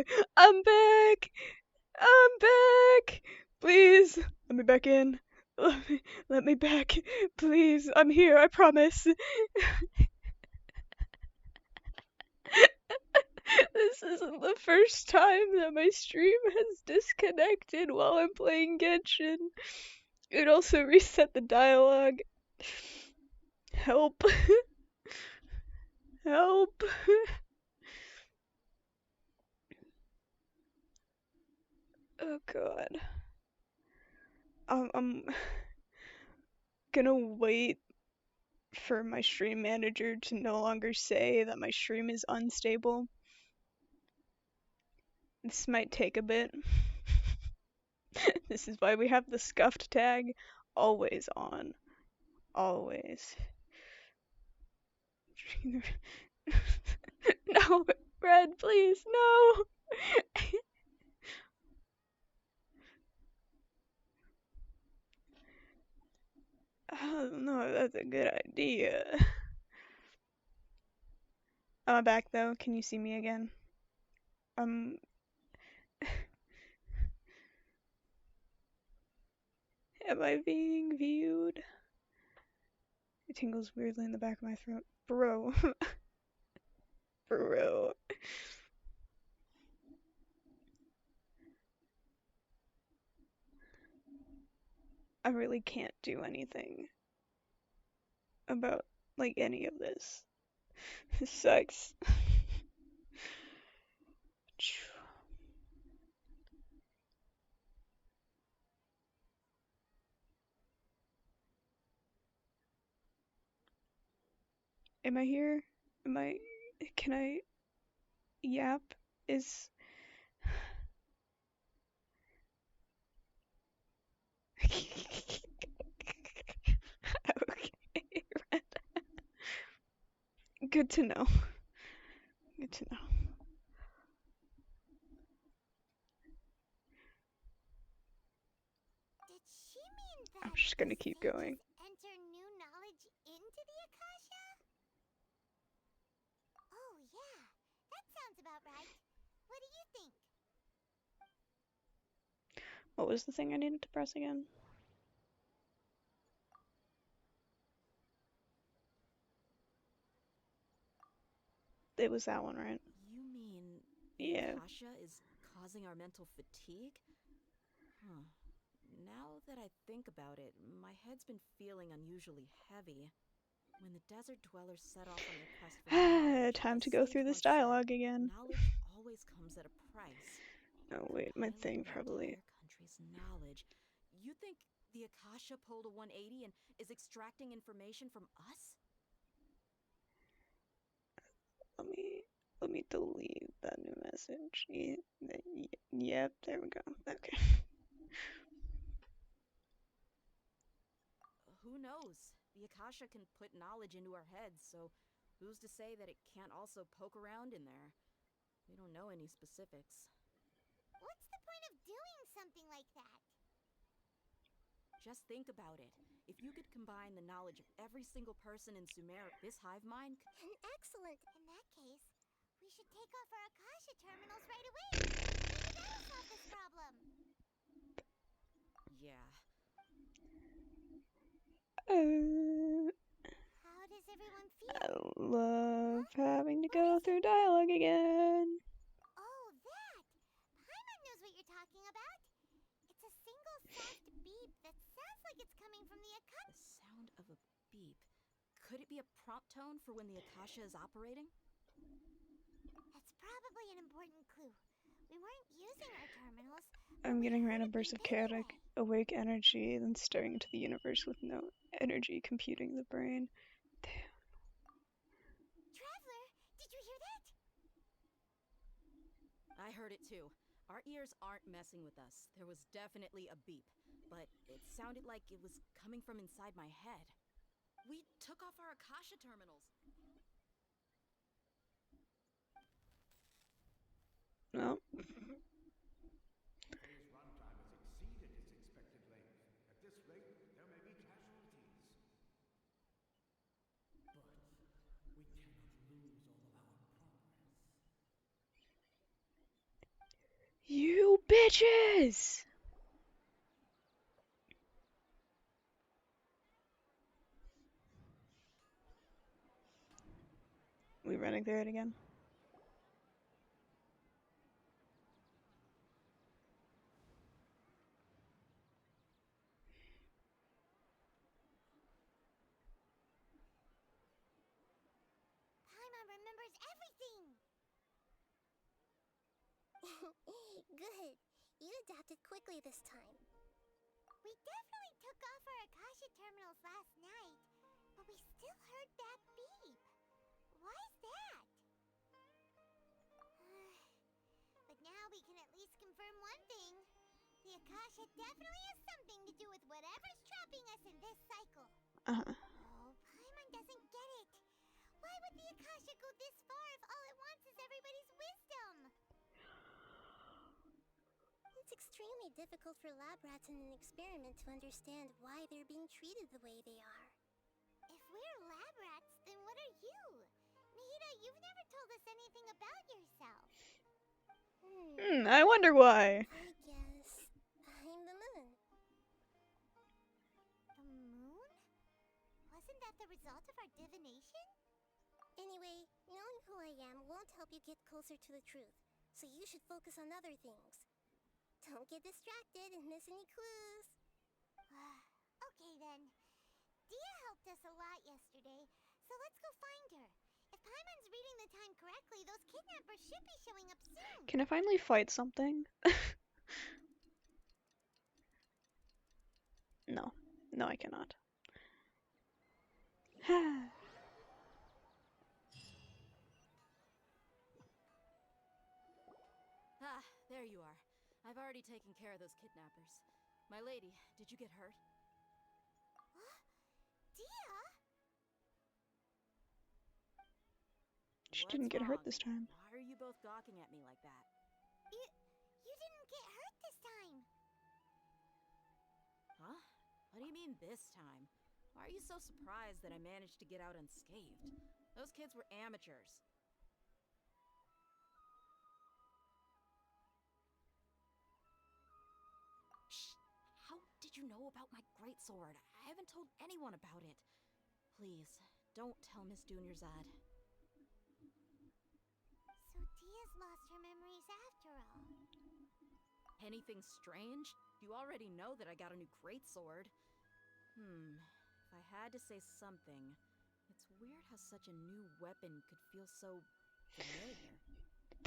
god! I'm back! I'm back! Please, let me back in. Let me back. Please, I'm here, I promise. This isn't the first time that my stream has disconnected while I'm playing Genshin. It also reset the dialogue. Help. Help. Oh god. I'm gonna wait for my stream manager to no longer say that my stream is unstable. This might take a bit. This is why we have the scuffed tag always on. Always. No, Red, please, no! I don't know if that's a good idea. I'm back though. Can you see me again? Um. Am I being viewed? It tingles weirdly in the back of my throat. Bro. Bro. I really can't do anything about, like, any of this. This sucks. Am I here? Can I yap? Is... Okay, Red. Good to know. Good to know. I'm just gonna keep going. Enter new knowledge into the Akasha? Oh yeah, that sounds about right. What do you think? What was the thing I needed to press again? It was that one, right? You mean Yeah. Akasha is causing our mental fatigue? Huh. Now that I think about it, my head's been feeling unusually heavy. When the desert dwellers set off on their quest for knowledge, Time the to go sage through this once said, dialogue again. knowledge always comes at a price. Oh wait, my thing Compiling the probably... entire country's knowledge. You think the Akasha pulled a 180 and is extracting information from us? Let me delete that new message. Yep, there we go. Okay. Who knows? The Akasha can put knowledge into our heads, so who's to say that it can't also poke around in there? We don't know any specifics. What's the point of doing something like that? Just think about it. If you could combine the knowledge of every single person in Sumeru, this hive mind... Excellent. In that case, we should take off our Akasha terminals right away. Maybe that'll solve this problem. Yeah. How does everyone feel? I love having to go through dialogue again. Oh, that! Paimon knows what you're talking about. It's a single soft beep that sounds like it's coming from the Akasha. The sound of a beep. Could it be a prompt tone for when the Akasha is operating? That's probably an important clue. We weren't using our terminals. I'm getting random bursts of chaotic, awake energy, then staring into the universe with no energy computing the brain. Damn. Traveler, did you hear that? I heard it too. Our ears aren't messing with us. There was definitely a beep, but it sounded like it was coming from inside my head. We took off our Akasha terminals. No. Today's runtime has exceeded its expected length. At this rate, there may be casualties. But we cannot lose all of our progress. Bitches! We running through it again? Paimon remembers everything! Good. You adapted quickly this time. We definitely took off our Akasha terminals last night, but we still heard that beep. Why is that? But now we can at least confirm one thing. The Akasha definitely has something to do with whatever's trapping us in this cycle. Uh-huh. Oh, Paimon doesn't get it. Why would the Akasha go this far if all it wants is everybody's wisdom? It's extremely difficult for lab rats in an experiment to understand why they're being treated the way they are. If we're lab rats, then what are you? Nahida, you've never told us anything about yourself. I wonder why. I guess I'm the moon. The moon? Wasn't that the result of our divination? Anyway, knowing who I am won't help you get closer to the truth, so you should focus on other things. Don't get distracted and miss any clues. Okay then. Dia helped us a lot yesterday, so let's go find her. If Paimon's reading the time correctly, those kidnappers should be showing up soon. Can I finally fight something? No. No, I cannot. Ah, there you are. I've already taken care of those kidnappers. My lady, did you get hurt? Dia? She didn't get hurt this time. Why are you both gawking at me like that? You didn't get hurt this time. Huh? What do you mean this time? Why are you so surprised that I managed to get out unscathed? Those kids were amateurs. Shh! How did you know about my greatsword? I haven't told anyone about it. Please, don't tell Miss Dunyarzad. So Dia's lost her memories after all. Anything strange? You already know that I got a new greatsword. If I had to say something, it's weird how such a new weapon could feel so familiar.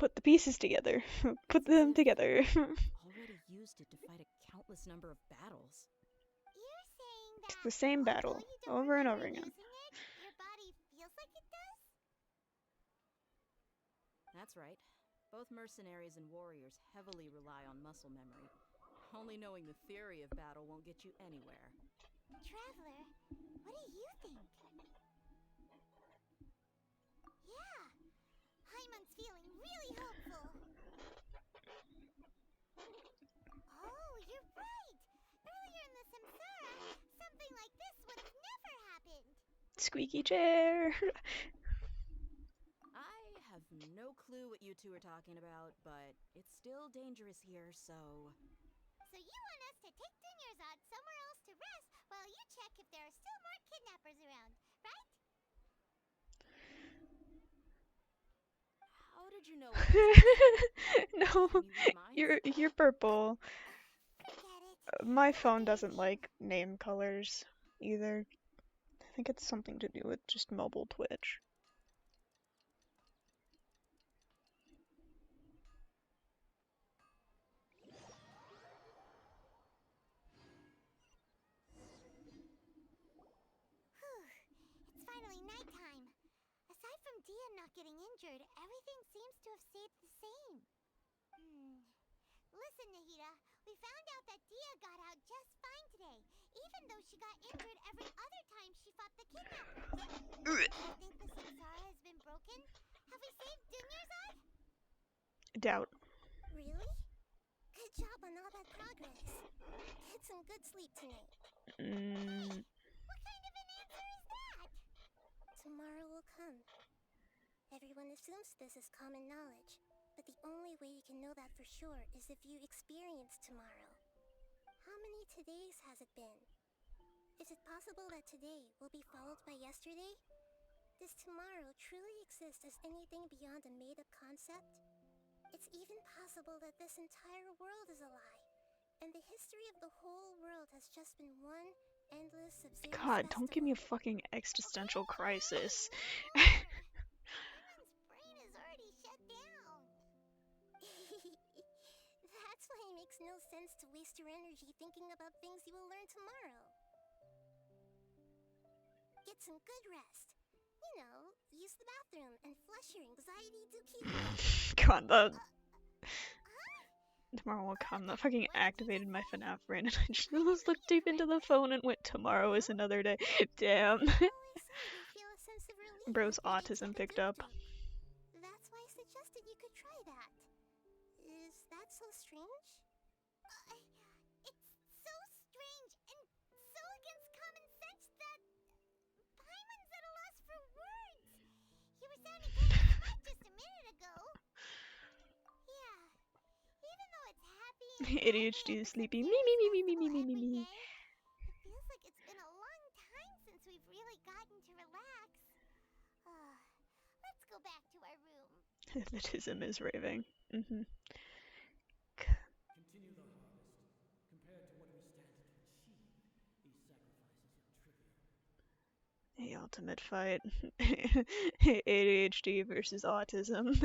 Put the pieces together. Put them together. Already used it to fight a countless number of battles. You're saying that It's the same battle, although you don't over and remember over again. using it, your body feels like it does? That's right. Both mercenaries and warriors heavily rely on muscle memory. Only knowing the theory of battle won't get you anywhere. Traveler, what do you think? Yeah, Paimon's feeling really hopeful. Oh, you're right! Earlier in the Samsara, something like this would have never happened. Squeaky chair. I have no clue what you two are talking about, but it's still dangerous here, so... So you want us to take Dunyarzad somewhere else to rest while you check if there are still more kidnappers around, right? How did you know what I No, Can you read minds? you're purple. Forget it. My phone doesn't like name colors either. I think it's something to do with just mobile Twitch. Whew, it's finally nighttime. Aside from Dia not getting injured, everything seems to have stayed the same. Listen, Nahida, we found out that Dia got out just fine today, even though she got injured every other time she fought the kidnappers. Do you think the Samsara has been broken? Have we saved Dunyarzad? Doubt. Really? Good job on all that progress. Get some good sleep tonight. What kind of an answer is that? Tomorrow will come. Everyone assumes this is common knowledge, but the only way you can know that for sure is if you experience tomorrow. How many todays has it been? Is it possible that today will be followed by yesterday? Does tomorrow truly exist as anything beyond a made-up concept? It's even possible that this entire world is a lie, and the history of the whole world has just been one endless Sub-Zero God, don't give me a festival. fucking existential crisis. Paimon's brain is already shut down. That's why it makes no sense to waste your energy thinking about things you will learn tomorrow. Get some good rest. You know, use the bathroom and flush your anxiety dookie away. God, that Huh? tomorrow will come. That fucking What did you activated just my say? FNAF brain, and I just looked deep into the phone and went, tomorrow is another day. Damn. People always say they feel a sense of relief Bro's after they autism take a picked up. doop-doop. That's why I suggested you could try that. Is that so strange? It's so strange and so against common sense that Paimon's at a loss for words. You were sounding kind of smart just a minute ago. Yeah, even though it's happy and lively ADHD at is the sleepy. Sub-Zero Me, me, me, me, me, Festival me, me, me, every me. day, it feels like it's been a long time since we've really gotten to relax. Let's go back to our room. Hypnotism is raving. Continue the harvest. Compared to what we stand to achieve, these sacrifices are trivial. The ultimate fight. ADHD versus autism.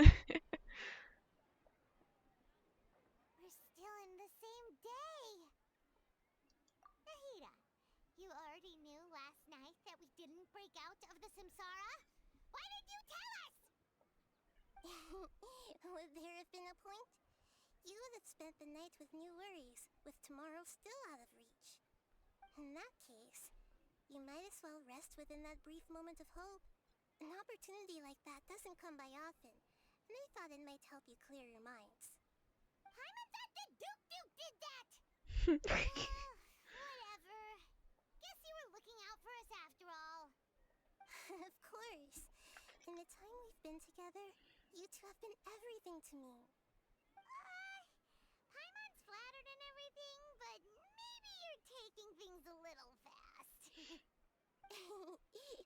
We're still in the same day. Nahida, you already knew last night that we didn't break out of the samsara? Why did you tell us? Would there have been a point? You would have spent the night with new worries, with tomorrow still out of reach. In that case, you might as well rest within that brief moment of hope. An opportunity like that doesn't come by often, and I thought it might help you clear your minds. Paimon thought the Duke did that! Whatever. Guess you were looking out for us after all. Of course. In the time we've been together, you two have been everything to me. Paimon's flattered and everything, but maybe you're taking things a little fast.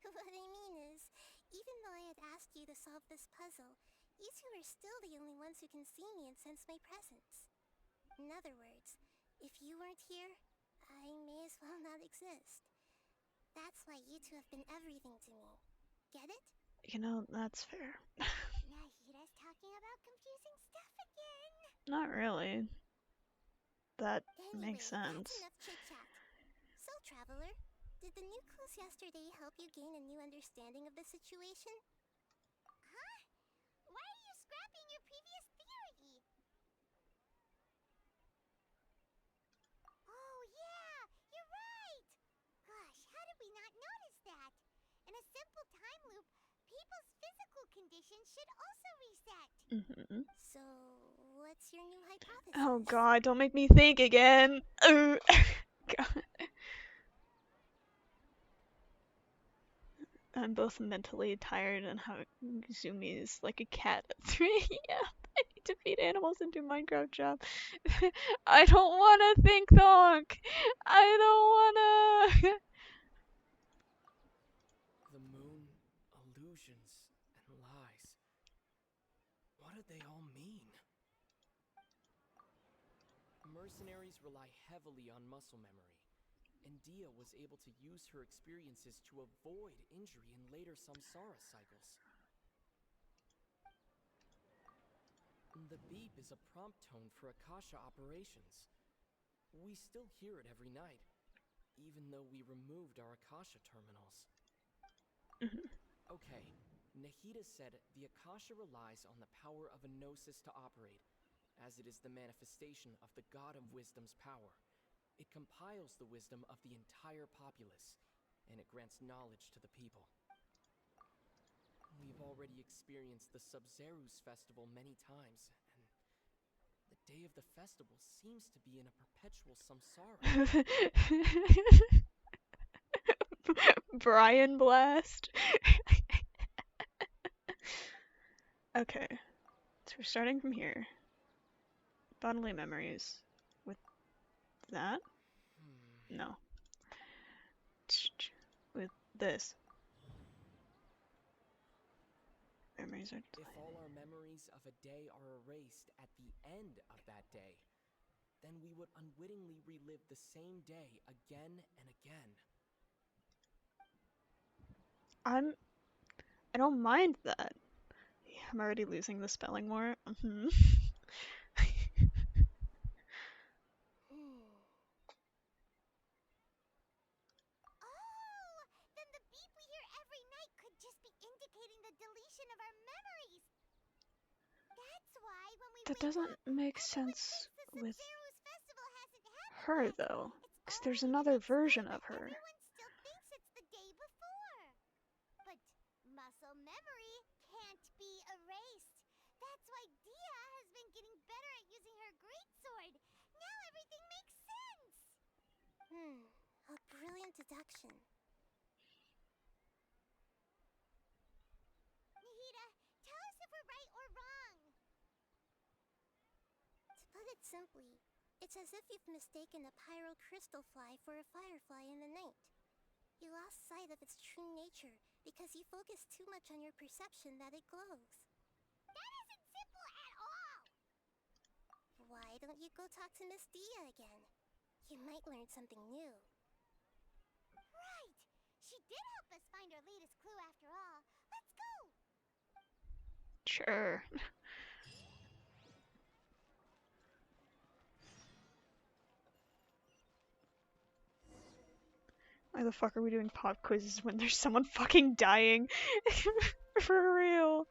What I mean is, even though I had asked you to solve this puzzle, you two are still the only ones who can see me and sense my presence. In other words, if you weren't here, I may as well not exist. That's why you two have been everything to me. Get it? You know, that's fair. Nahida's talking about confusing stuff again. Not really. That Anyway, makes sense. that's enough chit-chat. So, Traveler, did the new clues yesterday help you gain a new understanding of the situation? Huh? Why are you scrapping your previous theory? Oh, yeah! You're right! Gosh, how did we not notice that? In a simple time loop, people's physical condition should also reset. Mm-hmm. So, what's your new hypothesis? Oh god, don't make me think again. God. I'm both mentally tired and how Zumi is like a cat at 3 a.m. I need to feed animals and do Minecraft job. I don't wanna think, Thonk! I don't wanna! The moon, illusions, and lies. What do they all mean? Mercenaries rely heavily on muscle memory, and Dia was able to use her experiences to avoid injury in later samsara cycles. The beep is a prompt tone for Akasha operations. We still hear it every night, even though we removed our Akasha terminals. Okay, Nahida said the Akasha relies on the power of a gnosis to operate, as it is the manifestation of the God of Wisdom's power. It compiles the wisdom of the entire populace, and it grants knowledge to the people. We've already experienced the Sub-Zeru's festival many times, and the day of the festival seems to be in a perpetual samsara. Brian Blast. Okay. So we're starting from here. Bodily memories. With that? No. With this. Memories are If all our memories of a day are erased at the end of that day, then we would unwittingly relive the same day again and again. I don't mind that. I'm already losing the spelling more. Oh, then the beep we hear every night could just be indicating the deletion of our memories. That's why when we That wake doesn't up, make everyone sense thinks the with Sumeru's festival hasn't happened her, yet. though. It's Because there's already the another next day, version but of her. everyone still thinks it's the day before. But muscle memory can't be erased. That's why Dia has been getting better at using her greatsword. Now everything makes sense. A brilliant deduction. Nahida, tell us if we're right or wrong. To put it simply, it's as if you've mistaken a pyro crystal fly for a firefly in the night. You lost sight of its true nature because you focused too much on your perception that it glows. That isn't simple at all! Why don't you go talk to Miss Dia again? You might learn something new. Right! She did help us find our latest clue after all. Let's go! Sure. Why the fuck are we doing pop quizzes when there's someone fucking dying? For real.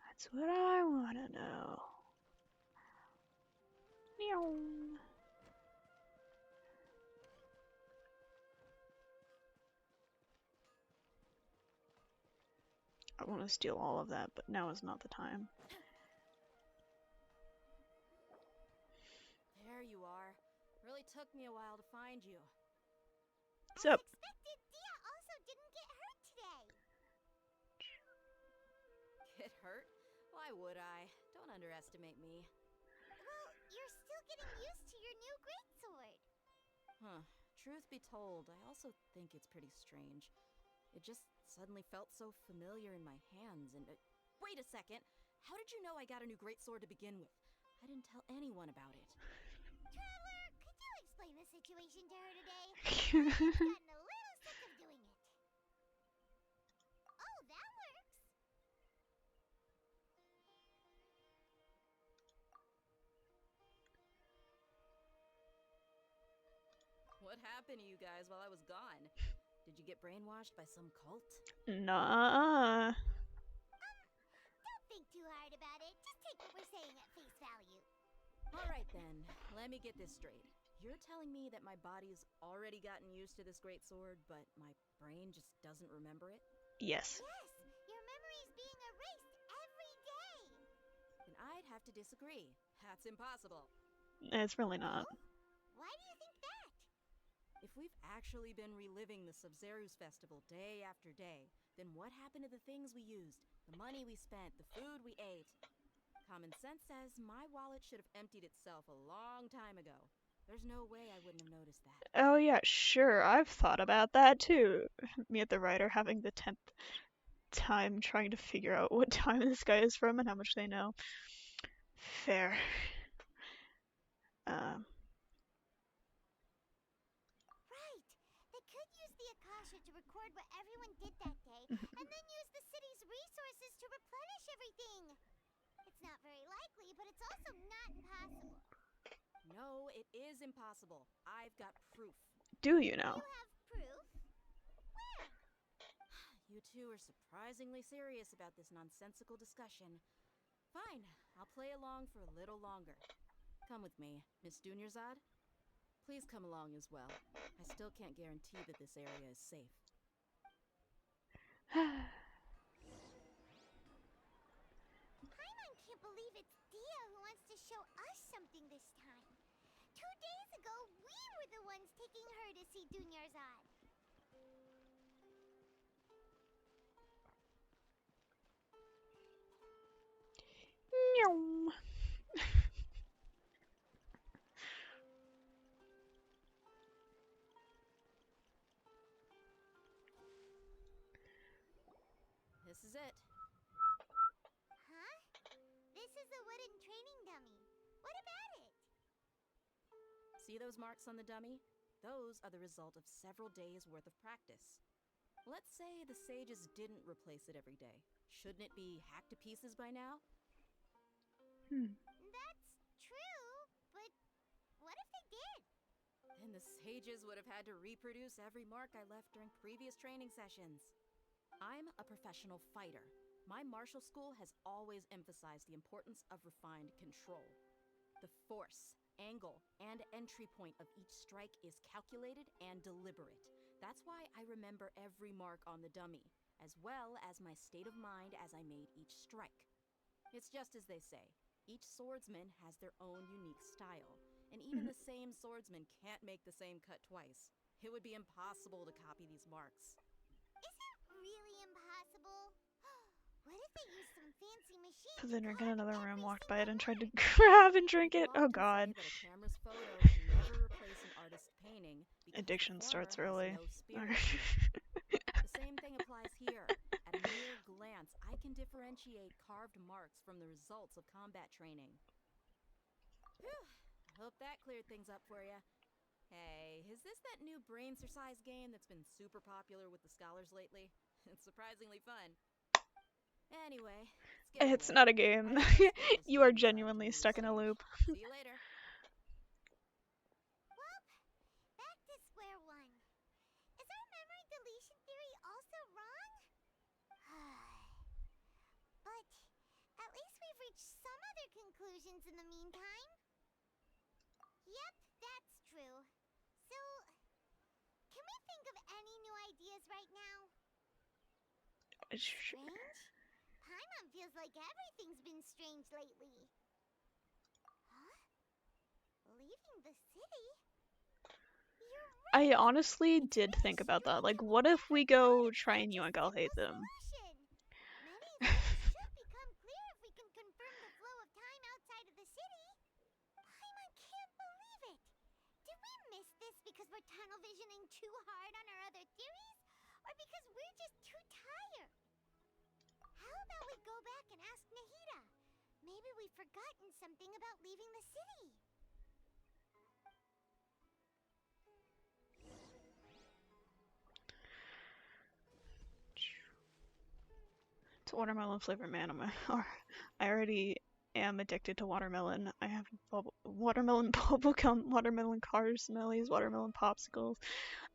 That's what I wanna know. Meow. I want to steal all of that, but now is not the time. There you are. Really took me a while to find you. What's up? As expected, Dia also didn't get hurt today. Get hurt? Why would I? Don't underestimate me. Well, you're still getting used to your new greatsword. Huh. Truth be told, I also think it's pretty strange. It just suddenly felt so familiar in my hands and... wait a second! How did you know I got a new greatsword to begin with? I didn't tell anyone about it. Traveler, could you explain the situation to her today? I've gotten a little sick of doing it. Oh, that works. What happened to you guys while I was gone? Did you get brainwashed by some cult? Nah. Don't think too hard about it. Just take what we're saying at face value. Alright then, let me get this straight. You're telling me that my body's already gotten used to this greatsword, but my brain just doesn't remember it? Yes. Yes, your memory's being erased every day. Then I'd have to disagree. That's impossible. It's really not. Why do you think that? If we've actually been reliving the Sub-Zeru's festival day after day, then what happened to the things we used, the money we spent, the food we ate? Common sense says my wallet should have emptied itself a long time ago. There's no way I wouldn't have noticed that. Oh yeah, sure. I've thought about that too. Me at the writer having the 10th time trying to figure out what time this guy is from and how much they know. Fair. Right. They could use the Akasha to record what everyone did that day, and then use the city's resources to replenish everything. It's not very likely, but it's also not impossible. No, it is impossible. I've got proof. Do you know? You have proof? Where? You two are surprisingly serious about this nonsensical discussion. Fine, I'll play along for a little longer. Come with me, Miss Dunyarzad. Please come along as well. I still can't guarantee that this area is safe. Paimon can't believe it's Dia who wants to show us something this time. 2 days ago, we were the ones taking her to see Dunyarzad. is it. Huh? This is a wooden training dummy. What about it? See those marks on the dummy? Those are the result of several days' worth of practice. Let's say the sages didn't replace it every day. Shouldn't it be hacked to pieces by now? That's true, but what if they did? Then the sages would have had to reproduce every mark I left during previous training sessions. I'm a professional fighter. My martial school has always emphasized the importance of refined control. The force, angle, and entry point of each strike is calculated and deliberate. That's why I remember every mark on the dummy, as well as my state of mind as I made each strike. It's just as they say, each swordsman has their own unique style, and even the same swordsman can't make the same cut twice. It would be impossible to copy these marks. Is it really impossible? What if they use some fancy machine? Put the drink in carve another every room, walked by it, and single tried to mark? grab and drink it. People Oh often god. say that a camera's photo can never replace an artist's painting because Addiction the starts former early. has no spirit. The same thing applies here. At a mere glance, I can differentiate carved marks from the results of combat training. Whew. Hope that cleared things up for you. Hey, is this that new brain exercise game that's been super popular with the scholars lately? It's surprisingly fun. Anyway, It's not a game. You are genuinely stuck in a loop. See you later. Well, back to square one. Is our memory deletion theory also wrong? But at least we've reached some other conclusions in the meantime. Yep, that's true. So, can we think of any new ideas right now? Strange? Paimon feels like everything's been strange lately. Huh? Leaving the city? You're I right. honestly did think about that. Like, what if we go try and yoink-hate them? Many things should become clear if we can confirm the flow of time outside of the city. Paimon can't believe it. Did we miss this because we're tunnel visioning too hard on our other theories? Or because we're just too tired? How about we go back and ask Nahida? Maybe we've forgotten something about leaving the city. It's watermelon flavored man. I already am addicted to watermelon. I have watermelon bubblegum, watermelon cars, smellies, watermelon popsicles.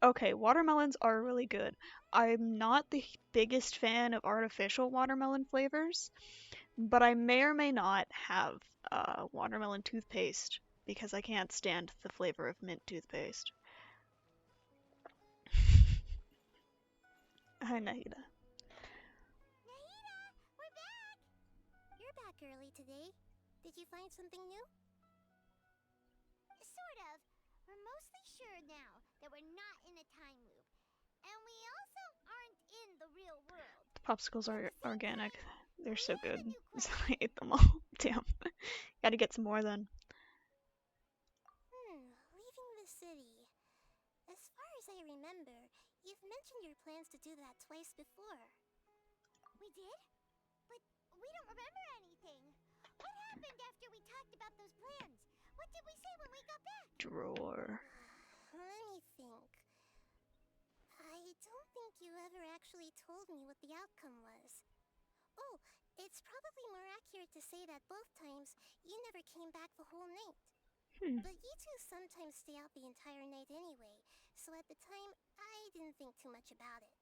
Okay, watermelons are really good. I'm not the biggest fan of artificial watermelon flavors, but I may or may not have watermelon toothpaste because I can't stand the flavor of mint toothpaste. Hi, Nahida. Nahida, we're back! You're back early today. Did you find something new? Sort of. We're mostly sure now that we're not in a time loop. And we also aren't in the real world. The popsicles are organic. They're so good. Question. I ate them all. Damn. Gotta get some more then. Leaving the city. As far as I remember, you've mentioned your plans to do that twice before. We did? But we don't remember anything. What happened after we talked about those plans? What did we say when we got back? Drawer. Let me think. I don't think you ever actually told me what the outcome was. Oh, it's probably more accurate to say that both times you never came back the whole night. But you two sometimes stay out the entire night anyway, so at the time, I didn't think too much about it.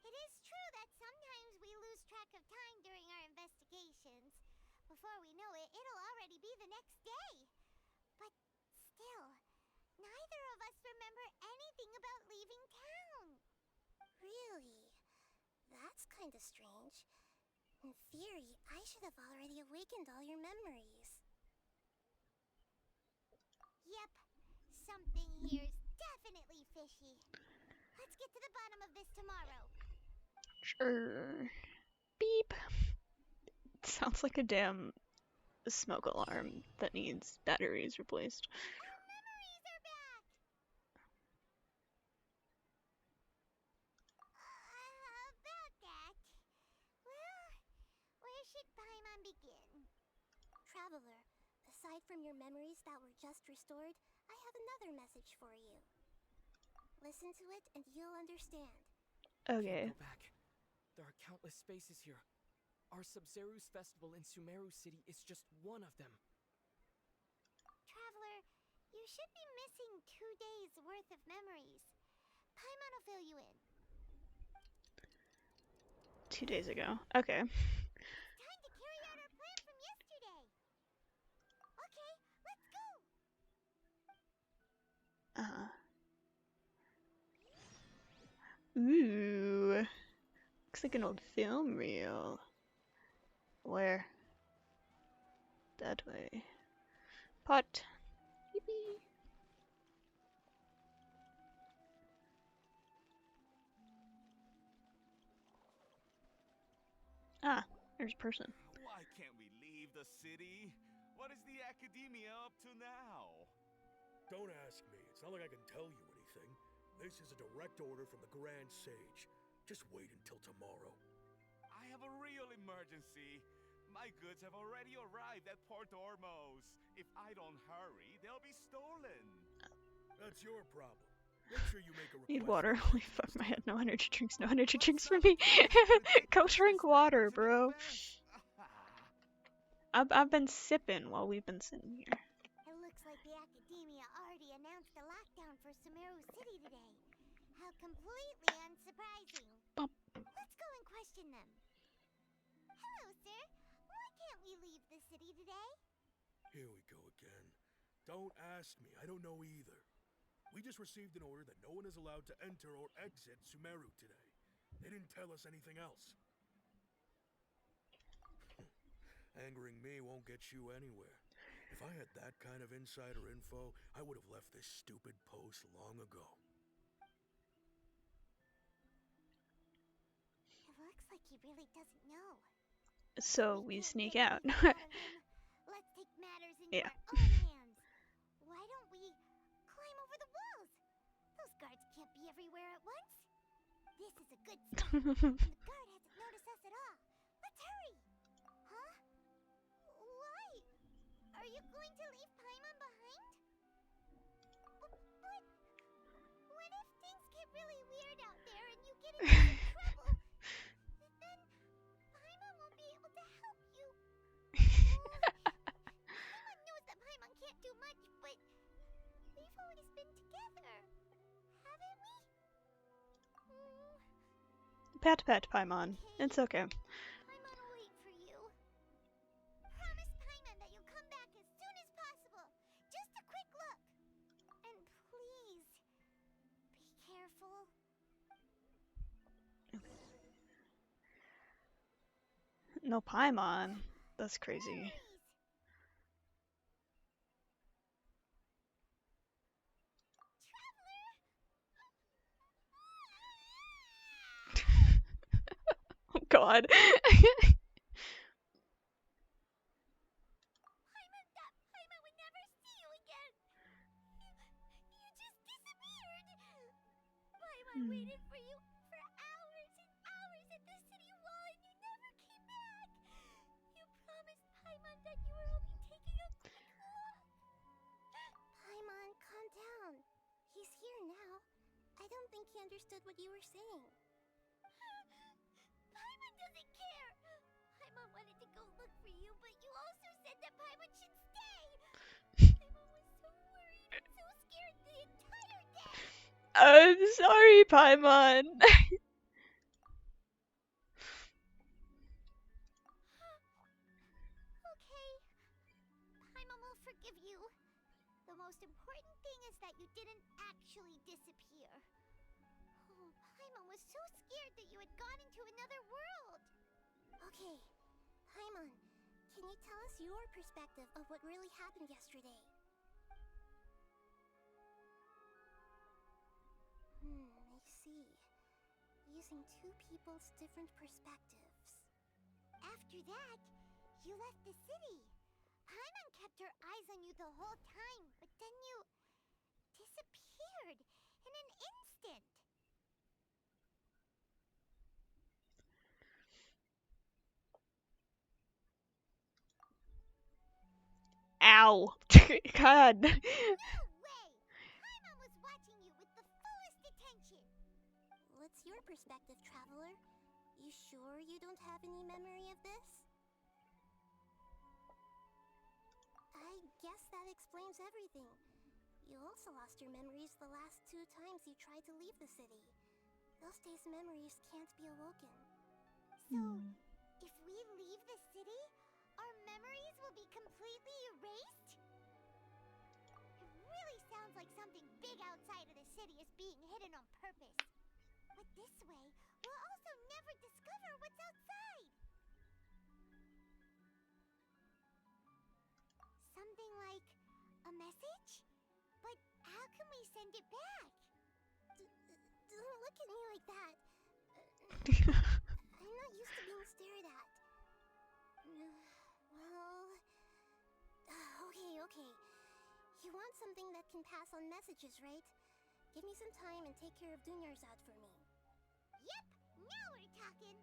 It is true that sometimes we lose track of time during our investigations. Before we know it, it'll already be the next day. But still, neither of us remember anything about leaving town. Really? That's kind of strange. In theory, I should have already awakened all your memories. Yep, something here's definitely fishy. Let's get to the bottom of this tomorrow. Sure. Beep. Sounds like a damn smoke alarm that needs batteries replaced. Our memories are back! begin? Traveler, aside from your memories that were just restored, I have another message for you. Listen to it and you'll understand. Okay. Can't go back. There are countless spaces here. Our Sub-Zeru's festival in Sumeru City is just one of them. Traveler, you should be missing 2 days worth of memories. Paimon will fill you in. 2 days ago. Okay. Time to carry out our plan from yesterday. Okay, let's go. Ooh. Looks like an old film reel. Where? That way. Pot. Yippee. Ah, there's a person. Why can't we leave the city? What is the academia up to now? Don't ask me. It's not like I can tell you anything. This is a direct order from the Grand Sage. Just wait until tomorrow. I have a real emergency. My goods have already arrived at Port Ormos. If I don't hurry, they'll be stolen. That's your problem. Make sure you make a request. Need water. Holy fuck, my head. No energy drinks. No energy drinks for me. Go drink water, bro. I've been sipping while we've been sitting here. It looks like the Academia already announced a lockdown for Sumeru City today. How completely unsurprising. Bump. Let's go and question them. Hello, sir. Why can't we leave the city today? Here we go again. Don't ask me. I don't know either. We just received an order that no one is allowed to enter or exit Sumeru today. They didn't tell us anything else. Angering me won't get you anywhere. If I had that kind of insider info, I would have left this stupid post long ago. It looks like he really doesn't know. So we can't sneak get out. anything out of him. Let's take matters into Yeah. our own hands. Why don't we climb over the walls? Those guards can't be everywhere at once. This is a good spot. And the guard hasn't noticed us at all. Let's hurry. Huh? Why? Are you going to leave Paimon behind? But what if things get really weird out there and you get into some trouble? Then Paimon won't be able to help you. Paimon knows that Paimon can't do much, but we've always been together, haven't we? Pat pat, Paimon. It's okay. Paimon will wait for you. Promise Paimon that you'll come back as soon as possible. Just a quick look. And please, be careful. No Paimon. That's crazy. Oh god. Paimon thought Paimon would never see you again. You just disappeared. Paimon waited for you for hours and hours at the city wall and you never came back. You promised Paimon that you were only taking a quick walk. Paimon, calm down. He's here now. I don't think he understood what you were saying. Paimon doesn't care. Paimon wanted to go look for you, but you also said that Paimon should stay. Paimon was so worried and so scared the entire day. I'm sorry, Paimon. Okay. Paimon will forgive you. The most important thing is that you didn't actually disappear. Oh, Paimon was so scared that you had gone into another world. Okay. Paimon, can you tell us your perspective of what really happened yesterday? I see. Using two people's different perspectives. After that, you left the city. Paimon kept her eyes on you the whole time, but then you disappeared in an instant. Ow. God. No way! Paimon was watching you with the fullest attention! What's your perspective, Traveler? You sure you don't have any memory of this? I guess that explains everything. You also lost your memories the last 2 times you tried to leave the city. Those days' memories can't be awoken. So, if we leave the city, our memories will be completely erased? It really sounds like something big outside of the city is being hidden on purpose. But this way, we'll also never discover what's outside. Something like a message? But how can we send it back? Don't look at me like that. I'm not used to being stared at. Well... Okay. You want something that can pass on messages, right? Give me some time and take care of Dunyar's out for me. Yep! Now we're talking!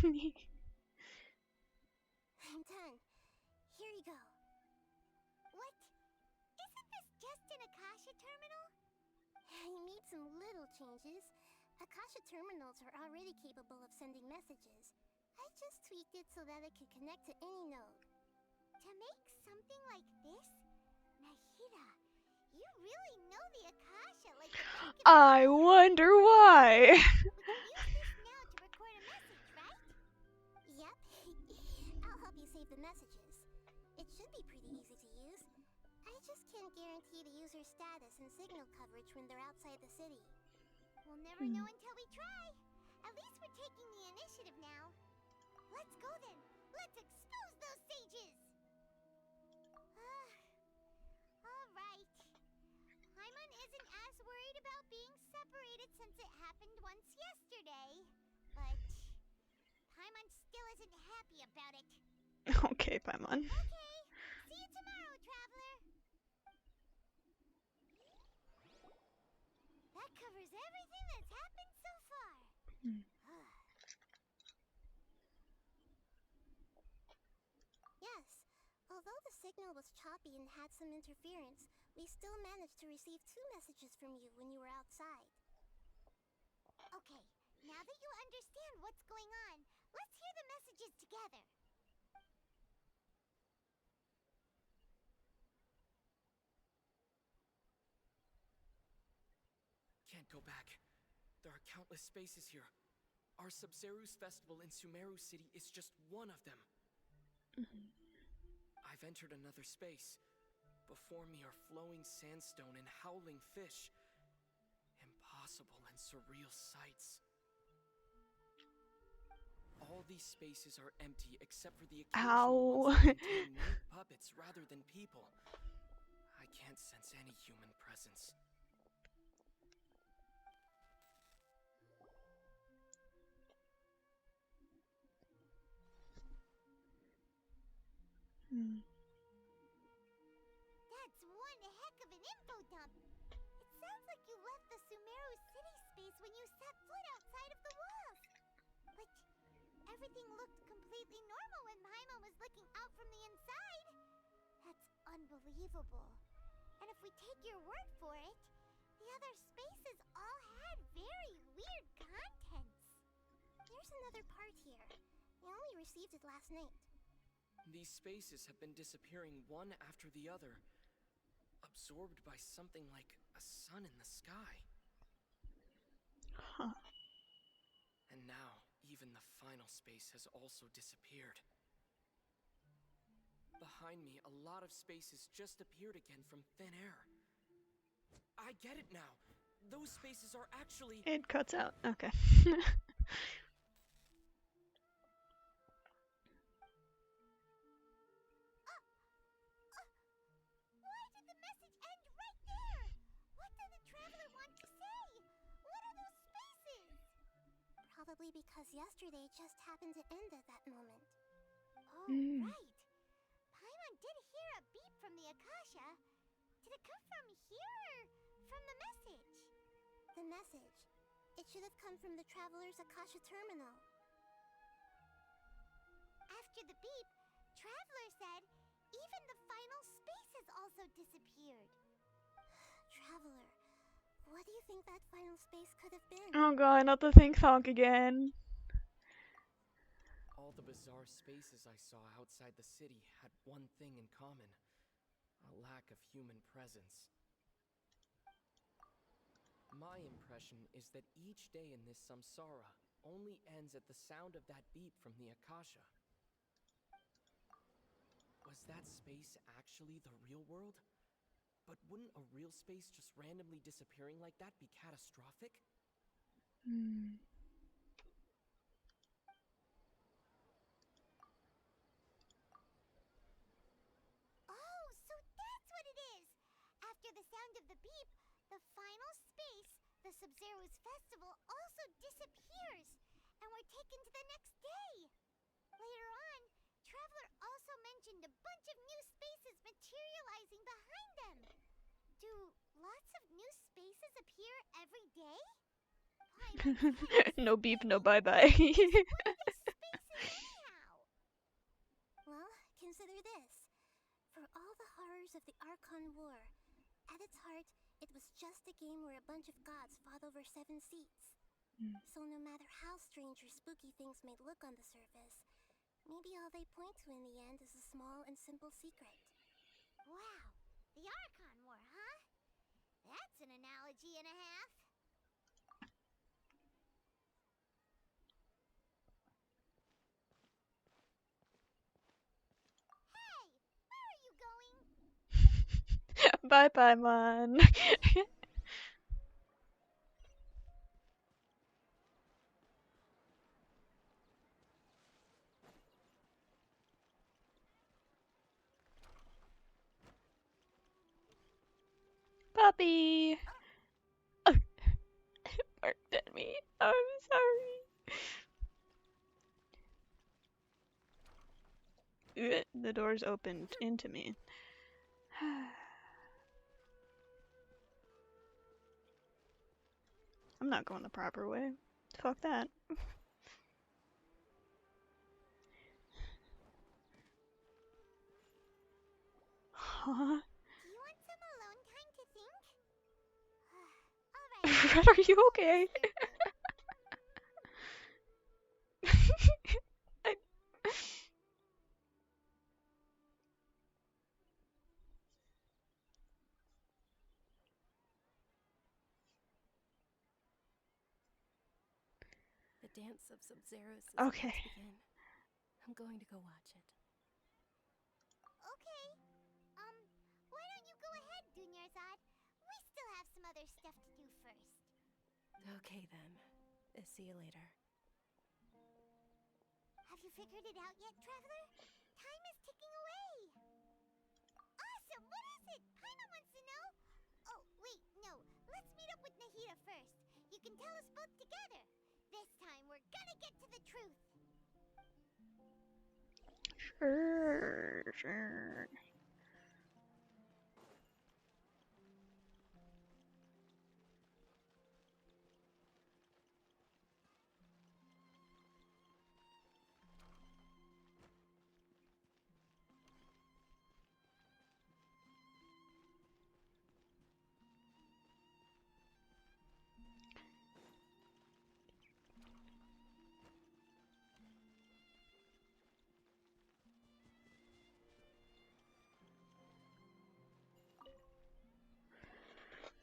I'm done. Here you go. What? Isn't this just an Akasha terminal? I made some little changes. Akasha terminals are already capable of sending messages. I just tweaked it so that it could connect to any node. To make something like this? Nahida, you really know the Akasha like the back of I wonder why. We can use this now to record a message, right? Yep. I'll help you save the messages. It should be pretty easy to use. I just can't guarantee the user's status and signal coverage when they're outside the city. We'll never know until we try. At least we're taking the initiative now. Let's go then. Let's expose those sages. Alright. Paimon isn't as worried about being separated since it happened once yesterday. But Paimon still isn't happy about it. Okay, Paimon. Okay. See you tomorrow, Traveler. That covers everything that's happened so far. Yes. Although the signal was choppy and had some interference, we still managed to receive 2 messages from you when you were outside. Okay, now that you understand what's going on, let's hear the messages together. Can't go back. There are countless spaces here. Our Sumeru's festival in Sumeru City is just one of them. I've entered another space. Before me are flowing sandstone and howling fish. Impossible and surreal sights. All these spaces are empty except for the occasional ones that contain mute puppets rather than people. I can't sense any human presence. That's one heck of an info dump. It sounds like you left the Sumeru city space when you set foot outside of the walls. But everything looked completely normal when Paimon was looking out from the inside. That's unbelievable. And if we take your word for it, the other spaces all had very weird contents. There's another part here. I only received it last night. These spaces have been disappearing one after the other, absorbed by something like a sun in the sky. Huh. And now, even the final space has also disappeared. Behind me, a lot of spaces just appeared again from thin air. I get it now. Those spaces are actually... It cuts out. Okay. Why did the message end right there? What did the Traveler want to say? probably because yesterday just happened to end at that moment. Oh, Mm. right. Paimon did hear a beep from the Akasha. Did it come from here or from the message? The message. It should have come from the Traveler's Akasha terminal. After the beep, Traveler said even the final space has also disappeared. Traveler, what do you think that final space could have been? Oh god, not the think talk again. All the bizarre spaces I saw outside the city had one thing in common: a lack of human presence. My impression is that each day in this samsara only ends at the sound of that beep from the Akasha. Was that space actually the real world? But wouldn't a real space just randomly disappearing like that be catastrophic? Mm. Oh, so that's what it is! After the sound of the beep, the final space, the Sub-Zero's festival, also disappears, and we're taken to the next day. Later on, Traveler also mentioned a bunch of new spaces materializing behind them. Do lots of new spaces appear every day? No beep, no bye bye. What are these spaces anyhow? Well, consider this. For all the horrors of the Archon War, at its heart, it was just a game where a bunch of gods fought over 7 seats. So no matter how strange or spooky things may look on the surface, maybe all they point to in the end is a small and simple secret. Wow, the Archon War, huh? That's an analogy and a half. Hey, where are you going? Bye bye, man. Puppy! Barked at me. I'm sorry. The door's opened into me. I'm not going the proper way. Fuck that. Huh? Do you want some alone time to think? Alright. Red, are you okay? I- The dance of Sub-Zeros is Okay. about to begin. I'm going to go watch it. Okay. Why don't you go ahead, Dunyarzad? We still have some other stuff to do first. Okay then. See you later. Have you figured it out yet, Traveler? Time is ticking away. Awesome! What is it? Paimon wants to know. Oh, wait, no. Let's meet up with Nahida first. You can tell us both together. This time, we're gonna get to the truth. Sure.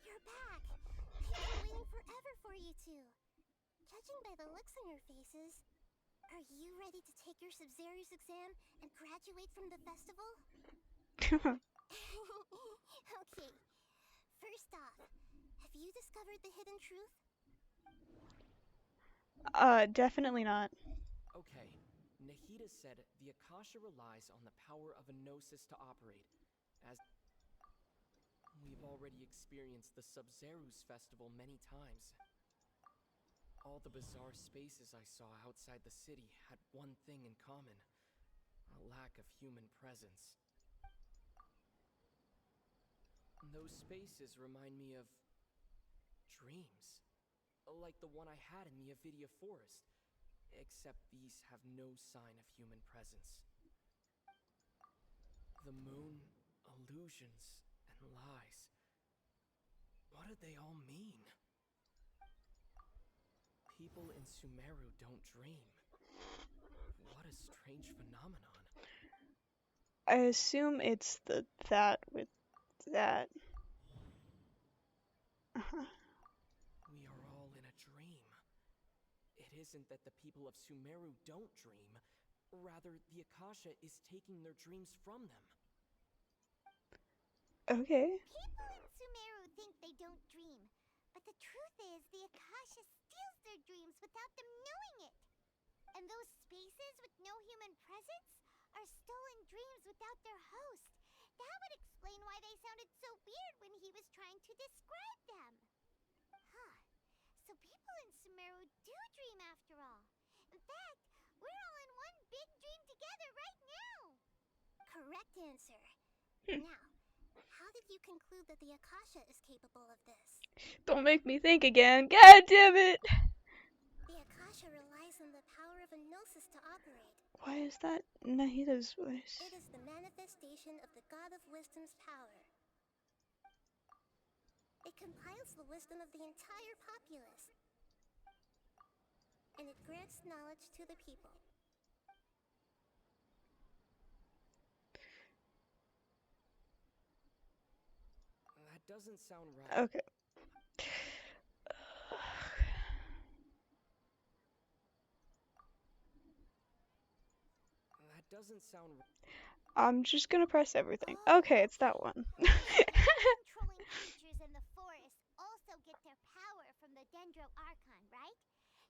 You're back. I've been waiting forever for you two. Judging by the looks on your faces, are you ready to take your Sub-Zero's exam and graduate from the festival? Okay. First off, have you discovered the hidden truth? Definitely not. Okay, Nahida said the Akasha relies on the power of a gnosis to operate, as we've already experienced the Sub-Zero's festival many times. All the bizarre spaces I saw outside the city had one thing in common: a lack of human presence. Those spaces remind me of dreams, like the one I had in the Avidia Forest, except these have no sign of human presence. The moon, illusions, and lies. What do they all mean? People in Sumeru don't dream. What a strange phenomenon. I assume it's that with that. We are all in a dream. It isn't that the people of Sumeru don't dream. Rather, the Akasha is taking their dreams from them. Okay. People in Sumeru think they don't dream, but the truth is the Akasha steals their dreams without them knowing it. And those spaces with no human presence are stolen dreams without their host. That would explain why they sounded so weird when he was trying to describe them. Huh. So people in Sumeru do dream after all. In fact, we're all in one big dream together right now. Correct answer. Now, how did you conclude that the Akasha is capable of this? Don't make me think again. God damn it! The Akasha relies on the power of a gnosis to operate. Why is that Nahida's voice? It is the manifestation of the God of Wisdom's power. It compiles the wisdom of the entire populace, and it grants knowledge to the people. That doesn't sound right. Okay. That doesn't sound right. I'm just gonna press everything. Okay, it's that one. Controlling creatures in the forest also get their power from the Dendro Archon, right?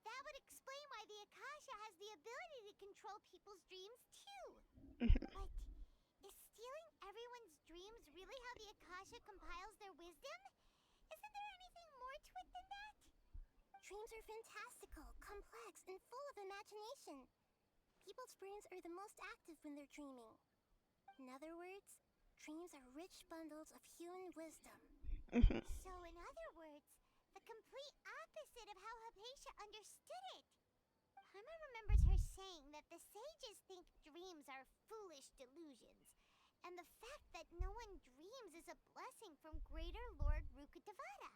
That would explain why the Akasha has the ability to control people's dreams too. But is stealing everyone's dreams really how the Akasha compiles their wisdom? Isn't there anything more to it than that? Dreams are fantastical, complex, and full of imagination. People's brains are the most active when they're dreaming. In other words, dreams are rich bundles of human wisdom. So in other words, the complete opposite of how Hypatia understood it. Paimon remembers her saying that the sages think dreams are foolish delusions, and the fact that no one dreams is a blessing from Greater Lord Rukkhadevata.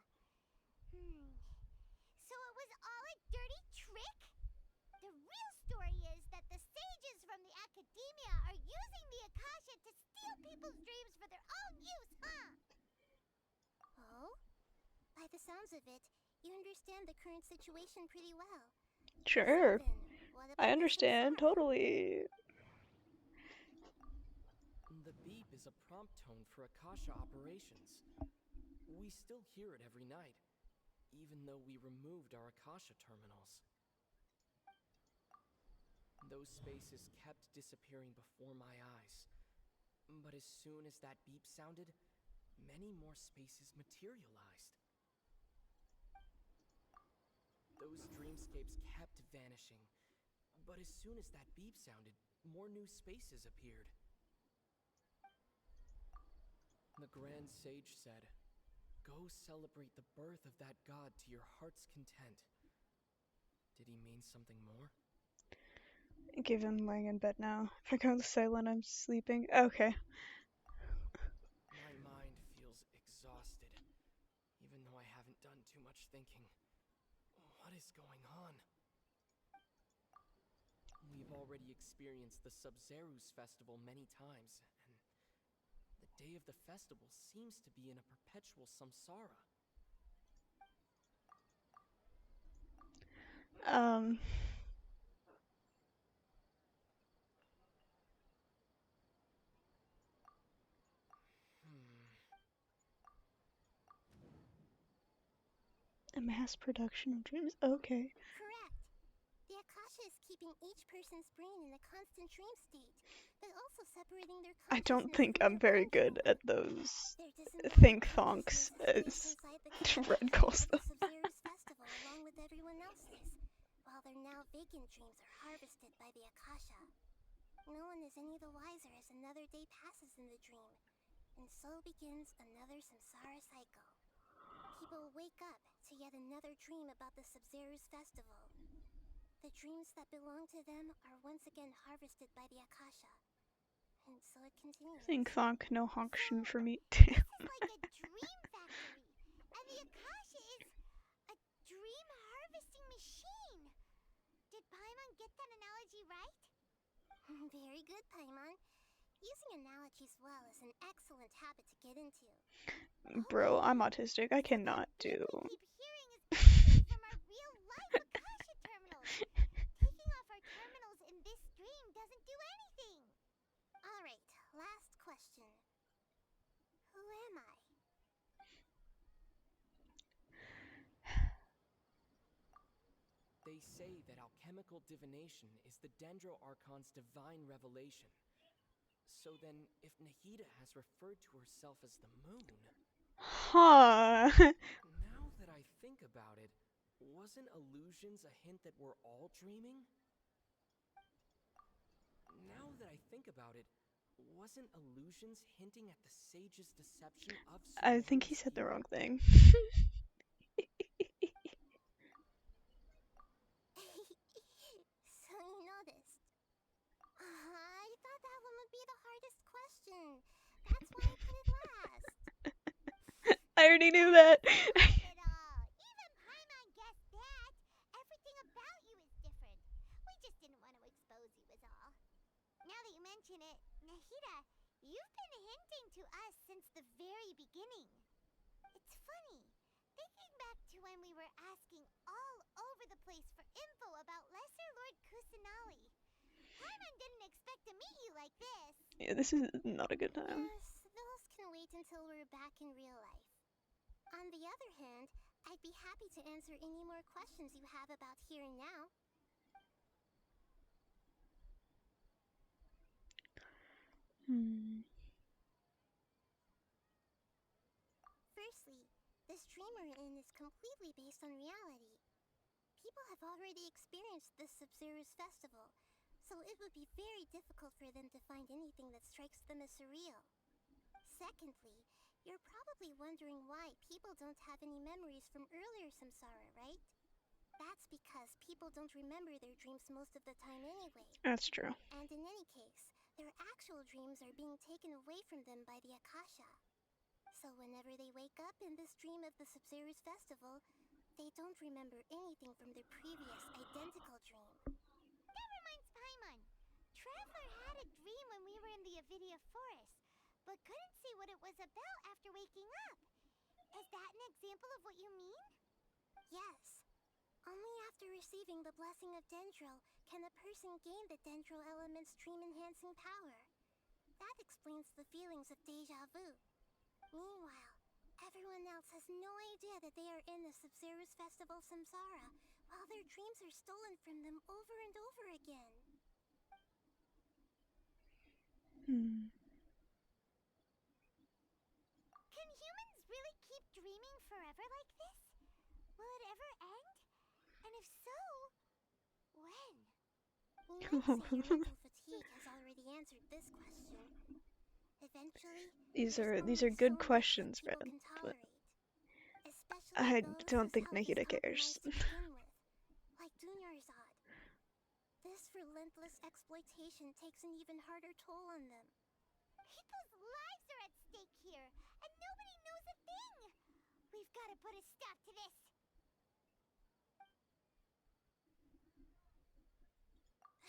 So it was all a dirty trick? The real story is that the sages from the academia are using the Akasha to steal people's dreams for their own use, huh? Oh? By the sounds of it, you understand the current situation pretty well. Sure. So then, what about I the understand, samsara? totally. The beep is a prompt tone for Akasha operations. We still hear it every night, even though we removed our Akasha terminals. Those spaces kept disappearing before my eyes. But as soon as that beep sounded, many more spaces materialized. Those dreamscapes kept vanishing. But as soon as that beep sounded, more new spaces appeared. The Grand Sage said, "Go celebrate the birth of that god to your heart's content." Did he mean something more? Give him laying in bed now. If I go silent, I'm sleeping. Okay. My mind feels exhausted, even though I haven't done too much thinking. What is going on? We've already experienced the Sub-Zerus festival many times, and the day of the festival seems to be in a perpetual samsara. A mass production of dreams? Okay. Correct. The Akasha is keeping each person's brain in a constant dream state, but also separating their I don't consciousness think from I'm their very good body. at those Their disembodied think thonks, consciousness as stays inside the Red consciousness calls of the them. Sub-Zerus festival along with everyone else's. while their now vacant dreams are harvested by the Akasha. No one is any the wiser as another day passes in the dream, and so begins another samsara cycle. People wake up to yet another dream about the Sumeru's festival. The dreams that belong to them are once again harvested by the Akasha, and so it continues. Think thonk, no honk shoe for me. This is like a dream factory, and the Akasha is a dream harvesting machine. Did Paimon get that analogy right? Very good, Paimon. Using analogies well is an excellent habit to get into. Bro, I'm autistic. I cannot do. What we keep hearing is actually from our real-life Akasha terminals. Taking off our terminals in this dream doesn't do anything. Alright, last question. Who am I? They say that alchemical divination is the Dendro Archon's divine revelation. So then, if Nahida has referred to herself as the moon... Huh. Now that I think about it, wasn't illusions a hint that we're all dreaming? Now that I think about it, wasn't illusions hinting at the sage's deception of I think he Sumeru's said the hero? wrong thing. So you noticed. I thought that one would be the hardest question. That's why I put it last. I already knew that. Not at all. Even Paimon guessed that. Everything about you is different. We just didn't want to expose you is all. Now that you mention it, Nahida, you've been hinting to us since the very beginning. It's funny. Thinking back to when we were asking all over the place for info about Lesser Lord Kusanali. Paimon didn't expect to meet you like this. Yeah, this is not a good time. Yes, those can wait until we're back in real life. On the other hand, I'd be happy to answer any more questions you have about here and now. Firstly, this dream we're in is completely based on reality. People have already experienced this Sumeru's festival, so it would be very difficult for them to find anything that strikes them as surreal. Secondly, you're probably wondering why people don't have any memories from earlier samsara, right? That's because people don't remember their dreams most of the time anyway. That's true. And in any case, their actual dreams are being taken away from them by the Akasha. So whenever they wake up in this dream of the Sumeru's festival, they don't remember anything from their previous identical dream. That reminds Paimon. Traveler had a dream when we were in the Avidia forest, but couldn't see what it was about after waking up. Is that an example of what you mean? Yes. Only after receiving the blessing of Dendro can a person gain the Dendro element's dream-enhancing power. That explains the feelings of deja vu. Meanwhile, everyone else has no idea that they are in the Sumeru's festival samsara, while their dreams are stolen from them over and over again. Can humans really keep dreaming forever like this? Will it ever end? And if so, when? You might say your mental fatigue has already answered this question. Eventually, These are good questions, Red, but I don't think Nahida cares. Like Dunyarzad. This relentless exploitation takes an even harder toll on them. People's lives are at stake here, and nobody knows a thing! We've got to put a stop to this!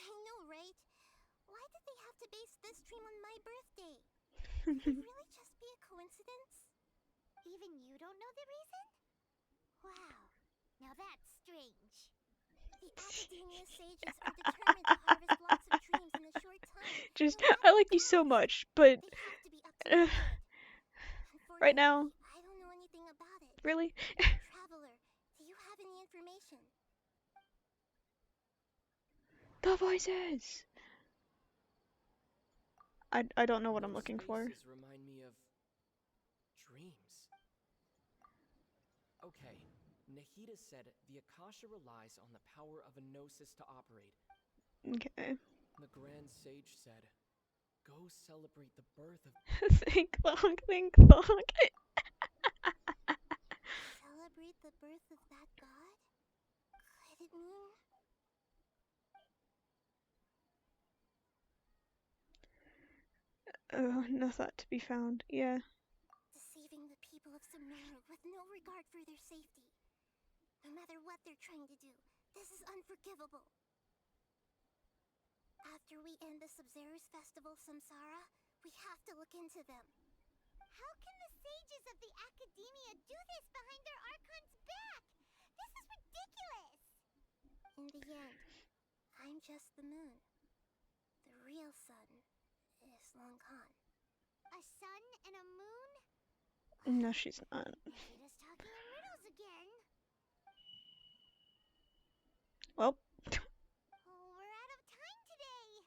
I know, right? Why did they have to base this dream on my birthday? Could it really just be a coincidence? Even you don't know the reason? Wow, now that's strange. The Academia sages are determined to harvest lots of dreams in a short time. Just, no matter I like the you so cost. much, but They have to be up to no good. right now, Unfortunately, I don't know anything about it. really? Traveler, do you have any information? The voices! I don't know what I'm looking for. Those faces remind me of dreams. Okay, Nahida said the Akasha relies on the power of a gnosis to operate. Okay. The Grand Sage said, "Go celebrate the birth of..." Think long, think long. Celebrate the birth of that god? Could it mean... Oh, no thought to be found. Yeah. deceiving the people of Sumeru with no regard for their safety? No matter what they're trying to do, this is unforgivable. After we end the Sub-Zero's festival, Samsara, we have to look into them. How can the sages of the Academia do this behind their archon's back? This is ridiculous! In the end, I'm just the moon. The real sun is long gone. A sun and a moon? No, she's not. Nahida's talking in riddles again. Well, Oh, we're out of time today.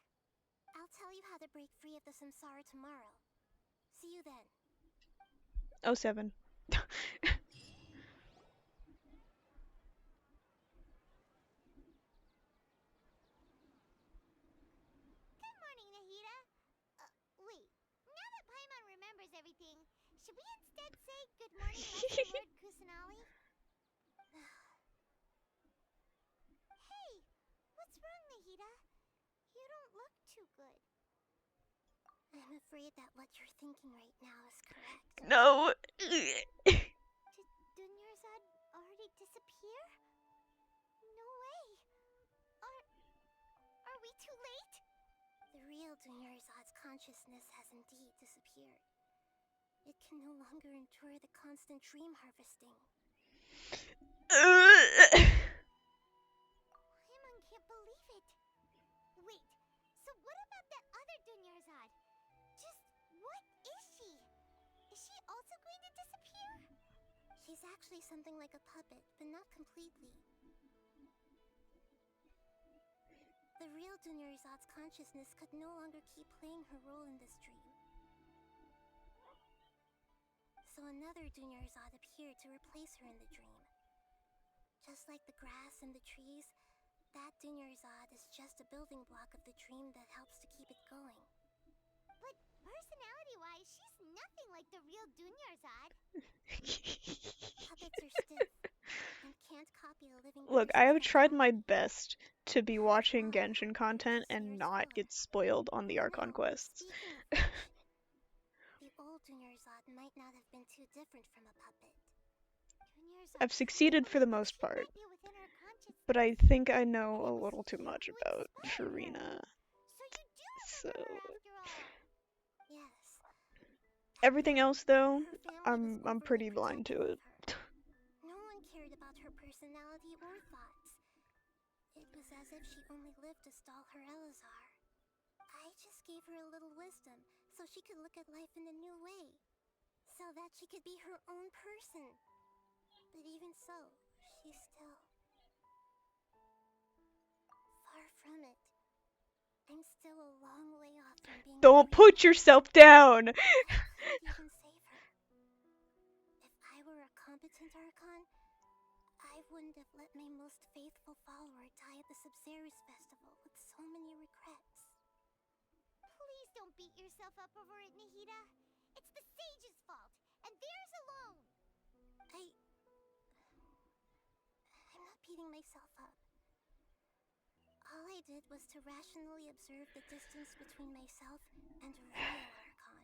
I'll tell you how to break free of the samsara tomorrow. See you then. 07. Good morning, Nahida. Wait. Now that Paimon remembers everything, should we instead say good morning, Master Lord Kusanali? Hey, what's wrong, Nahida? You don't look too good. I'm afraid that what you're thinking right now is correct. No. Did Dunyarzad already disappear? No way. Are we too late? The real Dunyarzad's consciousness has indeed disappeared. It can no longer endure the constant dream harvesting. Paimon can't believe it. Wait, so what about that other Dunyarzad? Just what is she? Is she also going to disappear? She's actually something like a puppet, but not completely. The real Dunyarzad's consciousness could no longer keep playing her role in this dream. So another Dunyarzad appeared to replace her in the dream. Just like the grass and the trees, that Dunyarzad is just a building block of the dream that helps to keep it going. But personality-wise, she's nothing like the real Dunyarzad. Puppets are stiff and can't copy a living Look, I have person's tried my mentality. best to be watching Genshin content and not get spoiled on the Archon quests. Speaking of which, the old Dunyarzad might not have been too different from a puppet. I've succeeded for the most part, but I think I know a little too much about Furina. So Yes. everything else though, I'm pretty blind to it. No one cared about her personality or thoughts. It was as if she only lived to stall her Elazar. I just gave her a little wisdom so she could look at life in a new way. So that she could be her own person. But even so, she's still far from it. I'm still a long way off from being Don't free. put yourself down! I couldn't even save her. If I were a competent Archon, I wouldn't have let my most faithful follower die at the Sub-Zero's festival with so many regrets. Please don't beat yourself up over it, Nahida. It's the Sage's fault, and theirs alone. I'm not beating myself up. All I did was to rationally observe the distance between myself and a real Archon.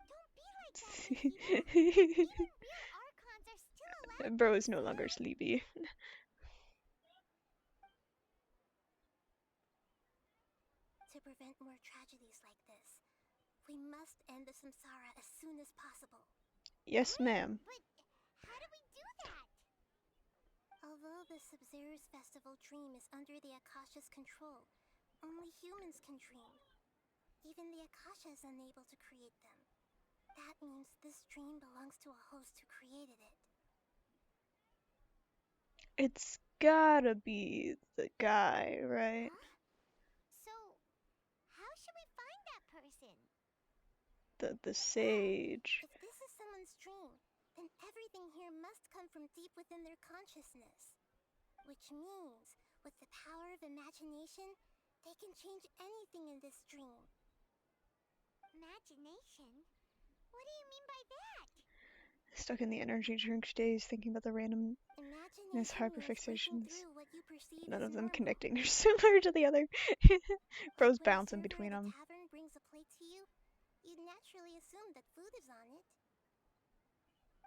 Don't be like that, Nahida. Even real Archons are still allowed. Bro is no longer sleepy. To prevent more tragedies like this, we must end the samsara as soon as possible. Yes, ma'am. But how do we do that? Although the Sub-Zero's festival dream is under the Akasha's control, only humans can dream. Even the Akasha is unable to create them. That means this dream belongs to a host who created it. It's gotta be the guy, right? Huh? So, how should we find that person? The sage. If this is someone's dream, then everything everything here must come from deep within their consciousness. Which means, with the power of imagination, they can change anything in this dream. Imagination? What do you mean by that? Stuck in the energy drink days thinking about the randomness Imagination means hyperfixations. breaking through what you perceive None as of them normal. connecting. They're similar to the other. Bros Like when a bouncing server between at a them. tavern brings a plate to you, you'd naturally assume that food is on it.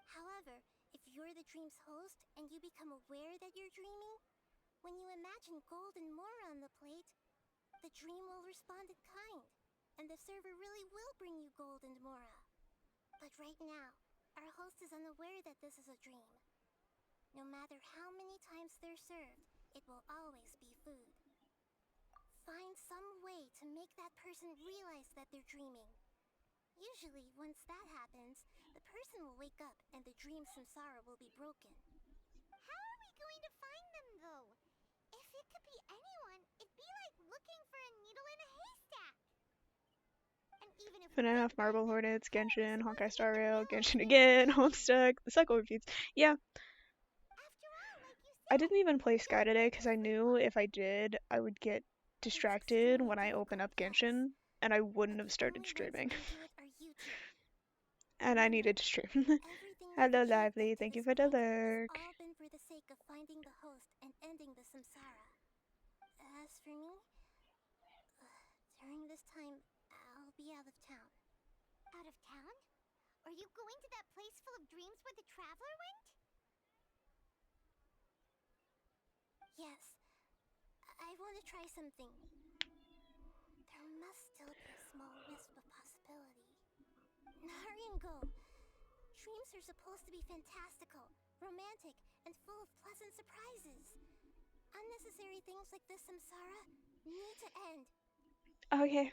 However, if you're the dream's host and you become aware that you're dreaming, when you imagine gold and more on the plate, the dream will respond in kind, and the server really will bring you gold and mora. But right now, our host is unaware that this is a dream. No matter how many times they're served, it will always be food. Find some way to make that person realize that they're dreaming. Usually, once that happens, the person will wake up and the dream samsara will be broken. How are we going to find them, though? If it could be anyone, it'd be like looking for a needle in a haystack. And even if we FNAF, did Marble find them, Hornets, how are we Genshin, supposed Honkai to Star make them Rail, realize Genshin they're again, dreaming? Homestuck. The cycle repeats. Yeah, After all, like you I said, didn't even play Sky that today might because be I free knew one. if I did, I would get It's distracted extremely when I open difficult, up yes. Genshin, and I wouldn't But have the started only ones streaming. who can do it are you two. And I Remember, needed to stream. everything Hello, you've achieved Lively. up to Thank you this for the point has lurk. all been for the sake of finding the host and ending the samsara. As for me, during this time, I'll be out of town. Out of town? Are you going to that place full of dreams where the traveler went? Yes. I want to try something. There must still be a small wisp of possibility. Hurry and go. Dreams are supposed to be fantastical, romantic, and full of pleasant surprises. Unnecessary things like this samsara need to end. Okay.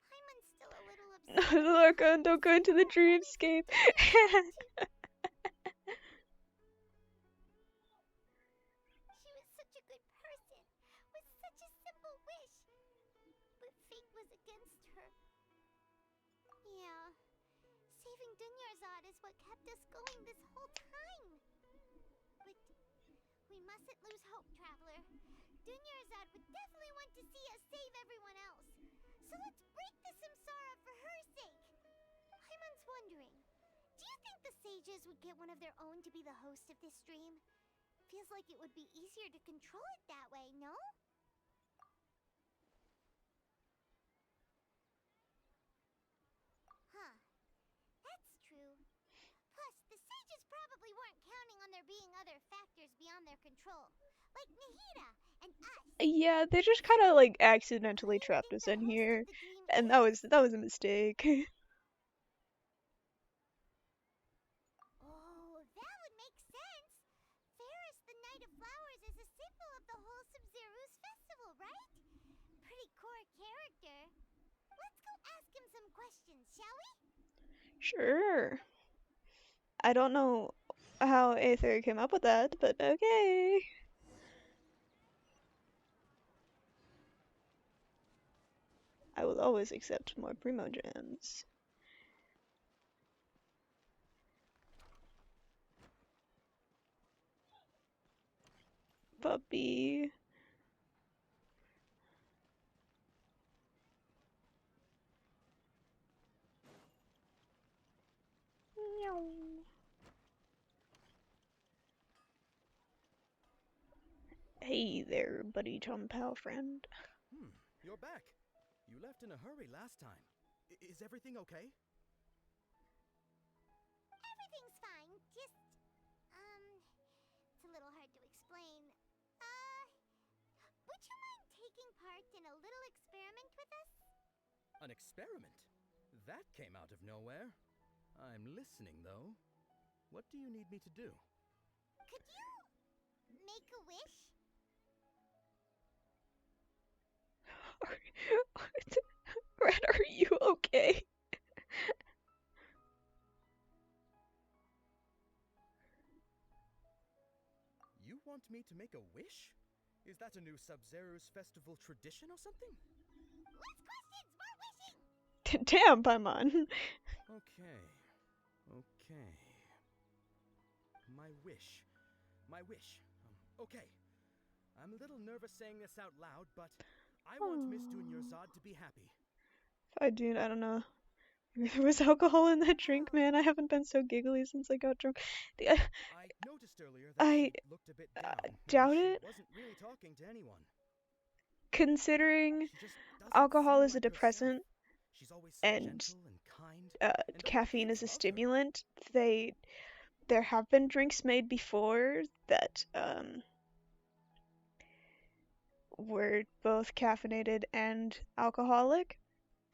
Paimon's still a little upset. Lorca, don't go into the dreamscape. She was such a good person, with such a simple wish. But fate was against her. Yeah. Saving Dunyarzad is what kept us going this whole time. But we mustn't lose hope, Traveler. Dunyarzad would definitely want to see us save everyone else. So let's break the samsara for her sake. Paimon's wondering, do you think the sages would get one of their own to be the host of this stream? Feels like it would be easier to control it that way, no? Huh. That's true. Plus, the sages probably weren't counting on there being other factors beyond their control. Like Nahida and us. Yeah, they just kind of like accidentally Who do you trapped think us the in host of here, the dream and is? that was a mistake. Oh, that would make sense. Ferris, the Knight of Flowers, is a symbol of the whole Sumeru's festival, right? Pretty core character. Let's go ask him some questions, shall we? Sure. I don't know how Aether came up with that, but okay. I will always accept more Primogens. Puppy. Meow. Hey there, buddy Tom pal friend. You're back. You left in a hurry last time. Is everything okay? Everything's fine. Just, it's a little hard to explain. Would you mind taking part in a little experiment with us? An experiment? That came out of nowhere. I'm listening, though. What do you need me to do? Could you make a wish? Red, are you okay? You want me to make a wish? Is that a new Sub-Zero's festival tradition or something? Less questions, more wishing! Damn, Paimon. Okay. Okay. My wish. My wish. Okay. I'm a little nervous saying this out loud, but I want Miss Dunyarzad to be happy. I don't know. Maybe there was alcohol in that drink, man. I haven't been so giggly since I got drunk. I noticed earlier that I she looked a bit down. doubt she it. wasn't really talking to anyone. Considering She just doesn't alcohol seem is a like herself. depressant She's always so and gentle and kind. And all the caffeine kids is a love her. stimulant, there have been drinks made before that were both caffeinated and alcoholic,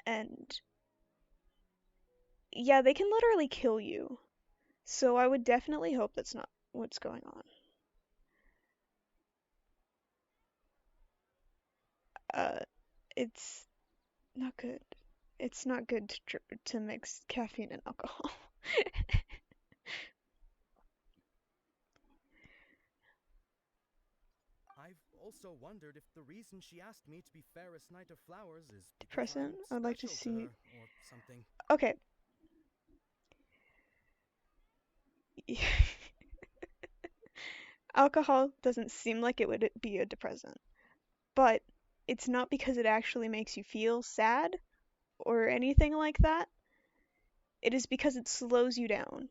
and yeah, they can literally kill you. So I would definitely hope that's not what's going on. It's not good. It's not good to mix caffeine and alcohol. I've also wondered if the reason she asked me to be Fairest Knight of Flowers is because Depressant. I'm I'd like to special see. her or something. Okay. Alcohol doesn't seem like it would be a depressant, but it's not because it actually makes you feel sad or anything like that. It is because it slows you down.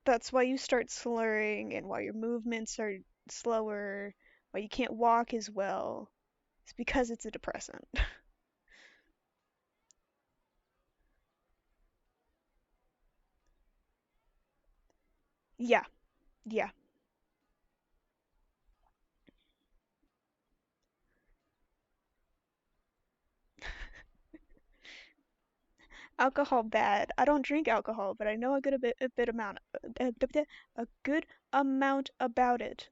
That's why you start slurring and why your movements are slower, why you can't walk as well. It's because it's a depressant. Yeah, yeah. Alcohol bad. I don't drink alcohol, but I know a bit amount a good amount about it.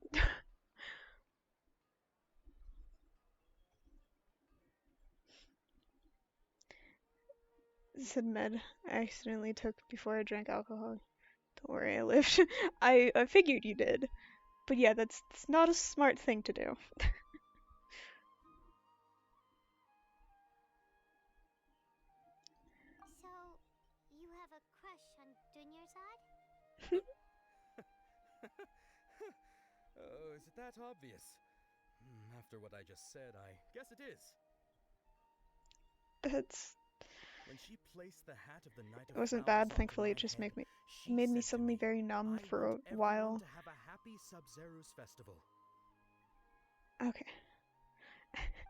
Said med I accidentally took before I drank alcohol. Don't worry, I lived. I figured you did. But yeah, that's not a smart thing to do. So, you have a crush on Dunyarzad? Oh, is it that obvious? After what I just said, I guess it is. That's When she placed the hat of the Knight it of wasn't Flowers bad, onto thankfully my it just head, she made me said to suddenly very numb I for a want everyone while. to have a happy Sub-Zero's festival. Okay.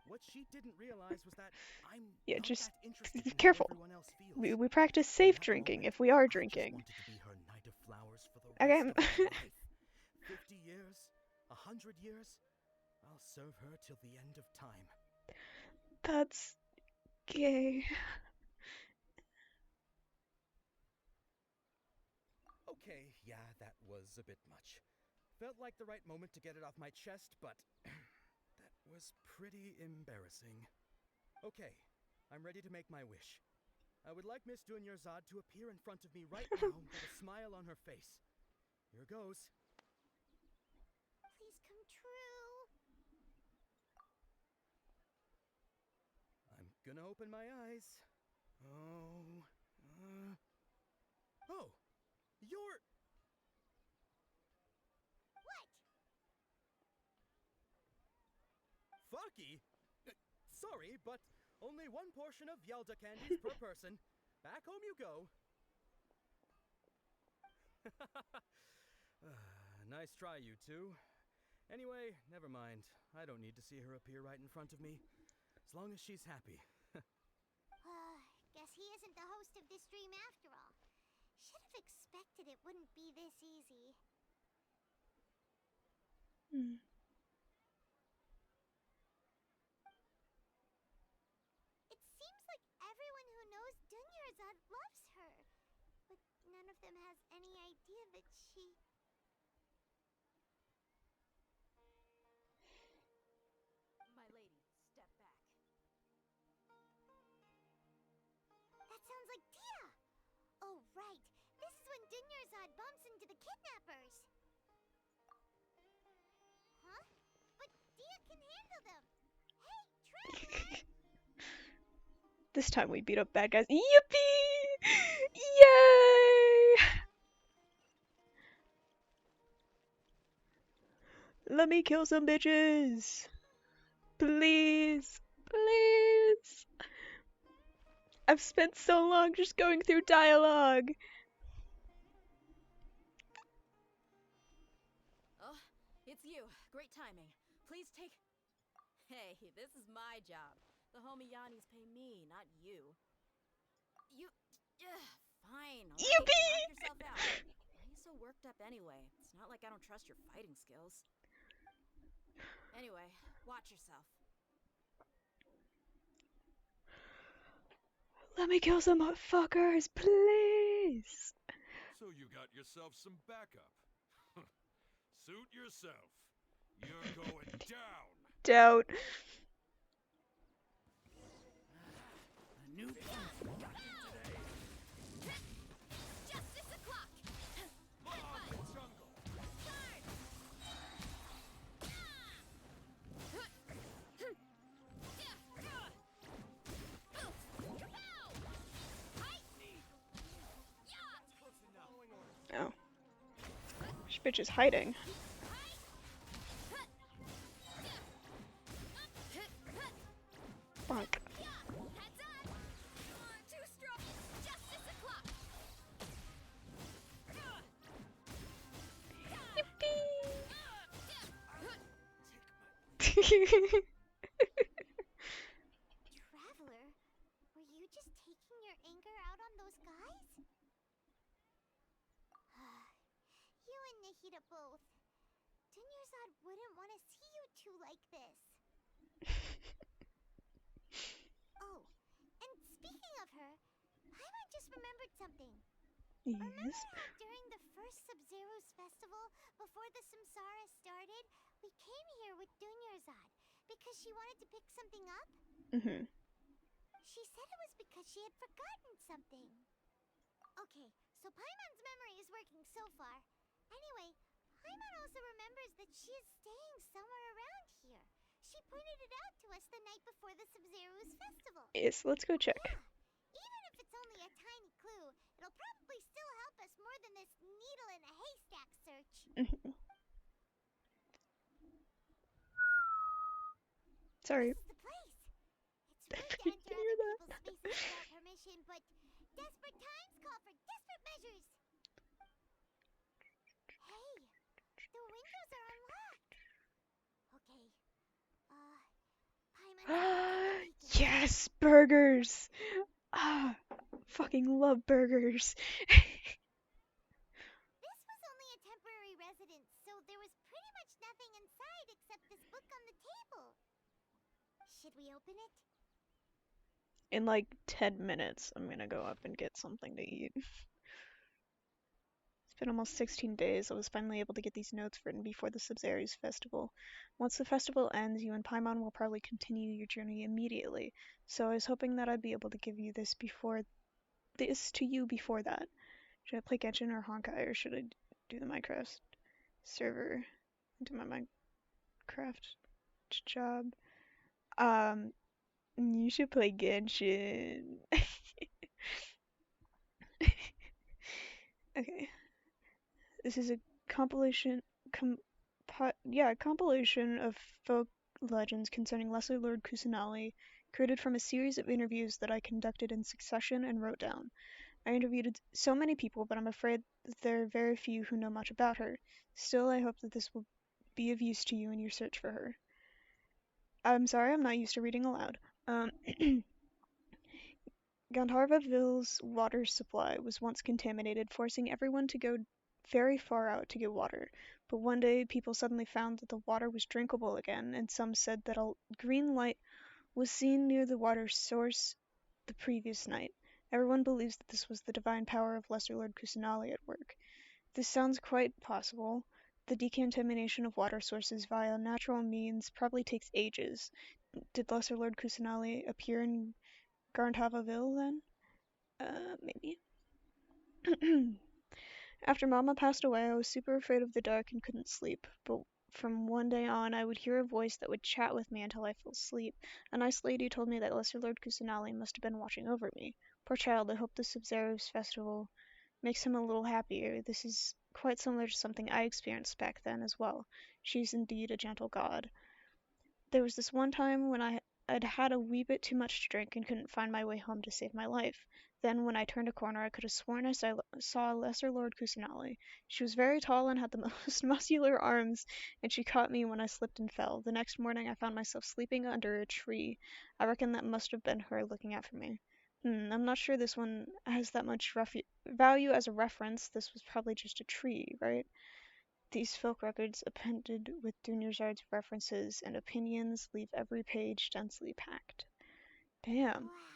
What she didn't realize was that I'm Yeah, not just that interested in how careful. everyone else feels. We practice In safe that drinking moment, if we are I just drinking. wanted to be her Knight of Flowers for the Okay. rest of her life. 50 years, 100 years, I'll serve her till the end of time. That's gay. Okay, yeah, that was a bit much. Felt like the right moment to get it off my chest, but that was pretty embarrassing. Okay, I'm ready to make my wish. I would like Miss Dunyarzad to appear in front of me right now with a smile on her face. Here goes. Please come true. I'm gonna open my eyes. Oh, you're... What? Farky? Sorry, but only one portion of Yelda candies per person. Back home you go. Nice try, you two. Anyway, never mind. I don't need to see her appear right in front of me. As long as she's happy. Guess he isn't the host of this dream after all. Should have expected it wouldn't be this easy. It seems like everyone who knows Dunyarzad loves her. But none of them has any idea that she... My lady, step back. That sounds like Dia! Oh, right. This is when Dunyarzad bumps into the kidnappers. Huh? But Dia can handle them. Hey, Traveler! This time we beat up bad guys. Yippee! Yay! Let me kill some bitches. Please. Please. I've spent so long just going through dialogue. Oh, it's you. Great timing. Please take... Hey, this is my job. The homie Yannis pay me, not you. You... Fine, alright, knock Yippee! yourself out. Why are you so worked up anyway? It's not like I don't trust your fighting skills. Anyway, watch yourself. Let me kill some fuckers, please. So you got yourself some backup. Suit yourself. You're going down. Doubt. A new Justice o'clock! Oh. This bitch is hiding. Bonk. Yippee! Traveler, were you just taking your anger out on those guys? You and Nahida both. Dunyarzad wouldn't want to see you two like this. Oh, and speaking of her, Paimon just remembered something. Remember Yes. how during the first Sub-Zero's festival, before the Samsara started, we came here with Dunyarzad because she wanted to pick something up? Mhm. She said it was because she had forgotten something. Okay, so Paimon's memory is working so far. Anyway, Paimon also remembers that she is staying somewhere around here. She pointed it out to us the night before the Sub-Zero's festival. Yes, let's go check. Yeah, even if it's only a tiny clue, it'll probably still help us more than this needle in a haystack search. Mhm. Sorry. This is the place. It's rude to enter Hear other that? people's spaces without permission, but desperate times call for desperate measures. Hey, the windows are unlocked. Okay, Paimon's gonna take a peek inside. Yes, burgers. Ah, fucking love burgers. This was only a temporary residence, so there was pretty much nothing inside except this book on the table. Should we open it? In like 10 minutes, I'm gonna go up and get something to eat. It's been almost 16 days. I was finally able to get these notes written before the Sub-Zero's festival. Once the festival ends, you and Paimon will probably continue your journey immediately. So I was hoping that I'd be able to give you this to you before that. Should I play Genshin or Honkai, or should I do the Minecraft server? Do my Minecraft job? You should play Genshin. Okay. This is a compilation compilation of folk legends concerning Lesser Lord Kusanali, created from a series of interviews that I conducted in succession and wrote down. I interviewed so many people, but I'm afraid that there are very few who know much about her. Still, I hope that this will be of use to you in your search for her. I'm sorry, I'm not used to reading aloud. Gandharvaville's water supply was once contaminated, forcing everyone to go very far out to get water. But one day, people suddenly found that the water was drinkable again, and some said that a green light was seen near the water source the previous night. Everyone believes that this was the divine power of Lesser Lord Kusanali at work. This sounds quite possible. The decontamination of water sources via natural means probably takes ages. Did Lesser Lord Kusanali appear in Gandharvaville then? Maybe. After Mama passed away, I was super afraid of the dark and couldn't sleep. But from one day on, I would hear a voice that would chat with me until I fell asleep. A nice lady told me that Lesser Lord Kusanali must have been watching over me. Poor child, I hope the Sub-Zero's festival makes him a little happier. This is quite similar to something I experienced back then as well. She's indeed a gentle god. There was this one time when I'd had a wee bit too much to drink and couldn't find my way home to save my life. Then, when I turned a corner, I could have sworn I saw Lesser Lord Kusanali. She was very tall and had the most muscular arms, and she caught me when I slipped and fell. The next morning, I found myself sleeping under a tree. I reckon that must have been her looking out for me. I'm not sure this one has that much value as a reference. This was probably just a tree, right? These folk records, appended with Dunyarzad's references and opinions, leave every page densely packed. Damn. Wow.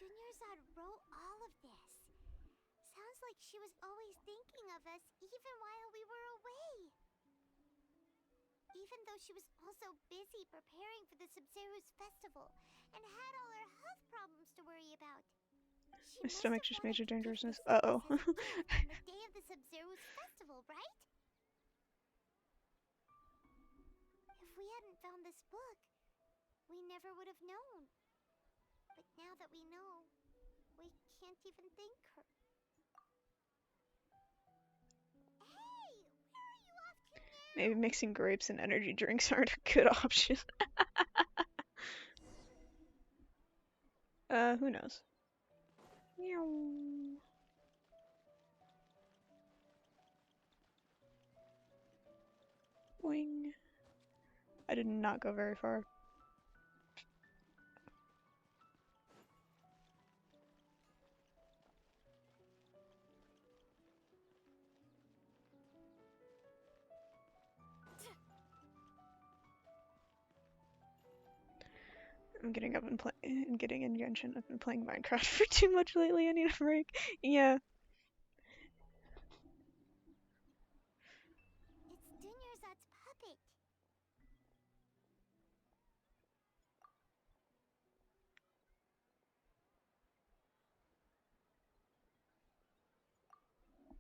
Dunyarzad wrote all of this. Sounds like she was always thinking of us even while we were away. Even though she was also busy preparing for the Sumeru's festival and had all her health problems to worry about. She My must stomach have just wanted major to give dangerousness. this to us Uh-oh. as a gift on the day of the Sumeru's festival, right? If we hadn't found this book, we never would have known. But now that we know, we can't even thank her. Hey! Where are you off to now? Maybe mixing grapes and energy drinks aren't a good option. Who knows? Meow. Boing. I did not go very far. I'm getting up and getting in Genshin. I've been playing Minecraft for too much lately. I need a break. Yeah. It's Dunyarzad's puppet.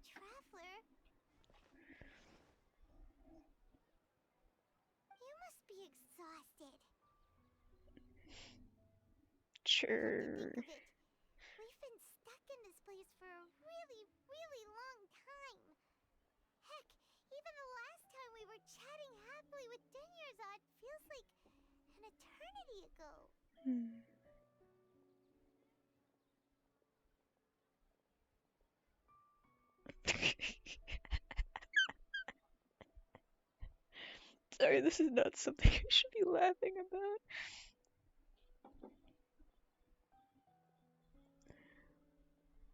Traveler? You must be exhausted. Sure. Think of it. We've been stuck in this place for a really, really long time. Heck, even the last time we were chatting happily with Dunyarzad feels like an eternity ago. Sorry, this is not something I should be laughing about.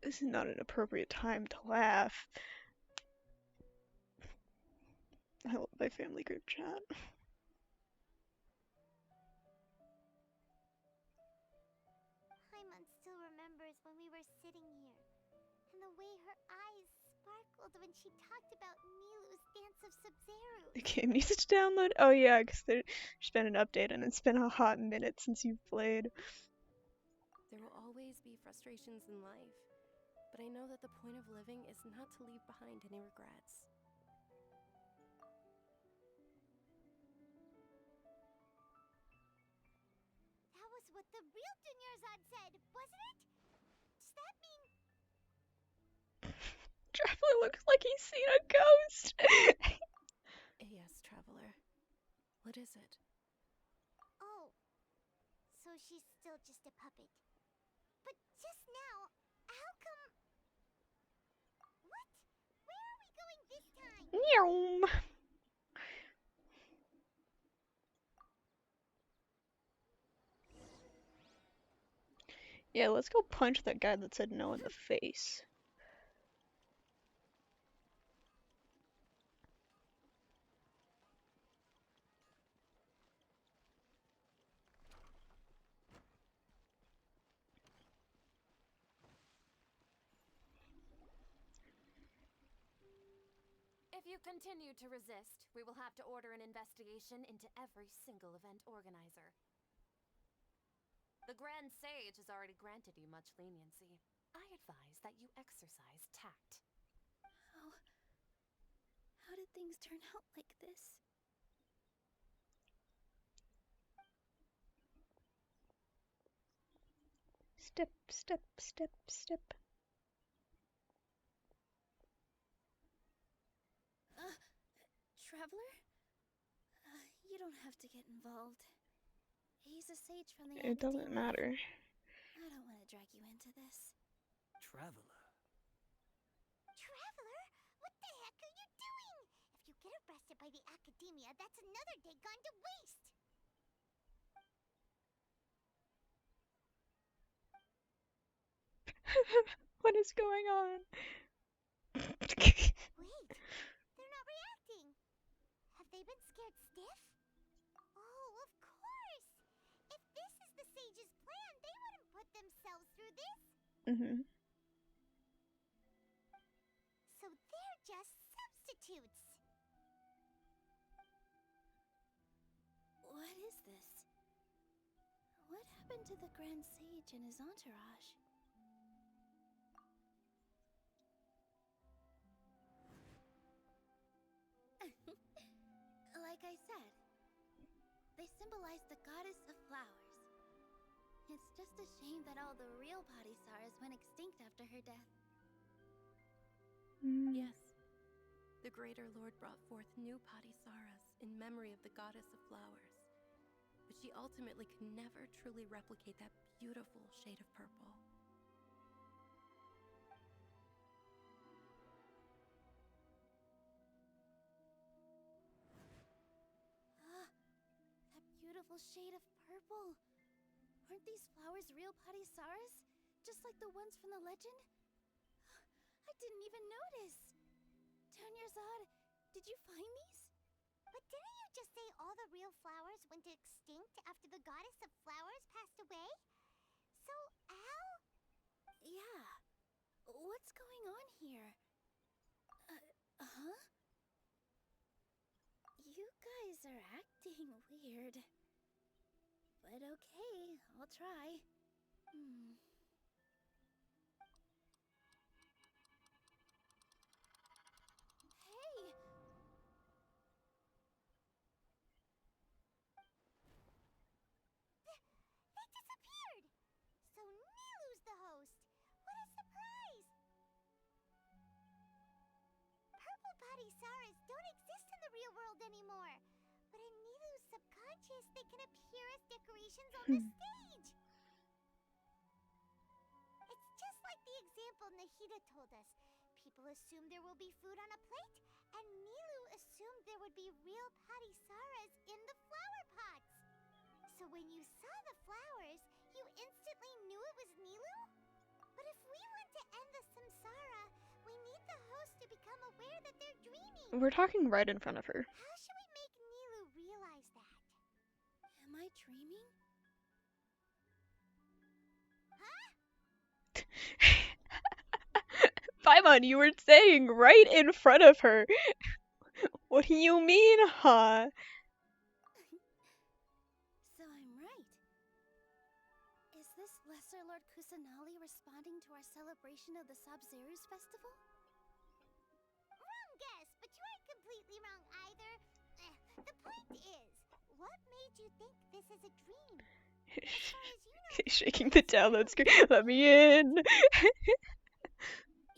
This is not an appropriate time to laugh. I love my family group chat. Paimon still remembers when we were sitting here, and the way her eyes sparkled when she talked about Nilu's Dance of Sumeru. The game needs to download? Oh yeah, because there's been an update and it's been a hot minute since you've played. There will always be frustrations in life, but I know that the point of living is not to leave behind any regrets. That was what the real Dunyarzad said, wasn't it? Does that mean... Traveler looks like he's seen a ghost. Yes, Traveler. What is it? Oh, so she's still just a puppet. But just now, how come... What? Where are we going this time? Meow. Yeah, let's go punch that guy that said no in the face. If you continue to resist, we will have to order an investigation into every single event organizer. The Grand Sage has already granted you much leniency. I advise that you exercise tact. How did things turn out like this? Step, step, step, step. Traveler? You don't have to get involved. He's a sage from the It doesn't academia. matter. I don't want to drag you into this. Traveler. Traveler? What the heck are you doing? If you get arrested by the academia, that's another day gone to waste. What is going on? Wait, they're not reacting. Have they been scared stiff? Oh, of course! If this is the sage's plan, they wouldn't put themselves through this. Mhm. So they're just substitutes. What is this? What happened to the Grand Sage and his entourage? Like I said, they symbolize the goddess of flowers. It's just a shame that all the real Padisaras went extinct after her death. Yes. The Greater Lord brought forth new Padisaras in memory of the goddess of flowers. But she ultimately could never truly replicate that beautiful shade of purple. That beautiful shade of purple. Weren't these flowers real Padisaras? Just like the ones from the legend? I didn't even notice. Tanyarzad, did you find these? But didn't you just say all the real flowers went extinct after the goddess of flowers passed away? So, how? Yeah. What's going on here? Huh? You guys are acting weird. But okay, I'll try. Hey! They disappeared! So Nilu's the host! What a surprise! Purple Padisaras don't exist in the real world anymore. But in Nilu's subconscious, they can appear as decorations on the stage. It's just like the example Nahida told us. People assumed there will be food on a plate, and Nilu assumed there would be real Padisaras in the flower pots. So when you saw the flowers, you instantly knew it was Nilu? But if we want to end the samsara, we need the host to become aware that they're dreaming. We're talking right in front of her. How should we make Nilu realize that? Am I dreaming? Huh? Paimon, you were saying right in front of her. What do you mean, huh? So I'm right. Is this Lesser Lord Kusanali responding to our celebration of the Sabzerus festival? Wrong guess, but you aren't completely wrong either. The point is, what made you think this is a dream? As far as you know, He's shaking the download screen. Let me in.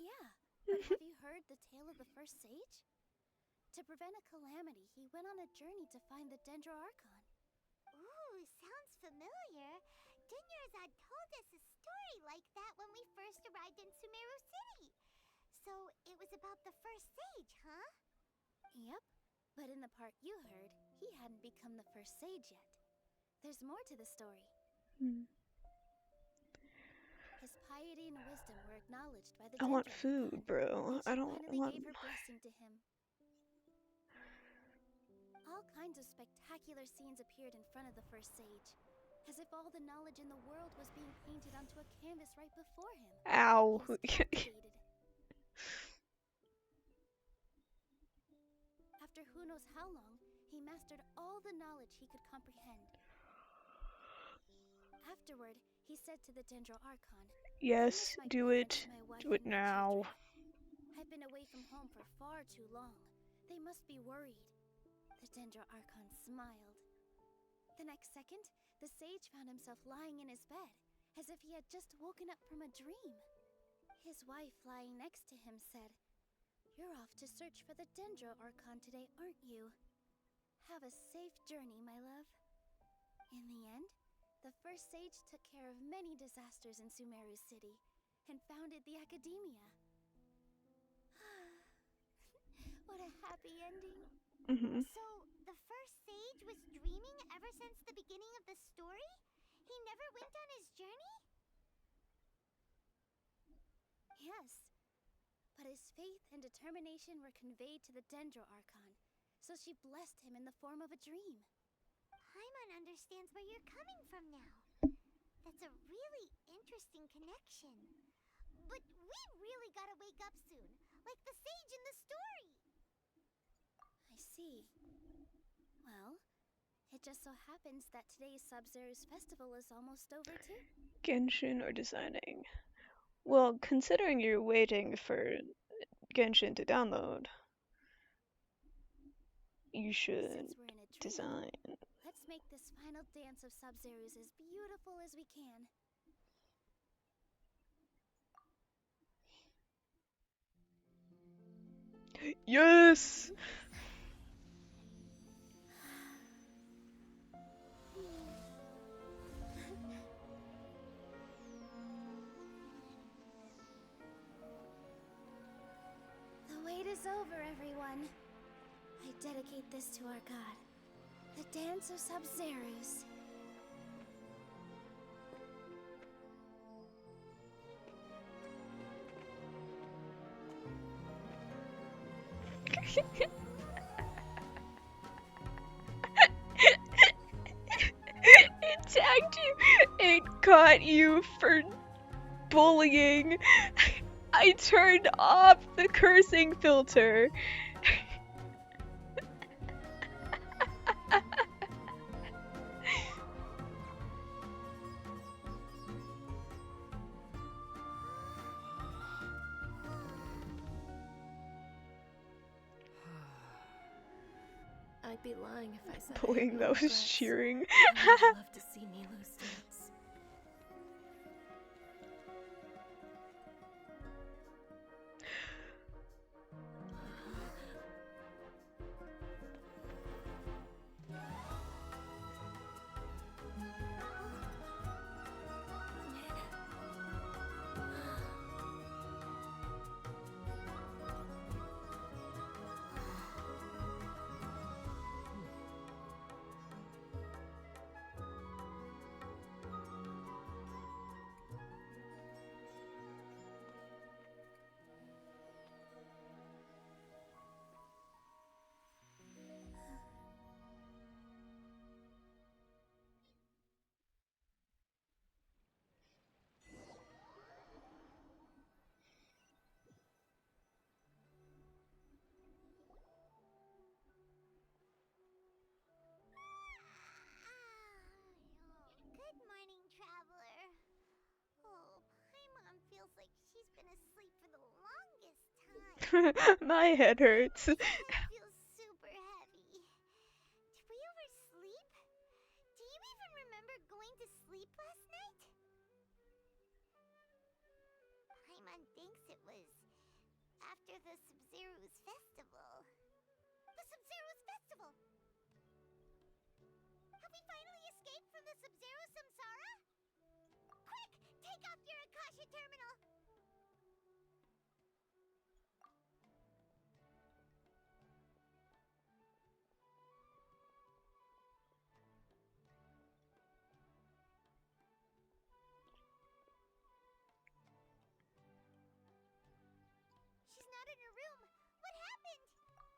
yeah, but have you heard the tale of the first sage? To prevent a calamity, he went on a journey to find the Dendro Archon. Ooh, sounds familiar. Tanyarzad told us a story like that when we first arrived in Sumeru City. So it was about the first sage, huh? Yep, but in the part you heard, he hadn't become the first sage yet. There's more to the story. His piety and wisdom were acknowledged by the I want Dendro food, Archon, bro. and she I don't finally want. gave her blessing to him. All kinds of spectacular scenes appeared in front of the first sage, as if all the knowledge in the world was being painted onto a canvas right before him. Ow. He was captivated. After who knows how long, he mastered all the knowledge he could comprehend. Afterward, he said to the Dendro Archon, Yes, do it. Do it now. I've been away from home for far too long. They must be worried. The Dendro Archon smiled. The next second, the sage found himself lying in his bed, as if he had just woken up from a dream. His wife lying next to him said, "You're off to search for the Dendro Archon today, aren't you? Have a safe journey, my love. In the end, the first sage took care of many disasters in Sumeru City and founded the Academia. What a happy ending. Mm-hmm. So, the first sage was dreaming ever since the beginning of the story? He never went on his journey? Yes. But his faith and determination were conveyed to the Dendro Archon, so she blessed him in the form of a dream. Paimon understands where you're coming from now. That's a really interesting connection. But we really gotta wake up soon, like the sage in the story. I see. Well, it just so happens that today's Sub-Zero's festival is almost over too. Genshin or designing? Well, considering you're waiting for Genshin to download, you should Since we're in a dream, design. let's make this final dance of Sub-Zero's as beautiful as we can. Yes! The wait is over, everyone. I dedicate this to our god, the Dance of Sub-Zeros. It tagged you! It caught you for bullying! I turned off the cursing filter! I'd be lying if I said Bullying I that had no was regrets. cheering. I would love to see Nilou's dance. Good morning, traveler. Oh, Paimon feels like she's been asleep for the longest time. My head hurts. My head feels super heavy. Did we oversleep? Do you even remember going to sleep last night? Paimon thinks it was after the Sub-Zero's festival. The Sub-Zero's festival! Have we finally escaped from the Sub-Zero samsara? Quick! Take off your Akasha terminal! She's not in her room. What happened?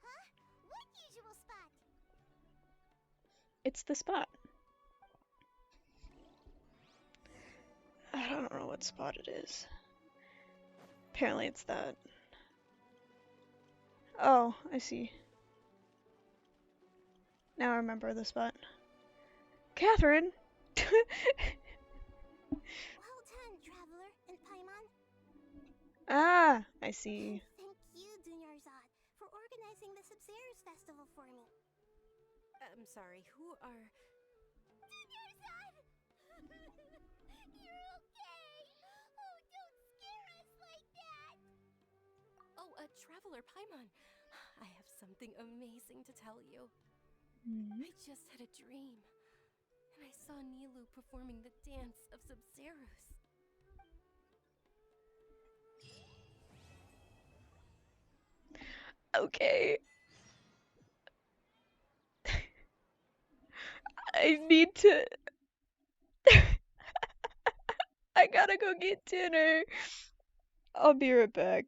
Huh? What usual spot? It's the spot. I don't know what spot it is. Apparently it's that. Oh, I see. Now I remember the spot. Catherine! Well done, traveler and Paimon. Ah, I see. Thank you, Dunyarzad, for organizing the Sub-Zero's festival for me. I'm sorry, who are... Dunyarzad! You're okay! Oh, don't scare us like that! Oh, Traveler Paimon. something amazing to tell you. Mhm. I just had a dream, and I saw Nilu performing the dance of Subzerus. Okay. I need to. I gotta go get dinner. I'll be right back.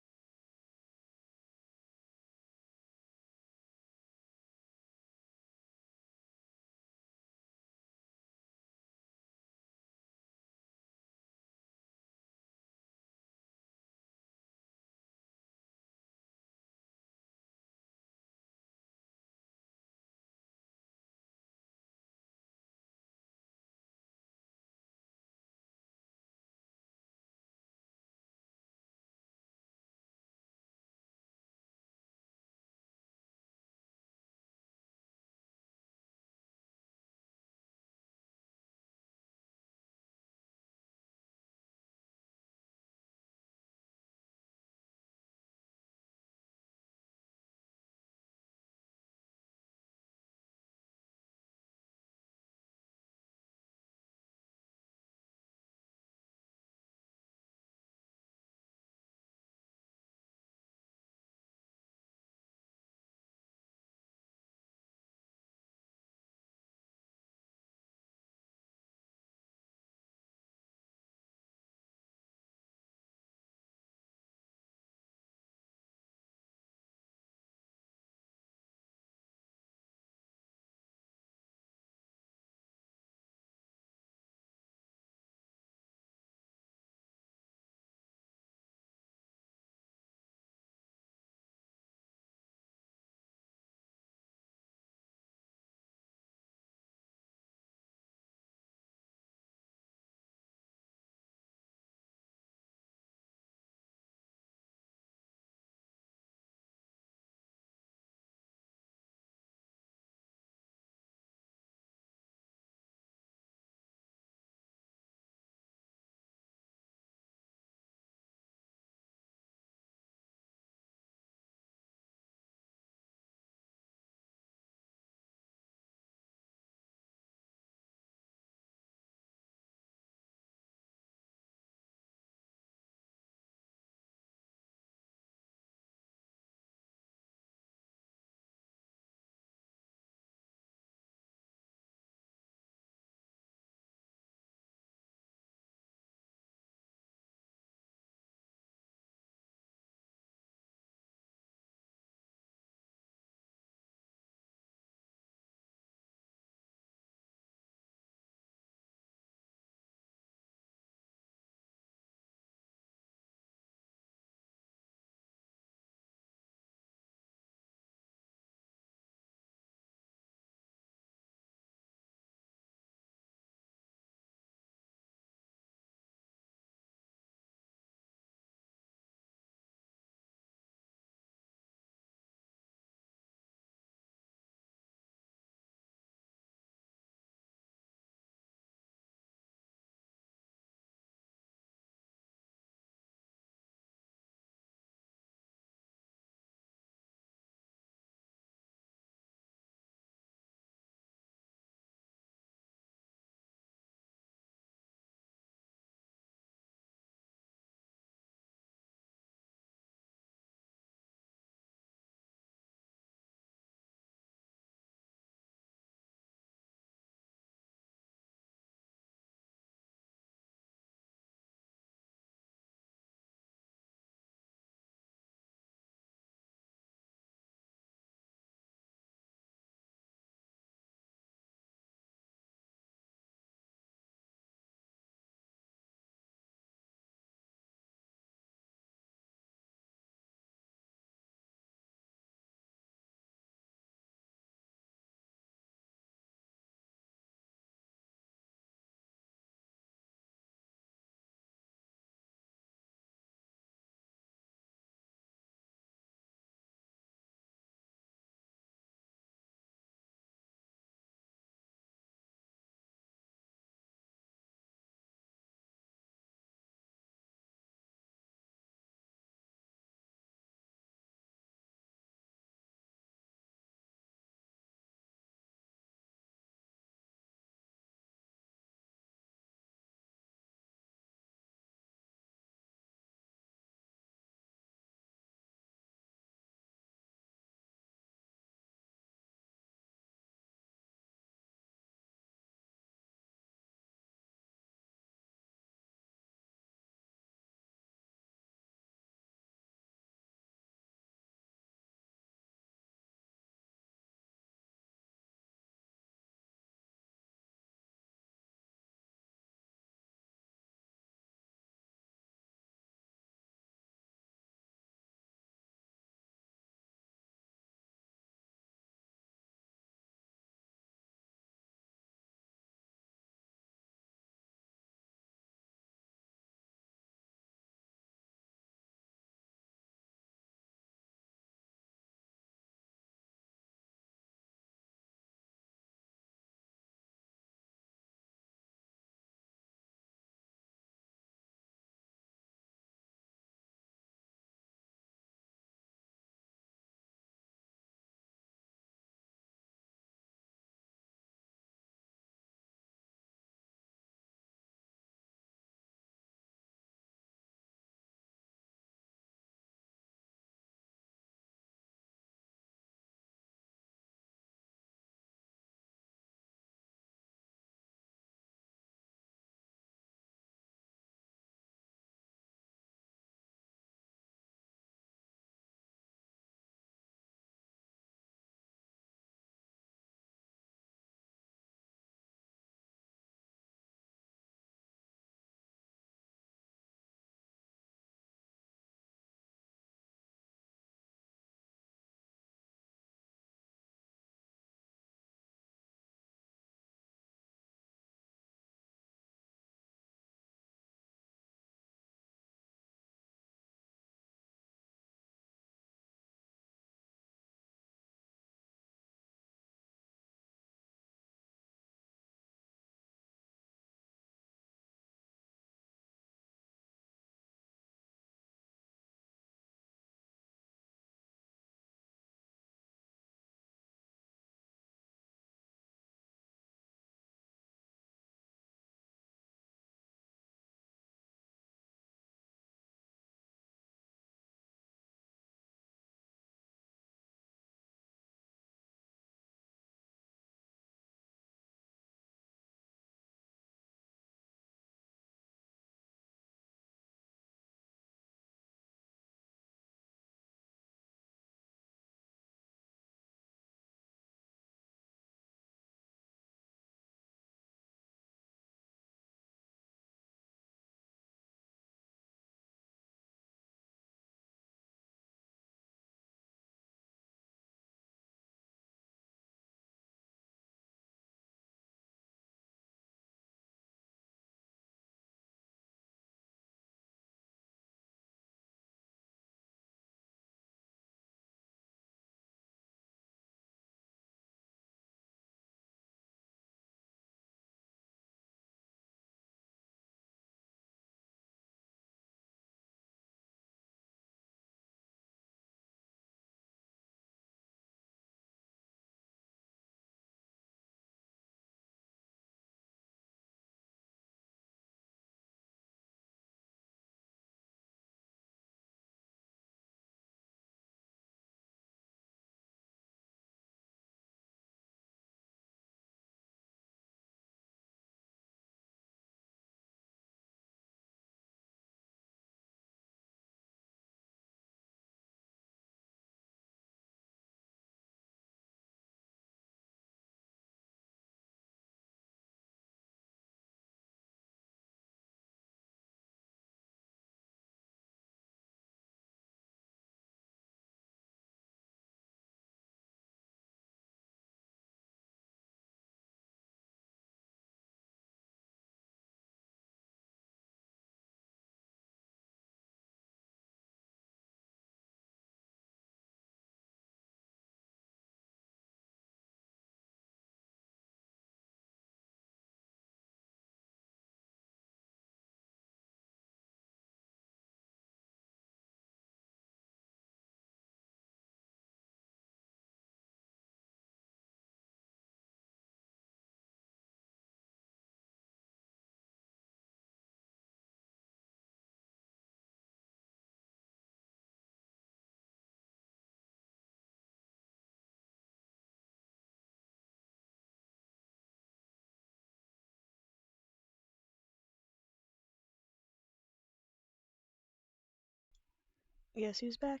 Guess who's back?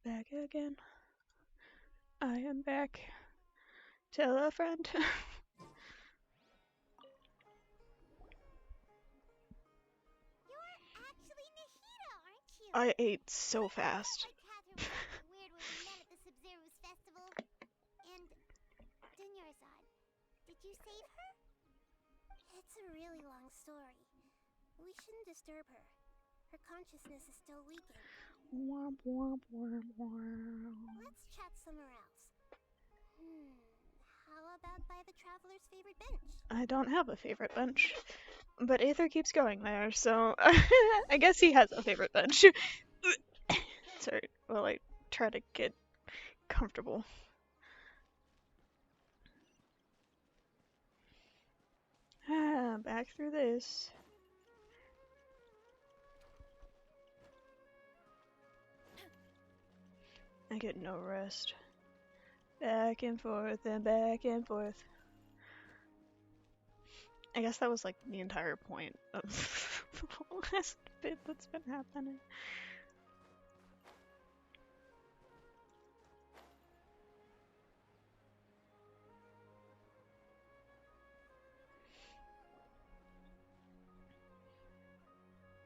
Back again. I am back. Tell a friend. You're actually Nahida, aren't you? I ate so fast. My Catherine was acting weird when we met at the Sumeru's festival. And Dunyarzad, did you save her? It's a really long story. We shouldn't disturb her. Her consciousness is still weakened. Womp womp womp womp. Let's chat somewhere else. How about by the traveler's favorite bench? I don't have a favorite bench, but Aether keeps going there, so I guess he has a favorite bench. Sorry, while I try to get comfortable. Back through this. I get no rest. Back and forth and back and forth. I guess that was like the entire point of the last bit that's been happening.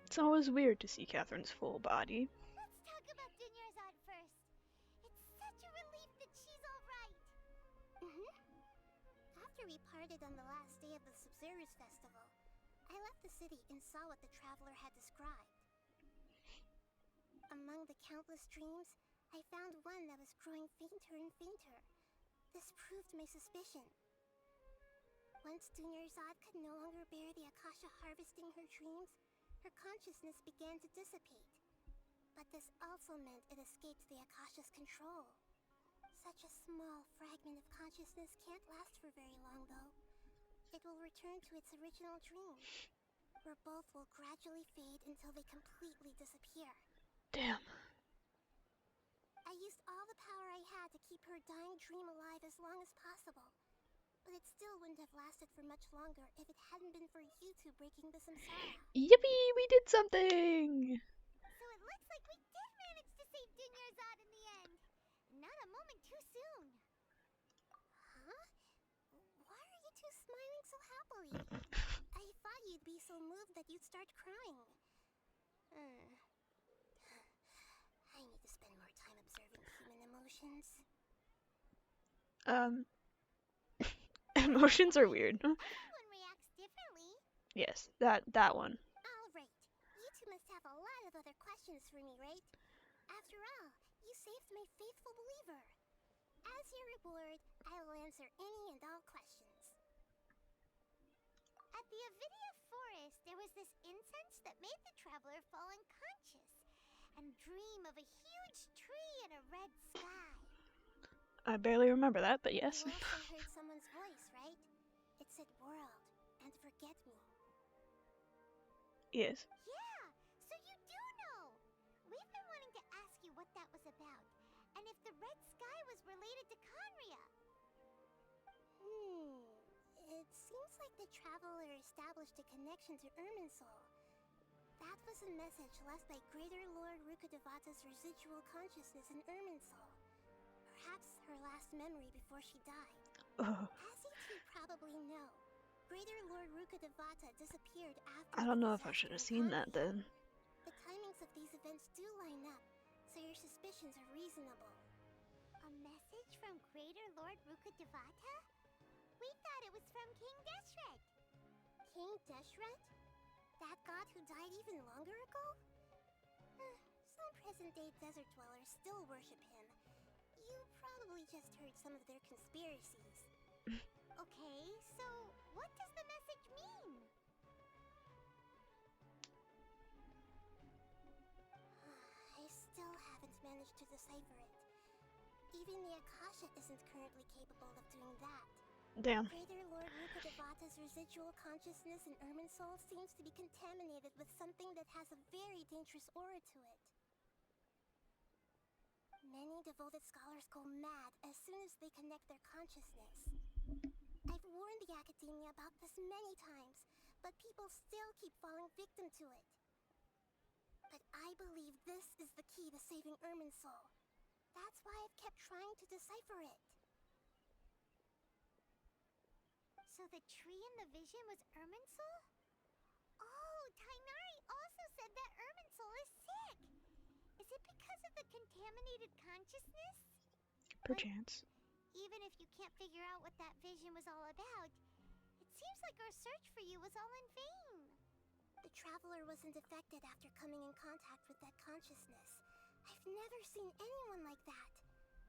It's always weird to see Catherine's full body. Let's talk about Dunyarzad first. It's such a relief that she's alright. After we parted on the last day of the Sumeru's festival, I left the city and saw what the traveler had described. Among the countless dreams, I found one that was growing fainter and fainter. This proved my suspicion. Once Dunyarzad could no longer bear the Akasha harvesting her dreams, her consciousness began to dissipate. But this also meant it escaped the Akasha's control. Such a small fragment of consciousness can't last for very long, though. It will return to its original dream, where both will gradually fade until they completely disappear. Damn. I used all the power I had to keep her dying dream alive as long as possible. But it still wouldn't have lasted for much longer if it hadn't been for you two breaking the samsara. Yippee! We did something! So it looks like we did manage to save Dunyarzad in the end. Not a moment too soon. Huh? Why are you two smiling so happily? I thought you'd be so moved that you'd start crying. I need to spend more time observing human emotions. Emotions are weird. Everyone reacts differently. Yes, that one. Alright, you two must have a lot of other questions for me, right? After all, you saved my faithful believer. As your reward, I will answer any and all questions. At the Avidia forest, there was this incense that made the traveler fall unconscious and dream of a huge tree and a red sky. I barely remember that, but yes. You also heard someone's voice, right? It said world and forget me. Yes. Yeah, so you do know. We've been wanting to ask you what that was about, and if the red sky was related to Conria. It seems like the traveler established a connection to Irminsul. That was a message left by Greater Lord Rukkhadevata's residual consciousness in Irminsul. Perhaps her last memory before she died. As you two probably know, Greater Lord Rukkhadevata disappeared after I don't know the if I should have disaster seen in that Conria. then. The timings of these events do line up, so your suspicions are reasonable. A message from Greater Lord Rukkhadevata? We thought it was from King Deshret. King Deshret? That god who died even longer ago? Some present-day desert dwellers still worship him. You probably just heard some of their conspiracies. Okay, so what does the message mean? I still haven't managed to decipher it. Even the Akasha isn't currently capable of doing that. Damn. Greater Lord Rukkhadevata's residual consciousness in Irminsul seems to be contaminated with something that has a very dangerous aura to it. Many devoted scholars go mad as soon as they connect their consciousness. I've warned the academia about this many times, but people still keep falling victim to it. But I believe this is the key to saving Irminsul. That's why I've kept trying to decipher it. So the tree in the vision was Irminsul? Oh, Tainari also said that Irminsul is sick. Is it because of the contaminated consciousness? Perchance. Even if you can't figure out what that vision was all about, it seems like our search for you was all in vain. The traveler wasn't affected after coming in contact with that consciousness. I've never seen anyone like that.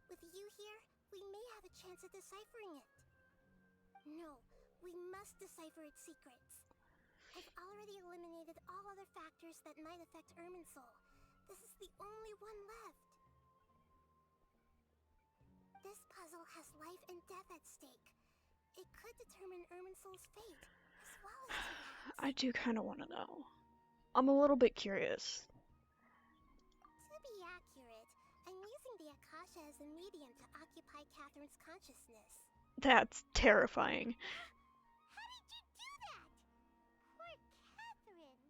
With you here, we may have a chance at deciphering it. No, we must decipher its secrets. I've already eliminated all other factors that might affect Irminsul. This is the only one left. This puzzle has life and death at stake. It could determine Irminsul's fate, as well as Tibet's. I do kind of want to know. I'm a little bit curious. To be accurate, I'm using the Akasha as a medium to occupy Catherine's consciousness. That's terrifying. How did you do that? Poor Catherine.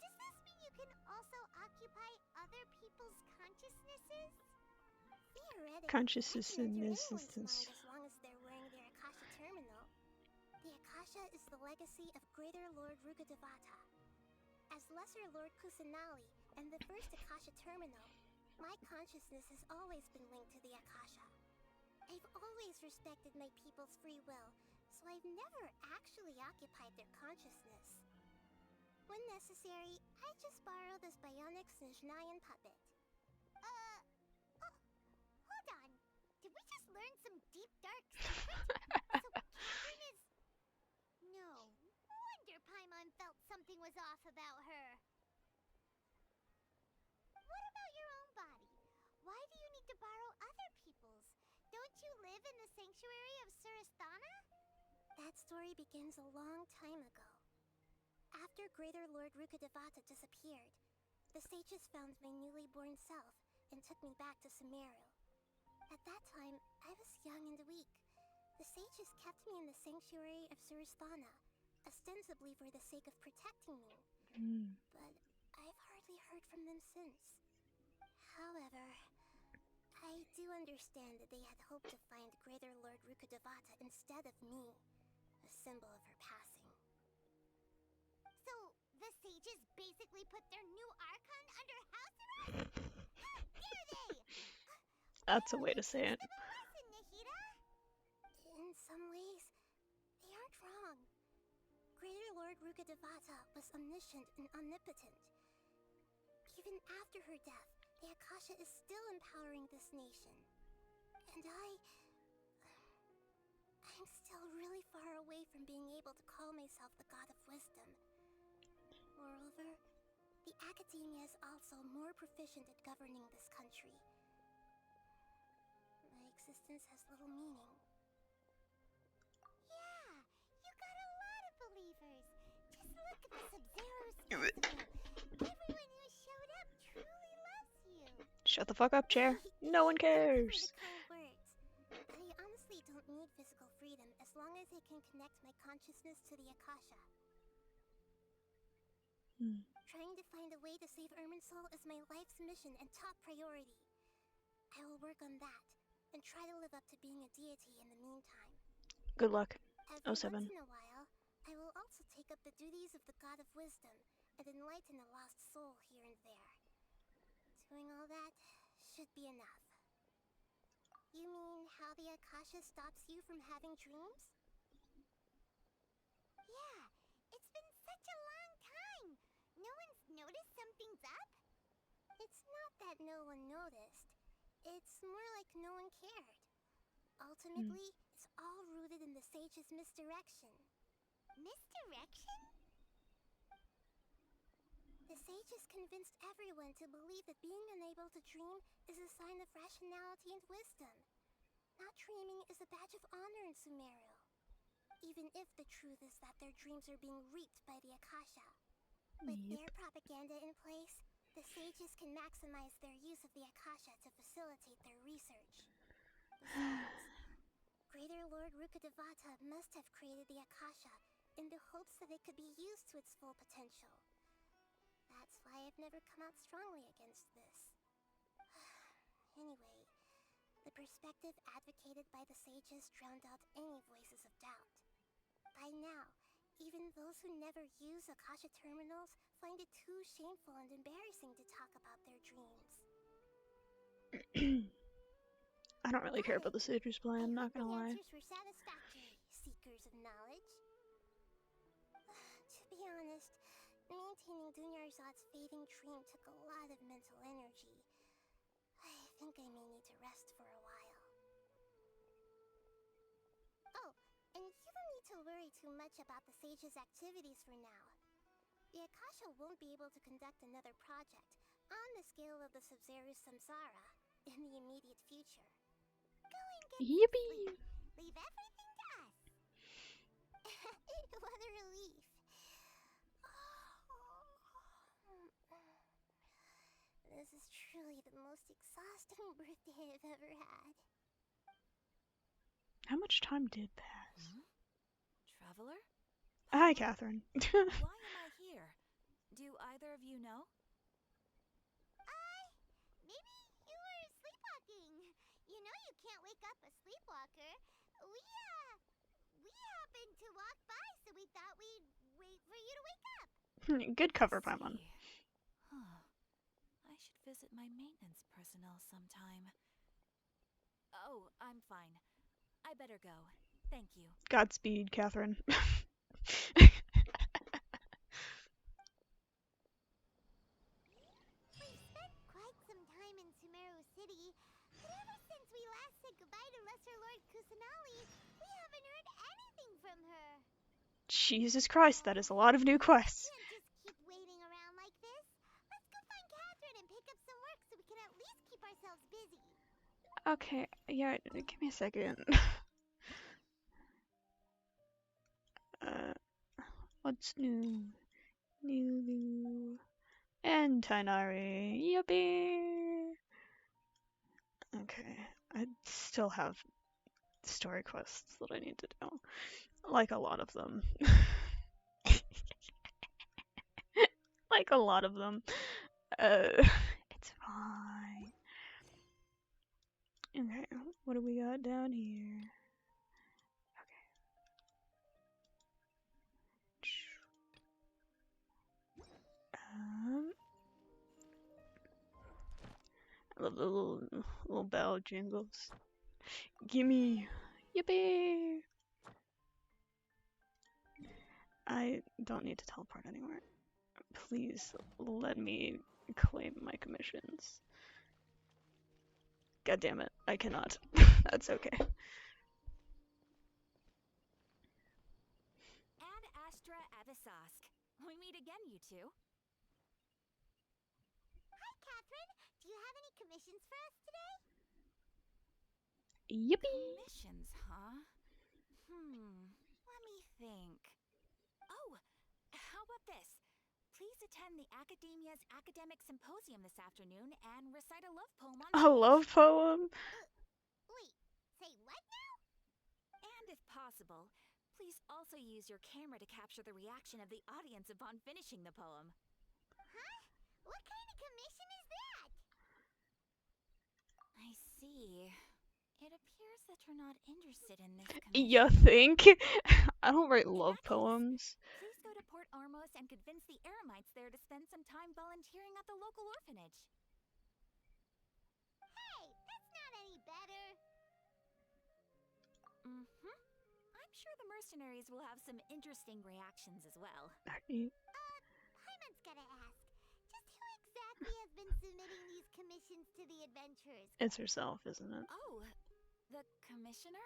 Does this mean you can also occupy other people's consciousnesses? Theoretically, Consciousness I can in enter this anyone's instance. mind as long as they're wearing their Akasha terminal. The Akasha is the legacy of Greater Lord Rukkhadevata. As Lesser Lord Kusanali and the first Akasha terminal, my consciousness has always been linked to the Akasha. I've always respected my people's free will, so I've never actually occupied their consciousness. When necessary, I just borrow this bionic Snezhnayan puppet. Hold on. Did we just learn some deep, dark secret? So Catherine is... No wonder Paimon felt something was off about her. What about your own body? Why do you need to borrow other people's? Don't you live in the sanctuary of Surasthana? That story begins a long time ago. After Greater Lord Rukkhadevata disappeared, the sages found my newly born self and took me back to Sumeru. At that time, I was young and weak. The sages kept me in the sanctuary of Surasthana, ostensibly for the sake of protecting me. But I've hardly heard from them since. However, I do understand that they had hoped to find Greater Lord Rukkhadevata instead of me, a symbol of her passing. So, the sages basically put their new archon under house arrest? How dare they! That's a way to say it. Listen, Nahida! In some ways, they aren't wrong. Greater Lord Rukkhadevata was omniscient and omnipotent. Even after her death, the Akasha is still empowering this nation. And I'm still really far away from being able to call myself the God of Wisdom. Moreover, the Academia is also more proficient at governing this country. My existence has little meaning. Yeah, you got a lot of believers. Just look at the Sub-Zero's festival. Everyone who showed up truly loves you. Shut the fuck up, chair. No one cares. I honestly don't need physical freedom as long as I can connect my consciousness to the Akasha. Trying to find a way to save Irminsul is my life's mission and top priority. I will work on that, and try to live up to being a deity in the meantime. Good luck. Every 07. once in a while, I will also take up the duties of the God of Wisdom and enlighten a lost soul here and there. Doing all that should be enough. You mean how the Akasha stops you from having dreams? Yeah, it's been such a long time. No one's noticed something's up? It's not that no one noticed. It's more like no one cared. Ultimately, it's all rooted in the sage's misdirection. Misdirection? The sages convinced everyone to believe that being unable to dream is a sign of rationality and wisdom. Not dreaming is a badge of honor in Sumeru. Even if the truth is that their dreams are being reaped by the Akasha. With their propaganda in place, the sages can maximize their use of the Akasha to facilitate their research. Besides, Greater Lord Rukkhadevata must have created the Akasha in the hopes that it could be used to its full potential. That That's why I've never come out strongly against this. Anyway, the perspective advocated by the sages drowned out any voices of doubt. By now, even those who never use Akasha terminals find it too shameful and embarrassing to talk about their dreams. I don't really care about the Sage's plan, not gonna lie. Answers were satisfactory, seekers of knowledge. To be honest, maintaining Dunyarzad's fading dream took a lot of mental energy. I think I may need to rest for a while. Oh, and you don't need to worry too much about the Sage's activities for now. The Akasha won't be able to conduct another project on the scale of the Sumeru Samsara in the immediate future. Go and get Yippee! sleep. Leave everything to us. What a relief. This is truly the most exhausting birthday I've ever had. How much time did pass? Traveler? Hi, Catherine. Why am I here? Do either of you know? Maybe you were sleepwalking. You know you can't wake up a sleepwalker. We happened to walk by, so we thought we'd wait for you to wake up. Good cover, Paimon. Huh. I should visit my maintenance personnel sometime. Oh, I'm fine. I better go. Thank you. Godspeed, Catherine. We've spent quite some time in Sumeru City, but ever since we last said goodbye to Lesser Lord Kusanali, we haven't heard anything from her. Jesus Christ, that is a lot of new quests. Can't just keep waiting around like this. Let's go find Catherine and pick up some work so we can at least keep ourselves busy. Okay, yeah, give me a second. What's new? New. And Tainari. Yippee! Okay, I still have story quests that I need to do. Like a lot of them. Like a lot of them. It's fine. Okay, what do we got down here? I love the little bell jingles. Gimme! Yippee! I don't need to teleport anywhere. Please let me claim my commissions. God damn it, I cannot. That's okay. Ad Astra Avisask. We meet again, you two. Hi, Catherine. Do you have any commissions for us today? Yippee! Missions, huh? Let me think. Oh, how about this? Please attend the Academia's Academic Symposium this afternoon and recite a love poem on A love poem? Wait, say what now? And if possible, please also use your camera to capture the reaction of the audience upon finishing the poem. Huh? What kind of commission is that? I see. It appears that you're not interested in this commission. You think? I don't write love poems. Please go to Port Armos and convince the Eremites there to spend some time volunteering at the local orphanage. Hey, that's not any better. I'm sure the mercenaries will have some interesting reactions as well. Paimon's gotta ask. Just who exactly has been submitting these commissions to the adventurers? It's herself, isn't it? Oh, the commissioner?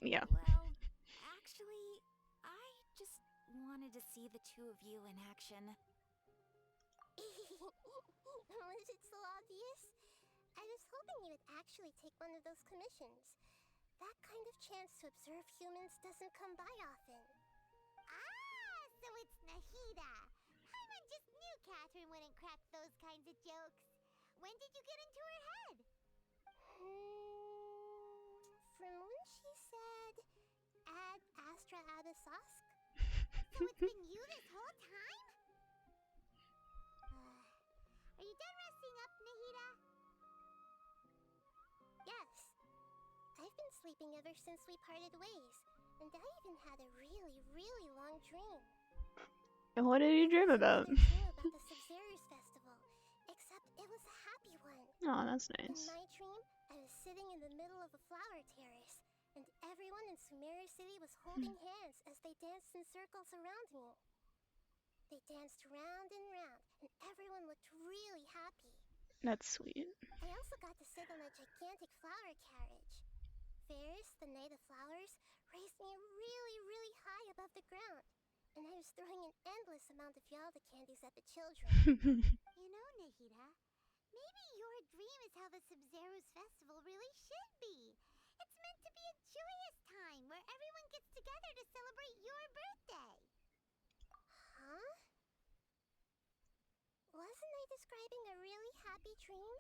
Yeah. Well, actually, I just wanted to see the two of you in action. Was it so obvious? I was hoping you would actually take one of those commissions. That kind of chance to observe humans doesn't come by often. Ah, so it's Nahida. Paimon just knew Catherine wouldn't crack those kinds of jokes. When did you get into her head? From when she said, Ad Astra Abisask? So it's been you this whole time? sleeping ever since we parted ways. And I even had a really, really long dream. And what did you dream about? Another dream about the Sumeru's festival, except it was a happy one. Oh, that's In nice. my dream, I was sitting in the middle of a flower terrace, and everyone in Sumeru City was holding hands as they danced in circles around me. They danced round and round, and everyone looked really happy. That's sweet. I also got to sit on a gigantic flower carriage. Ferris, the Knight of Flowers, raised me really, really high above the ground, and I was throwing an endless amount of Yalda candies at the children. You know, Nahida, maybe your dream is how the Sumeru's festival really should be. It's meant to be a joyous time where everyone gets together to celebrate your birthday. Huh? Wasn't I describing a really happy dream?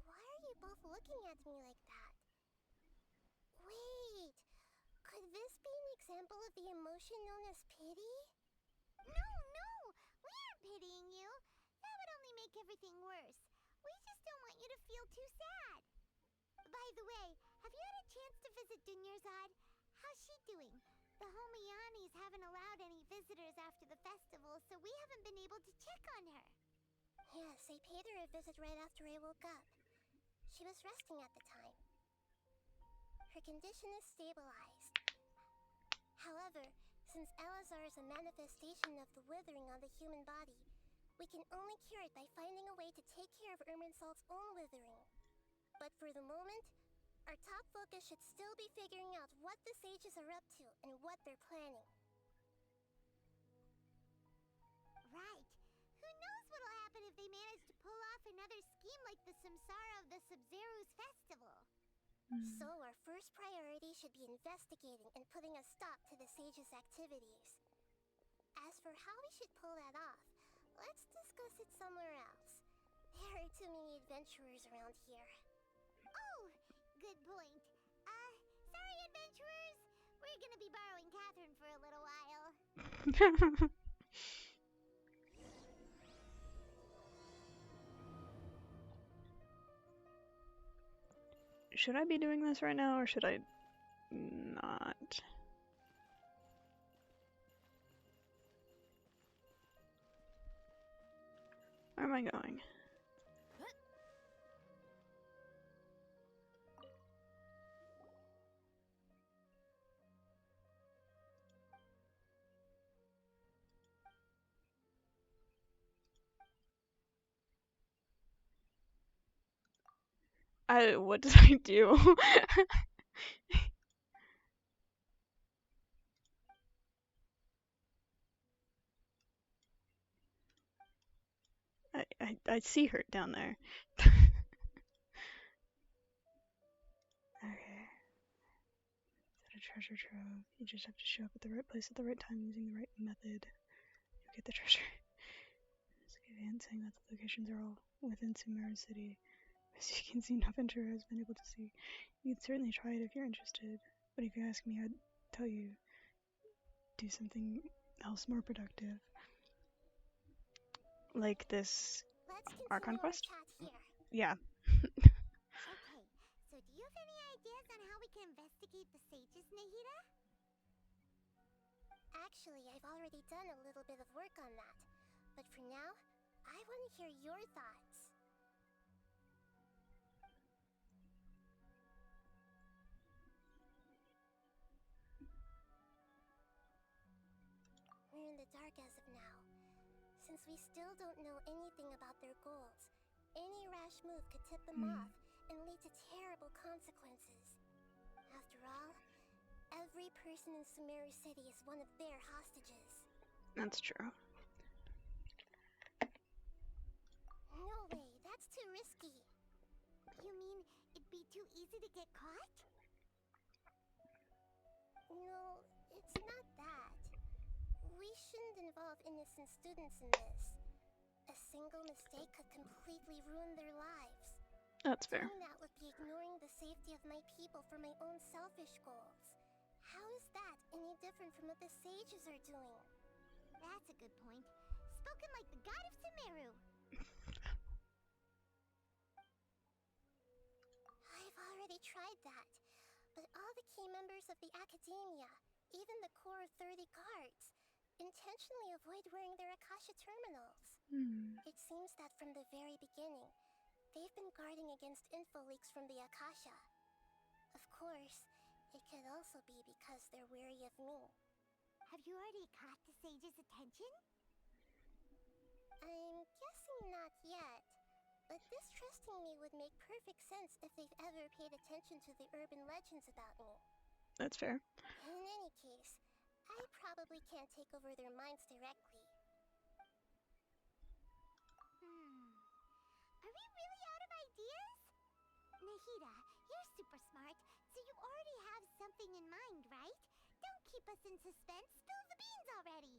Why are you both looking at me like that? Wait, could this be an example of the emotion known as pity? No, we aren't pitying you. That would only make everything worse. We just don't want you to feel too sad. By the way, have you had a chance to visit Dunyarzad? How's she doing? The Homiyanis haven't allowed any visitors after the festival, so we haven't been able to check on her. Yes, I paid her a visit right after I woke up. She was resting at the time. Her condition is stabilized. However, since Elazar is a manifestation of the withering on the human body, we can only cure it by finding a way to take care of Irminsul's own withering. But for the moment, our top focus should still be figuring out what the sages are up to and what they're planning. Right. Who knows what'll happen if they manage to pull off another scheme like the Samsara of the Sumeru's festival? So our first priority should be investigating and putting a stop to the sages' activities. As for how we should pull that off, let's discuss it somewhere else. There are too many adventurers around here. Oh, good point. Sorry, adventurers. We're gonna be borrowing Catherine for a little while. Should I be doing this right now, or should I not? Where am I going? What did I do? I see her down there. Okay. Is that a treasure trove? You just have to show up at the right place at the right time using the right method. You get the treasure. Just give a hint saying that the locations are all within Sumeru City. As you can see, no adventurer has been able to see. You could certainly try it if you're interested, but if you ask me, I'd tell you do something else more productive. Like this Archon quest? Yeah. Okay, so do you have any ideas on how we can investigate the sages, Nahida? Actually, I've already done a little bit of work on that. But for now, I want to hear your thoughts. We're in the dark as of now. Since we still don't know anything about their goals, any rash move could tip them off and lead to terrible consequences. After all, every person in Sumeru City is one of their hostages. That's true. No way, that's too risky. You mean it'd be too easy to get caught? No, it's not that. We shouldn't involve innocent students in this. A single mistake could completely ruin their lives. That's fair. Doing that would be ignoring the safety of my people for my own selfish goals. How is that any different from what the sages are doing? That's a good point. Spoken like the god of Sumeru. I've already tried that, But all the key members of the Academia, even the core 30 guards, intentionally avoid wearing their Akasha terminals. It seems that from the very beginning, they've been guarding against info leaks from the Akasha. Of course, it could also be because they're wary of me. Have you already caught the sage's attention? I'm guessing not yet, but distrusting me would make perfect sense if they've ever paid attention to the urban legends about me. That's fair. In any case, I probably can't take over their minds directly. Are we really out of ideas? Nahida, you're super smart, so you already have something in mind, right? Don't keep us in suspense. Spill the beans already.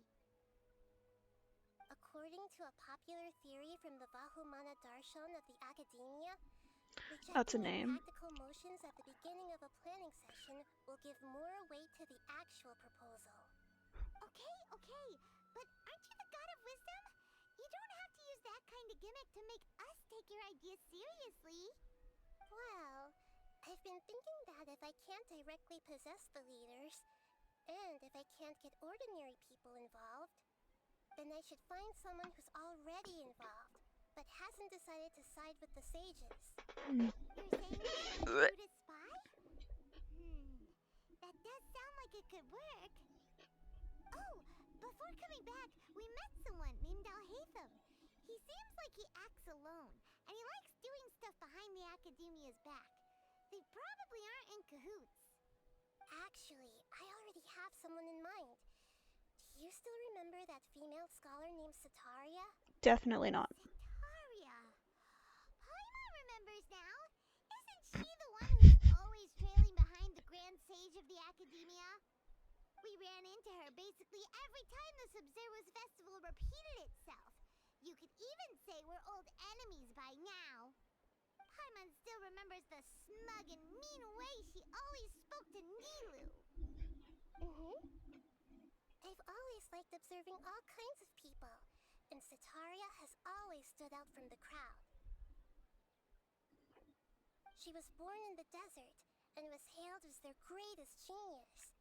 According to a popular theory from the Vahumana Darshan of the Academia, That's a rejecting name. impractical motions at the beginning of a planning session will give more weight to the actual proposal. Okay, but aren't you the god of wisdom? You don't have to use that kind of gimmick to make us take your ideas seriously. Well, I've been thinking that if I can't directly possess the leaders, and if I can't get ordinary people involved, then I should find someone who's already involved, but hasn't decided to side with the sages. You're saying we should recruit a spy? That does sound like it could work. Oh, before coming back, we met someone named Alhaitham. He seems like he acts alone, and he likes doing stuff behind the Academia's back. They probably aren't in cahoots. Actually, I already have someone in mind. Do you still remember that female scholar named Sataria? Definitely not. Sataria. Paimon remembers now. Isn't she the one who's always trailing behind the Grand Sage of the Academia? We ran into her basically every time the Sumeru's festival repeated itself. You could even say we're old enemies by now. Paimon still remembers the smug and mean way she always spoke to Nilu. I've always liked observing all kinds of people, and Sataria has always stood out from the crowd. She was born in the desert and was hailed as their greatest genius.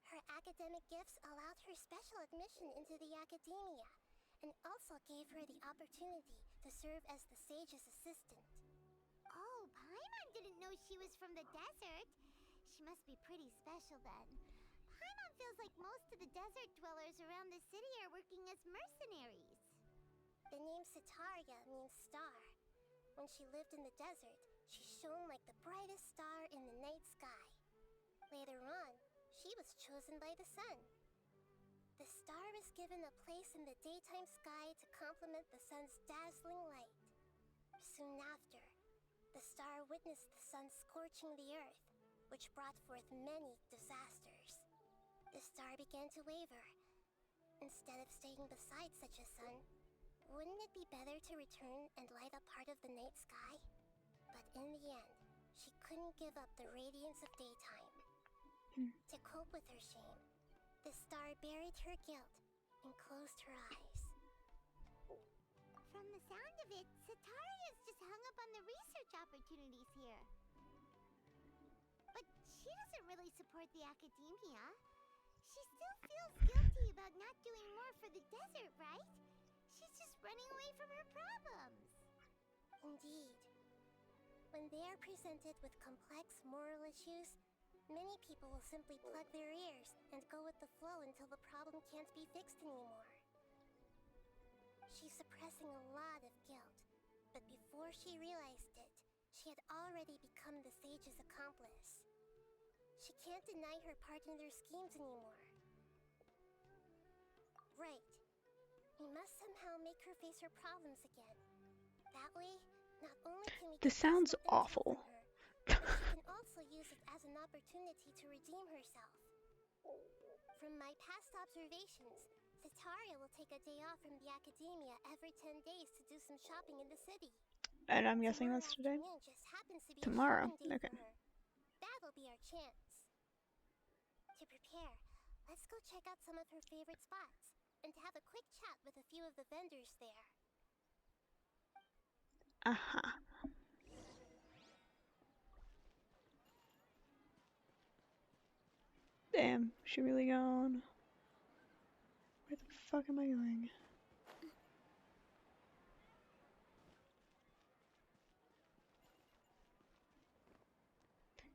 Her academic gifts allowed her special admission into the Academia, and also gave her the opportunity to serve as the sage's assistant. Oh, Paimon didn't know she was from the desert. She must be pretty special then. Paimon feels like most of the desert dwellers around the city are working as mercenaries. The name Sataria means star. When she lived in the desert, she shone like the brightest star in the night sky. Later on, she was chosen by the sun. The star was given a place in the daytime sky to complement the sun's dazzling light. Soon after, the star witnessed the sun scorching the earth, which brought forth many disasters. The star began to waver. Instead of staying beside such a sun, wouldn't it be better to return and light up part of the night sky? But in the end, she couldn't give up the radiance of daytime. To cope with her shame, the star buried her guilt and closed her eyes. From the sound of it, Sataria's just hung up on the research opportunities here. But she doesn't really support the Academia. She still feels guilty about not doing more for the desert, right? She's just running away from her problems. Indeed. When they are presented with complex moral issues, many people will simply plug their ears and go with the flow until the problem can't be fixed anymore. She's suppressing a lot of guilt, but before she realized it, she had already become the sage's accomplice. She can't deny her part in their schemes anymore. Right. We must somehow make her face her problems again. That way, not only can we This get sounds useful intel awful. from her, but she can also use it as an opportunity to redeem herself. From my past observations, Sataria will take a day off from the Academia every 10 days to do some shopping in the city. And I'm guessing that's today? Afternoon just happens to be Tomorrow. a shopping day Okay. for her. That'll be our chance. To prepare, let's go check out some of her favorite spots, and have a quick chat with a few of the vendors there. Damn, she really gone. Where the fuck am I going?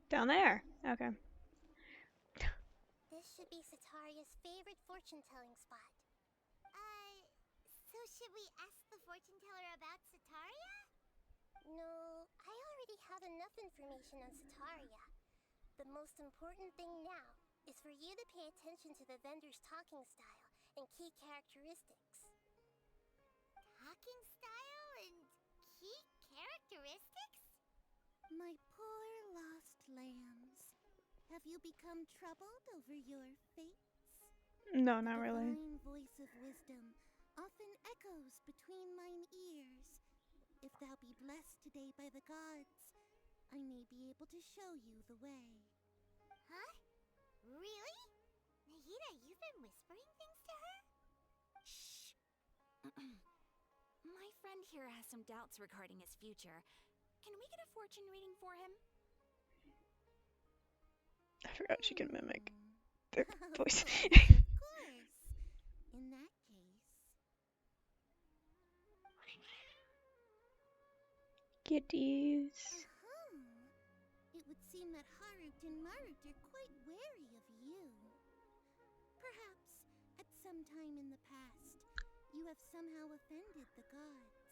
Down there. Okay. This should be Sataria's favorite fortune-telling spot. So should we ask the fortune teller about Sataria? No, I already have enough information on Sataria. The most important thing now is for you to pay attention to the vendor's talking style and key characteristics. Talking style and key characteristics? My poor lost lambs. Have you become troubled over your fates? No, not really. The divine voice of wisdom often echoes between mine ears. If thou be blessed today by the gods, I may be able to show you the way. Huh? Really? Nahida, you've been whispering things to her? Shh. My friend here has some doubts regarding his future. Can we get a fortune reading for him? I forgot she can mimic their voice. Of course. In that case... Kitties. It would seem that Harut and Marut are quite wary of you. Perhaps, at some time in the past, you have somehow offended the gods.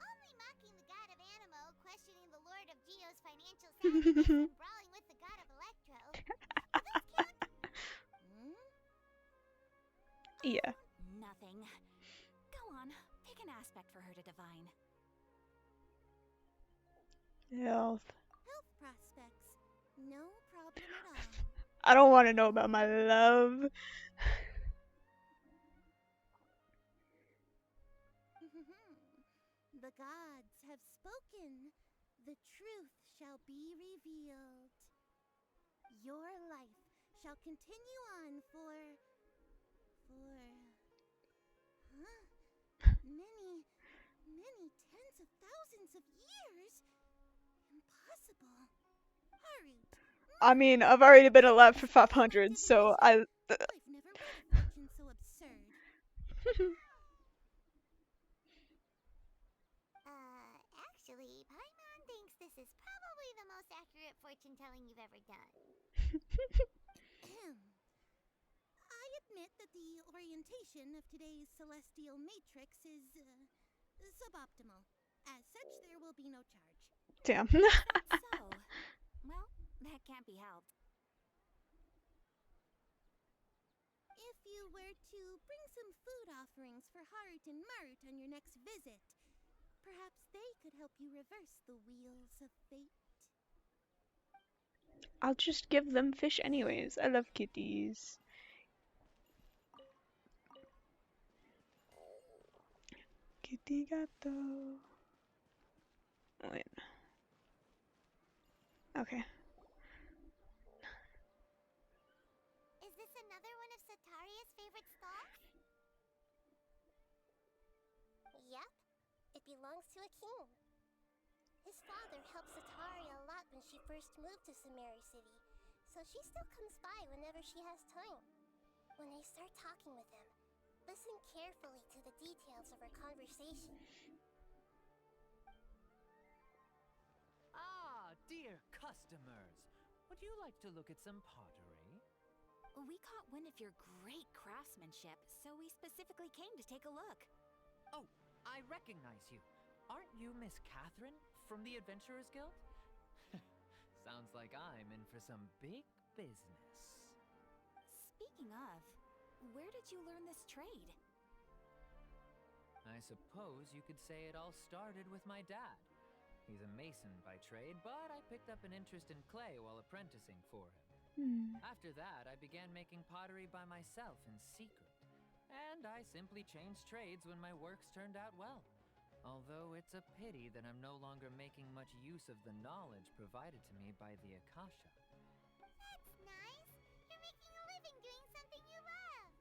Only mocking the god of Animo, questioning the lord of Geo's financial savviness, and brawling with the god of Electro. Do those count? Yeah. Nothing. Go on, pick an aspect for her to divine. Health. Health prospects. No problem at all. I don't want to know about my love. The gods have spoken. The truth shall be revealed. Your life shall continue on for... many tens of thousands of years? Impossible. Harut. I mean, I've already been alive for 500, so I've never read a fortune so absurd. Actually, Paimon thinks this is probably the most accurate fortune-telling you've ever done. I admit that the orientation of today's celestial matrix is, suboptimal. As such, there will be no charge. Damn. So, well, that can't be helped. If you were to bring some food offerings for Harut and Marut on your next visit, perhaps they could help you reverse the wheels of fate. I'll just give them fish anyways. I love kitties. Kitty gato. Wait. Okay. Is this another one of Sataria's favorite stalls? Yep. It belongs to a king. His father helped Sataria a lot when she first moved to Sumeru City, so she still comes by whenever she has time. When I start talking with him, listen carefully to the details of our conversation. Ah, dear customers, would you like to look at some pottery? We caught wind of your great craftsmanship, so we specifically came to take a look. Oh, I recognize you. Aren't you Miss Catherine from the Adventurers Guild? Sounds like I'm in for some big business. Speaking of, where did you learn this trade? I suppose you could say it all started with my dad. He's a mason by trade, but I picked up an interest in clay while apprenticing for him. After that, I began making pottery by myself in secret. And I simply changed trades when my works turned out well. Although it's a pity that I'm no longer making much use of the knowledge provided to me by the Akasha. That's nice. You're making a living doing something you love.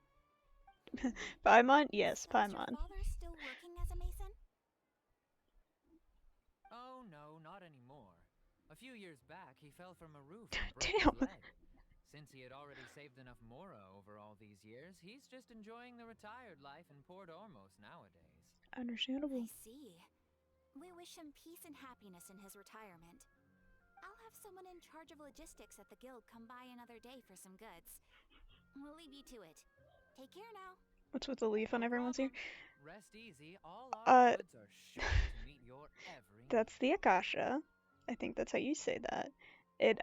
Paimon? Yes, So Paimon. is your father still working as a mason? Oh no, not anymore. A few years back, he fell from a roof and broke Damn. his leg. Since he had already saved enough Mora over all these years, he's just enjoying the retired life in Port Ormos nowadays. Understandable. I see. We wish him peace and happiness in his retirement. I'll have someone in charge of logistics at the guild come by another day for some goods. We'll leave you to it. Take care now. What's with the leaf on everyone's ear? Rest easy. All our goods are sure to meet your every need. That's the Akasha. I think that's how you say that. It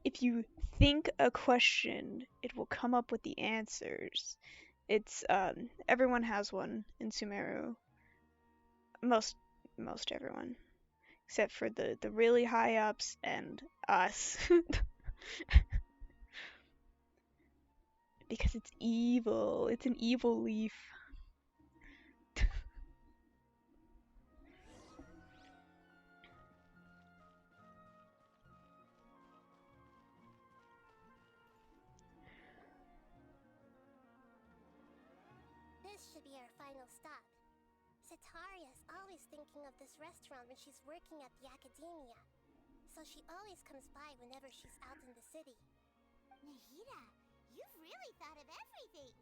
if you think a question, it will come up with the answers. It's everyone has one in Sumeru. Most everyone, except for the really high ups and us. Because it's evil. It's an evil leaf. This should be our final stop. Sataria's always thinking of this restaurant when she's working at the academia, so she always comes by whenever she's out in the city. Nahida, you've really thought of everything.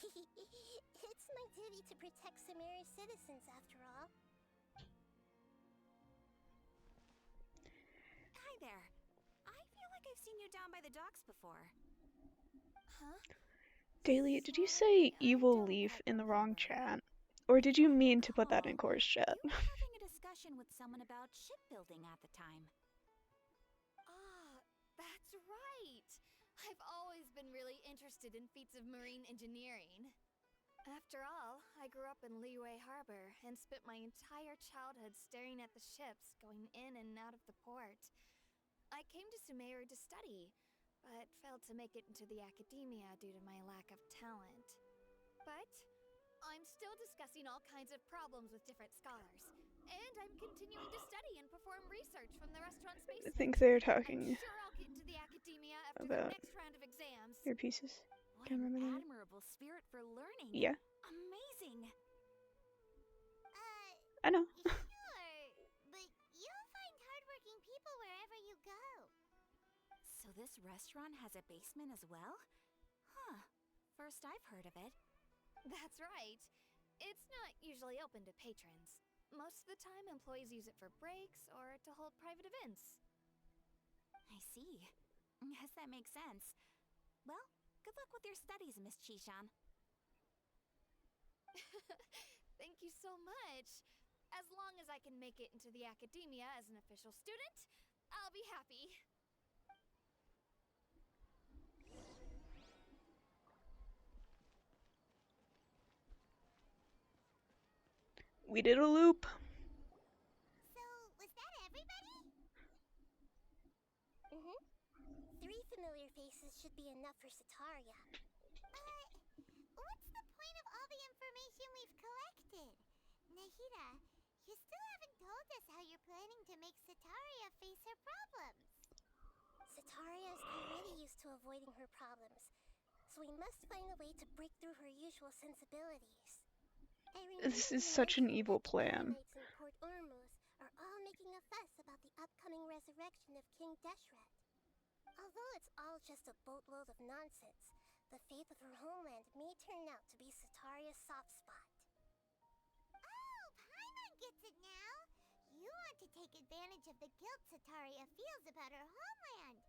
It's my duty to protect Sumeru's citizens, after all. Hi there. I feel like I've seen you down by the docks before. Huh? Daily, did you say evil leaf in the wrong chat? Or did you mean to put that in course chat? You were having a discussion with someone about shipbuilding at the time. Ah, that's right. I've always been really interested in feats of marine engineering. After all, I grew up in Liyue Harbor and spent my entire childhood staring at the ships going in and out of the port. I came to Sumeru to study, but failed to make it into the academia due to my lack of talent. But I'm still discussing all kinds of problems with different scholars, and I'm continuing to study and perform research from the restaurant's basement. I think they're talking I'm sure I'll get into the academia after about the next round of exams. your pieces. What Can't an remember that. admirable spirit for learning. Yeah, Amazing. I know. Sure, but you'll find hardworking people wherever you go. So this restaurant has a basement as well? Huh. First I've heard of it. That's right. It's not usually open to patrons. Most of the time, employees use it for breaks or to hold private events. I see. Guess that makes sense. Well, good luck with your studies, Miss Chishan. Thank you so much. As long as I can make it into the academia as an official student, I'll be happy. We did a loop. So, was that everybody? Mm-hmm. 3 familiar faces should be enough for Sataria. What's the point of all the information we've collected? Nahida, you still haven't told us how you're planning to make Sataria face her problems. Sataria is already used to avoiding her problems, so we must find a way to break through her usual sensibilities. This is such an evil plan. The knights in Port Ormos are all making a fuss about the upcoming resurrection of King Deshret. Although it's all just a boatload of nonsense, the fate of her homeland may turn out to be Sataria's soft spot. Oh, Paimon gets it now! You want to take advantage of the guilt Sataria feels about her homeland.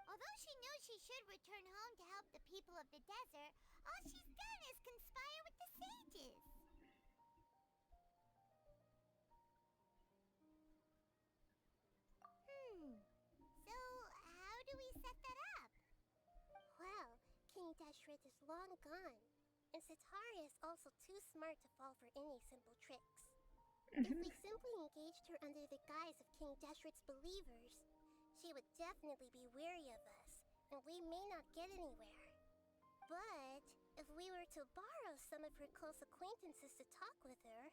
Although she knows she should return home to help the people of the desert, all she's done is conspire with the sages. So, how do we set that up? Well, King Deshret is long gone, and Sataria is also too smart to fall for any simple tricks. If we simply engaged her under the guise of King Deshret's believers, she would definitely be weary of us, and we may not get anywhere. But if we were to borrow some of her close acquaintances to talk with her,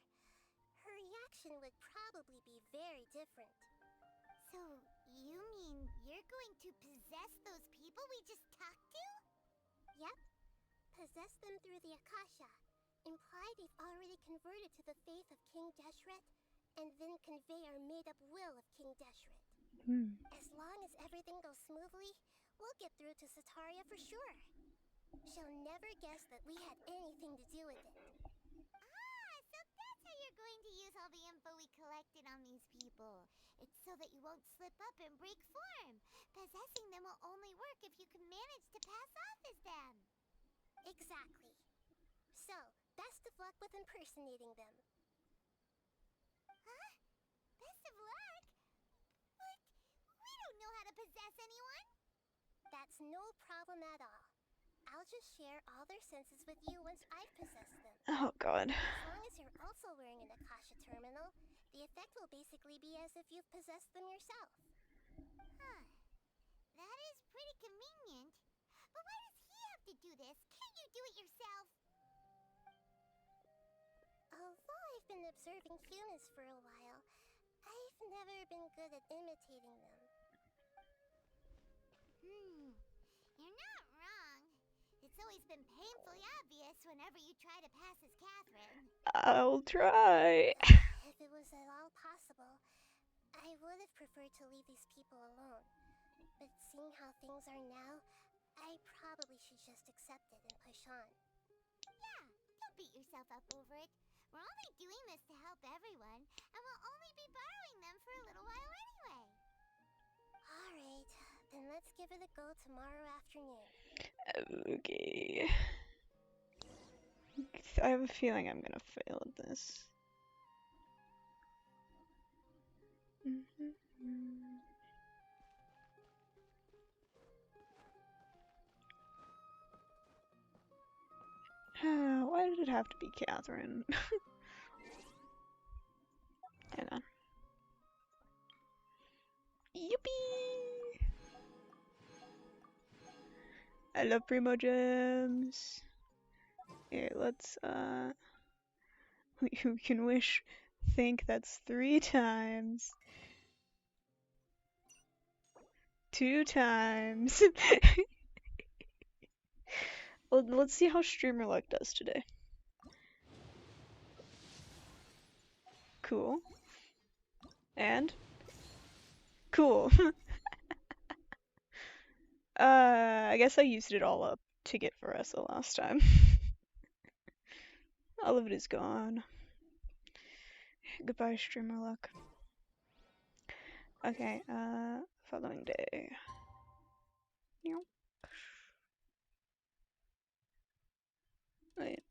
her reaction would probably be very different. So, you mean you're going to possess those people we just talked to? Yep. Possess them through the Akasha. Imply they've already converted to the faith of King Deshret, and then convey our made-up will of King Deshret. As long as everything goes smoothly, we'll get through to Sataria for sure. She'll never guess that we had anything to do with it. Ah, so that's how you're going to use all the info we collected on these people. It's so that you won't slip up and break form. Possessing them will only work if you can manage to pass off as them. Exactly. So, best of luck with impersonating them. Huh? Best of luck? But we don't know how to possess anyone. That's no problem at all. I'll just share all their senses with you once I've possessed them. Oh god. As long as you're also wearing an Akasha terminal, the effect will basically be as if you've possessed them yourself. Huh. That is pretty convenient. But why does he have to do this? Can't you do it yourself? Although I've been observing humans for a while, I've never been good at imitating them. You're not wrong. It's always been painfully obvious whenever you try to pass as Catherine. I'll try. If it was at all possible, I would have preferred to leave these people alone. But seeing how things are now, I probably should just accept it and push on. Yeah, don't beat yourself up over it. We're only doing this to help everyone, and we'll only be borrowing them for a little while anyway. Alright, then let's give it a go tomorrow afternoon. Okay. I have a feeling I'm gonna fail at this. Why did it have to be Catherine? Hang on. Yippee! I love Primo Gems. Here, let's, you can think that's 3 times. 2 times. Well, let's see how Streamer Luck does today. Cool. And? Cool. I guess I used it all up to get Varessa last time. All of it is gone. Goodbye, Streamer Luck. Okay, following day. Wait.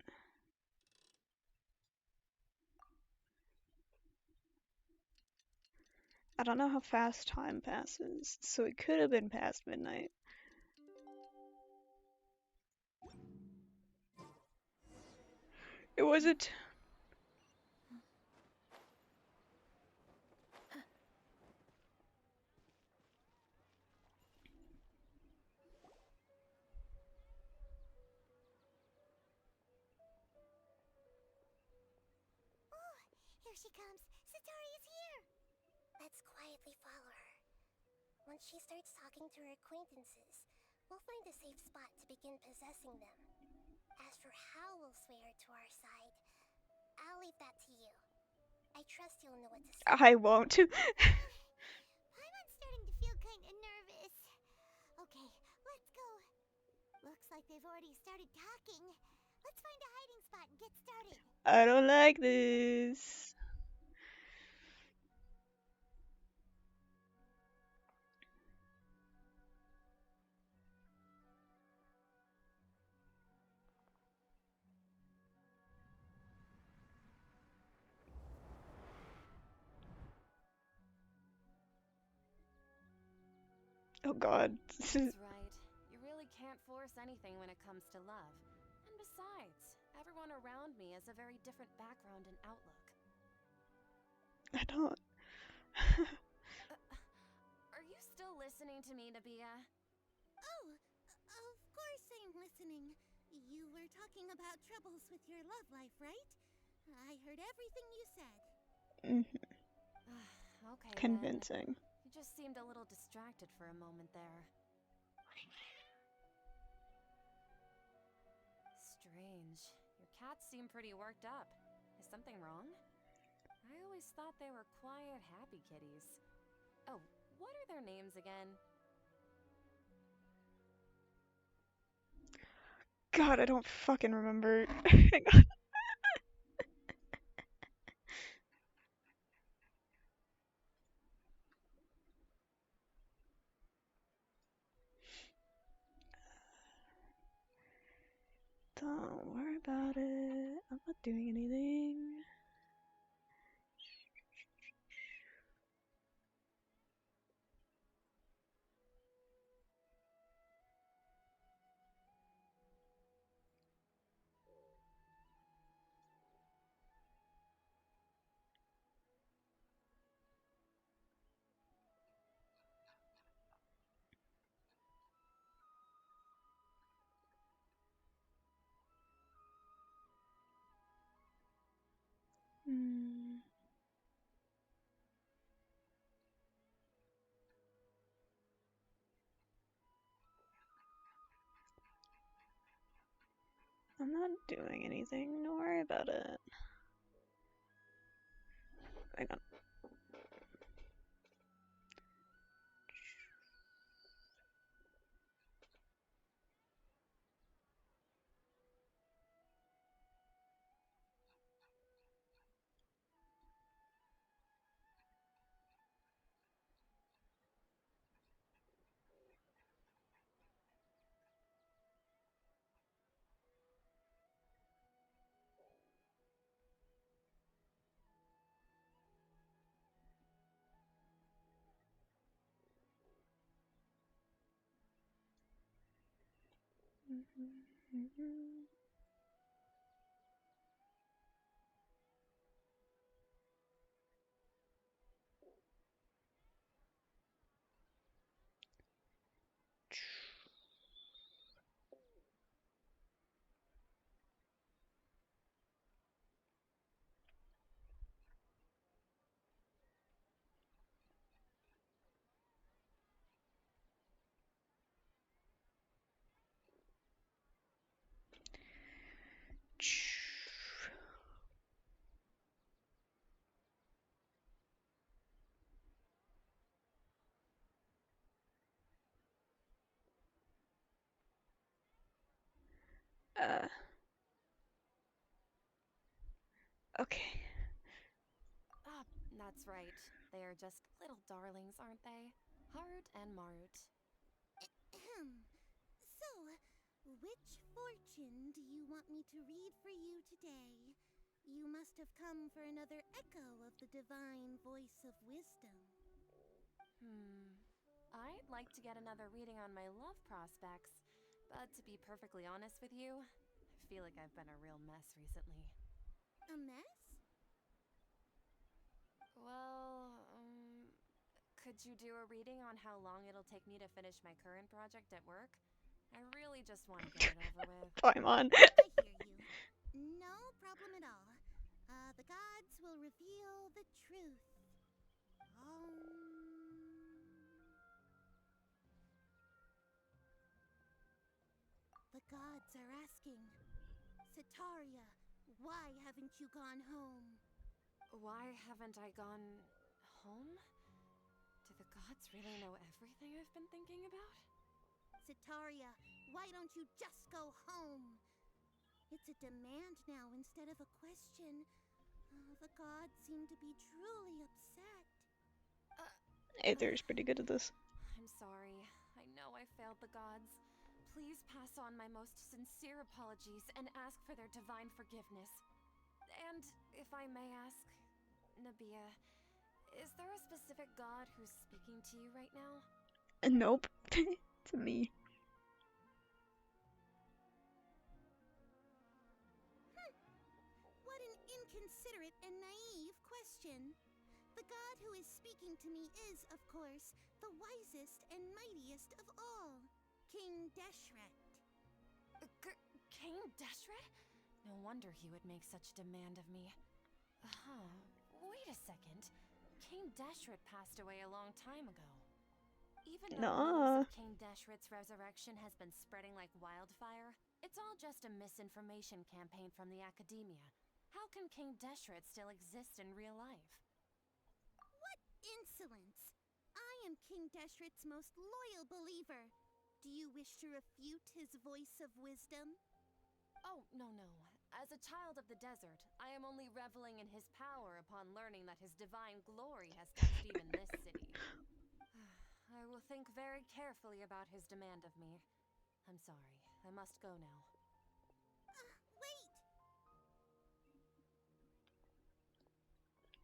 I don't know how fast time passes, so it could have been past midnight. It wasn't. Oh, here she comes. Sataria's here. Let's quietly follow her. Once she starts talking to her acquaintances, we'll find a safe spot to begin possessing them. As for how we'll sway her to our side, I'll leave that to you. I trust you'll know what to say. I won't. I'm starting to feel kinda nervous. Okay, let's go. Looks like they've already started talking. Let's find a hiding spot and get started. I don't like this. Oh god. That's right. You really can't force anything when it comes to love. And besides, everyone around me has a very different background and outlook. I don't. Are you still listening to me, Nabia? Oh, of course I'm listening. You were talking about troubles with your love life, right? I heard everything you said. Okay. Convincing. Then. You just seemed a little distracted for a moment there. Strange. Your cats seem pretty worked up. Is something wrong? I always thought they were quiet, happy kitties. Oh, What are their names again? God, I don't fucking remember. Hang on. Don't worry about it. I'm not doing anything. Hmm. I'm not doing anything. Don't worry about it. Hang on. Okay. Ah, that's right. They are just little darlings, aren't they? Harut and Marut. So, which fortune do you want me to read for you today? You must have come for another echo of the divine voice of wisdom. I'd like to get another reading on my love prospects, but to be perfectly honest with you, I feel like I've been a real mess recently. A mess? Well, could you do a reading on how long it'll take me to finish my current project at work? I really just want to get it over with. Paimon. I hear you. No problem at all. The gods will reveal the truth. The gods are asking, Sitaria, why haven't you gone home? Why haven't I gone home? Do the gods really know everything I've been thinking about? Sitaria, why don't you just go home? It's a demand now instead of a question. The gods seem to be truly upset. Aether's pretty good at this. I'm sorry. I know I failed the gods. Please pass on my most sincere apologies and ask for their divine forgiveness. And if I may ask, Nabia, is there a specific god who's speaking to you right now? Nope. It's me. What an inconsiderate and naive question. The god who is speaking to me is, of course, the wisest and mightiest of all, King Deshret. King Deshret? No wonder he would make such demand of me. Wait a second. King Deshret passed away a long time ago. Even though news of King Deshret's resurrection has been spreading like wildfire, it's all just a misinformation campaign from the academia. How can King Deshret still exist in real life? What insolence! I am King Deshret's most loyal believer. Do you wish to refute his voice of wisdom? Oh, no. As a child of the desert, I am only reveling in his power upon learning that his divine glory has touched even this city. I will think very carefully about his demand of me. I'm sorry. I must go now. Wait!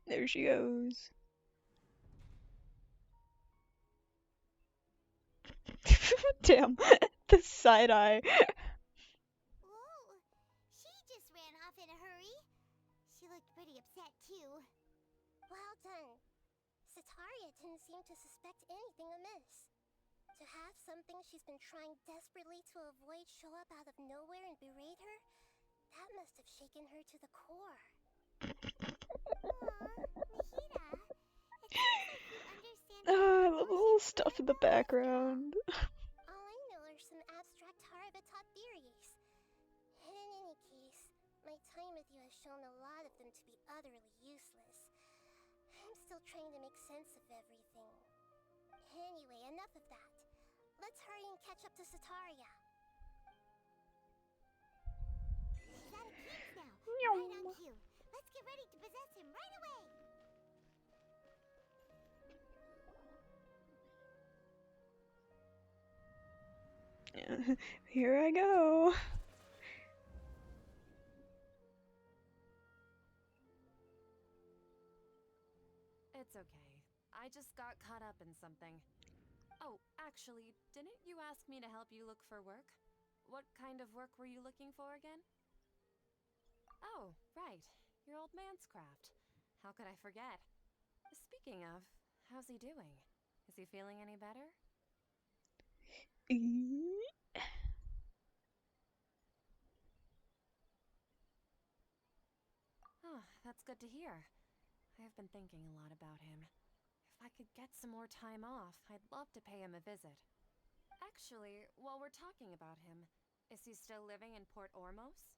There she goes. Damn, the side eye. Whoa! She just ran off in a hurry. She looked pretty upset, too. Well done. Sataria didn't seem to suspect anything amiss. To have something she's been trying desperately to avoid show up out of nowhere and berate her, that must have shaken her to the core. Aw, Nahida, it seems like you understand I love the little emotions stuff in the better than most. background. All I know are some abstract Harabatot theories. And in any case, my time with you has shown a lot of them to be utterly useless. I'm still trying to make sense of everything. Anyway, enough of that. Let's hurry and catch up to Sataria. He's out of cubes now. Right on cue. Let's get ready to possess him right away. Here I go. It's okay. I just got caught up in something. Oh, actually, didn't you ask me to help you look for work? What kind of work were you looking for again? Oh, right. Your old man's craft. How could I forget? Speaking of, how's he doing? Is he feeling any better? Oh, that's good to hear. I have been thinking a lot about him. If I could get some more time off, I'd love to pay him a visit. Actually, while we're talking about him, is he still living in Port Ormos?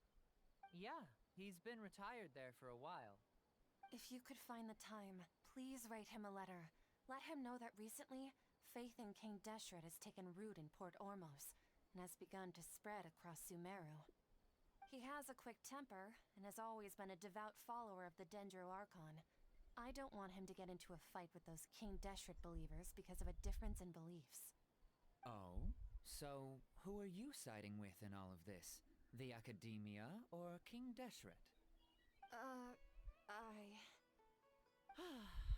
Yeah, he's been retired there for a while. If you could find the time, please write him a letter. Let him know that recently, faith in King Deshret has taken root in Port Ormos and has begun to spread across Sumeru. He has a quick temper and has always been a devout follower of the Dendro Archon. I don't want him to get into a fight with those King Deshret believers because of a difference in beliefs. Oh? So, who are you siding with in all of this? The Academia or King Deshret?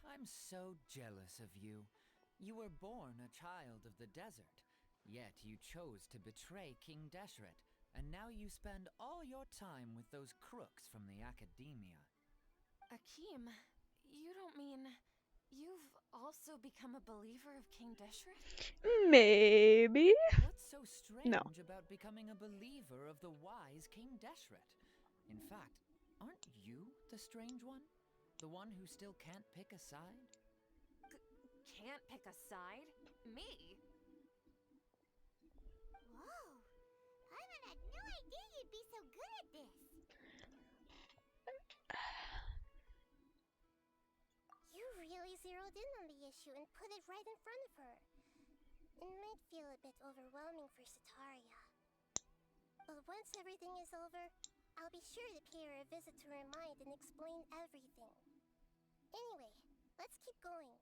I'm so jealous of you. You were born a child of the desert, yet you chose to betray King Deshret, and now you spend all your time with those crooks from the Academia. Akeem, you don't mean you've also become a believer of King Deshret? Maybe. What's so strange about becoming a believer of the wise King Deshret? In fact, aren't you the strange one? The one who still can't pick a side? Can't pick a side? Me? Whoa! Paimon had no idea you'd be so good at this. You really zeroed in on the issue and put it right in front of her. It might feel a bit overwhelming for Sataria. But once everything is over, I'll be sure to pay her a visit to her mind and explain everything. Anyway, let's keep going.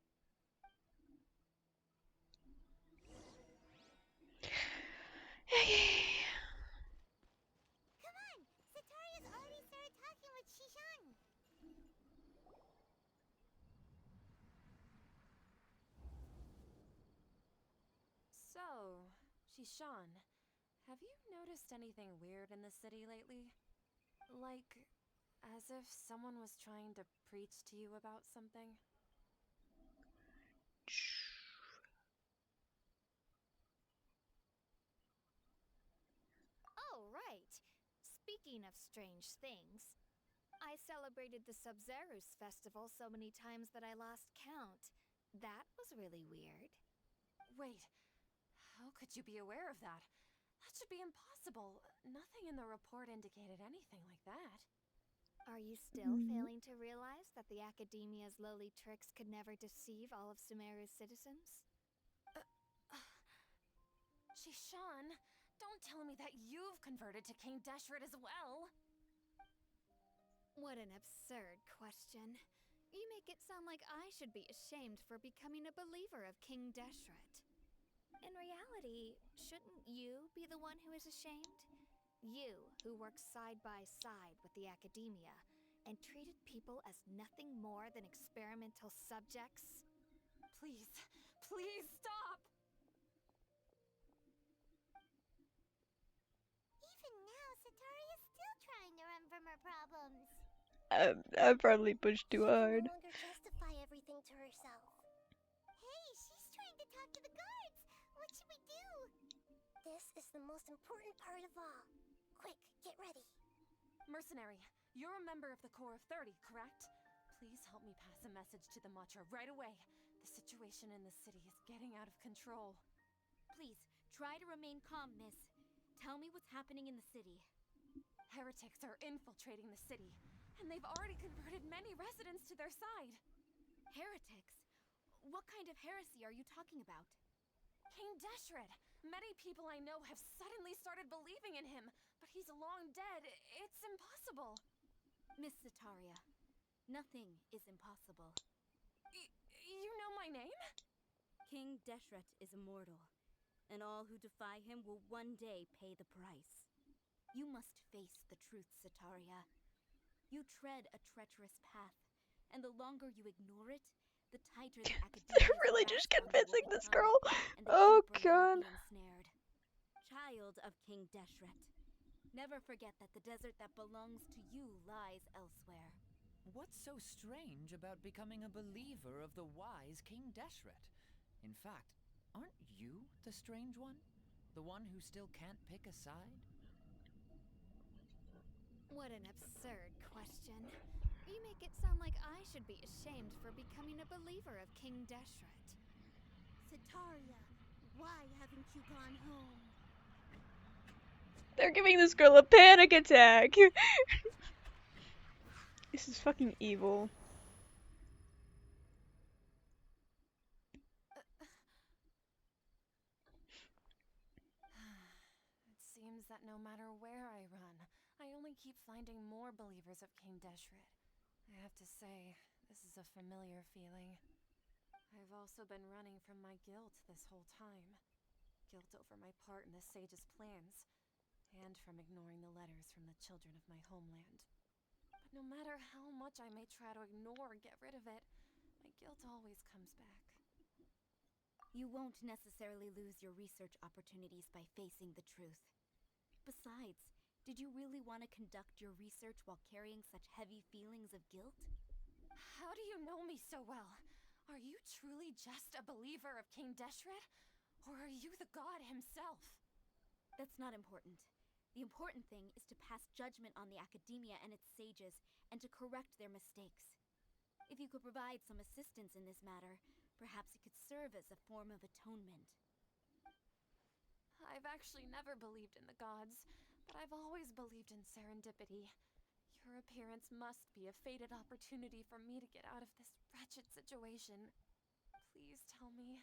Come on! Sataria's already started talking with Shishan! So, Shishan, have you noticed anything weird in the city lately? Like, as if someone was trying to preach to you about something? Oh, right. Speaking of strange things, I celebrated the Sub-Zerus festival so many times that I lost count. That was really weird. Wait, how could you be aware of that? That should be impossible. Nothing in the report indicated anything like that. Are you still failing to realize that the Academia's lowly tricks could never deceive all of Sumeru's citizens? Shishan, don't tell me that you've converted to King Deshret as well. What an absurd question. You make it sound like I should be ashamed for becoming a believer of King Deshret. In reality, shouldn't you be the one who is ashamed? You, who works side by side with the academia, and treated people as nothing more than experimental subjects? Please, please stop! Even now, Sataria's still trying to run from her problems. I probably pushed too hard. She can no longer justify everything to herself. Hey, she's trying to talk to the guards! What should we do? This is the most important part of all. Quick, get ready. Mercenary, you're a member of the Corps of 30, correct? Please help me pass a message to the Matra right away. The situation in the city is getting out of control. Please, try to remain calm, miss. Tell me what's happening in the city. Heretics are infiltrating the city, and they've already converted many residents to their side. Heretics? What kind of heresy are you talking about? King Deshret! Many people I know have suddenly started believing in him, but he's long dead. It's impossible. Miss Sataria, nothing is impossible. You know my name? King Deshret is immortal, and all who defy him will one day pay the price. You must face the truth, Sataria. You tread a treacherous path, and the longer you ignore it, the tighter the academia. They're really just convincing this girl. Oh god. Child of King Deshret, never forget that the desert that belongs to you lies elsewhere. What's so strange about becoming a believer of the wise King Deshret? In fact, aren't you the strange one? The one who still can't pick a side? What an absurd question. You make it sound like I should be ashamed for becoming a believer of King Deshret. Sataria, why haven't you gone home? They're giving this girl a panic attack. This is fucking evil. It seems that no matter where I run, I only keep finding more believers of King Deshret. I have to say, this is a familiar feeling. I've also been running from my guilt this whole time. Guilt over my part in the sage's plans, and from ignoring the letters from the children of my homeland. But no matter how much I may try to ignore or get rid of it, my guilt always comes back. You won't necessarily lose your research opportunities by facing the truth. Besides, did you really want to conduct your research while carrying such heavy feelings of guilt? How do you know me so well? Are you truly just a believer of King Deshret? Or are you the god himself? That's not important. The important thing is to pass judgment on the academia and its sages, and to correct their mistakes. If you could provide some assistance in this matter, perhaps it could serve as a form of atonement. I've actually never believed in the gods, but I've always believed in serendipity. Your appearance must be a fated opportunity for me to get out of this wretched situation. Please tell me,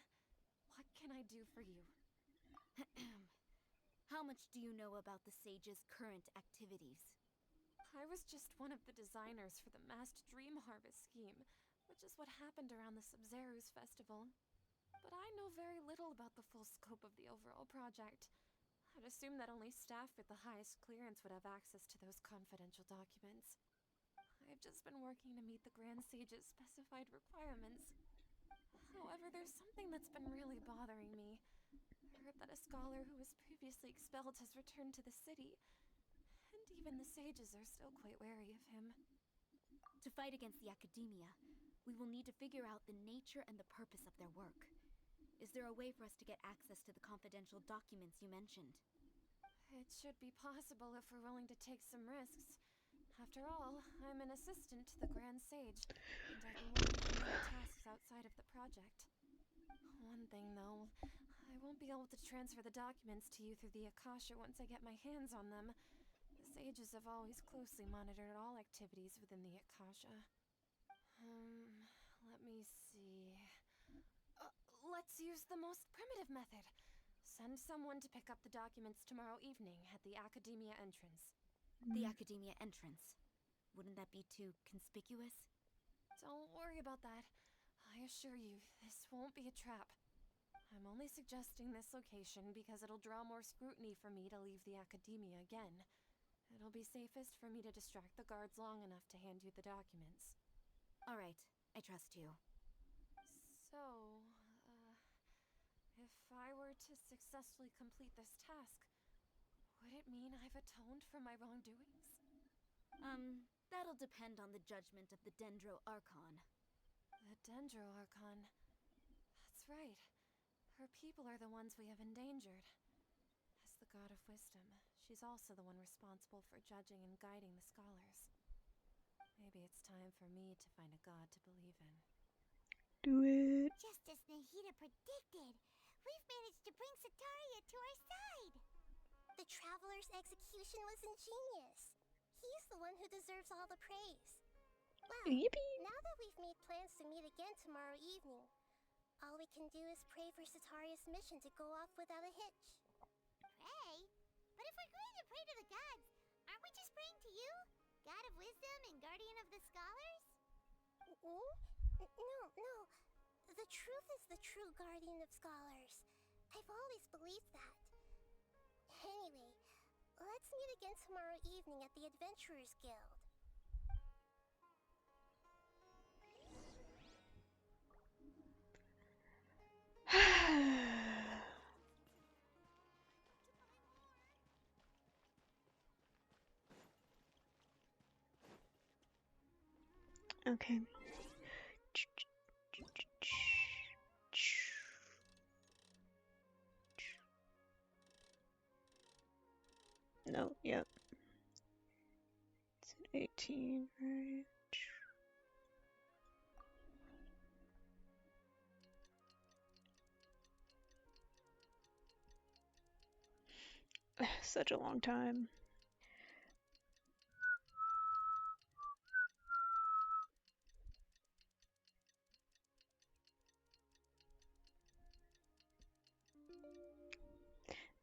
what can I do for you? How much do you know about the sage's current activities? I was just one of the designers for the masked dream harvest scheme, which is what happened around the Sumeru's festival. But I know very little about the full scope of the overall project. I'd assume that only staff with the highest clearance would have access to those confidential documents. I've just been working to meet the Grand Sage's specified requirements. However, there's something that's been really bothering me. I heard that a scholar who was previously expelled has returned to the city, and even the sages are still quite wary of him. To fight against the academia, we will need to figure out the nature and the purpose of their work. Is there a way for us to get access to the confidential documents you mentioned? It should be possible if we're willing to take some risks. After all, I'm an assistant to the Grand Sage, and I've been working on many tasks outside of the project. One thing, though, I won't be able to transfer the documents to you through the Akasha once I get my hands on them. The sages have always closely monitored all activities within the Akasha. Let me see. Let's use the most primitive method. Send someone to pick up the documents tomorrow evening at the Academia entrance. The Academia entrance. Wouldn't that be too conspicuous? Don't worry about that. I assure you, this won't be a trap. I'm only suggesting this location because it'll draw more scrutiny for me to leave the Academia again. It'll be safest for me to distract the guards long enough to hand you the documents. All right, I trust you. So, if I were to successfully complete this task, would it mean I've atoned for my wrongdoings? That'll depend on the judgment of the Dendro Archon. The Dendro Archon. That's right. Her people are the ones we have endangered. As the god of wisdom, she's also the one responsible for judging and guiding the scholars. Maybe it's time for me to find a god to believe in. Do it. Just as Nahida predicted, we've managed to bring Sataria to our side. The Traveler's execution was ingenious. He's the one who deserves all the praise. Well, Yippee! now that we've made plans to meet again tomorrow evening, all we can do is pray for Sataria's mission to go off without a hitch. Pray? But if we're going to pray to the gods, aren't we just praying to you? God of wisdom and guardian of the scholars? No. The truth is the true guardian of scholars. I've always believed that. Anyway, let's meet again tomorrow evening at the Adventurers Guild. Okay. No, yep. It's an 18, right? Such a long time.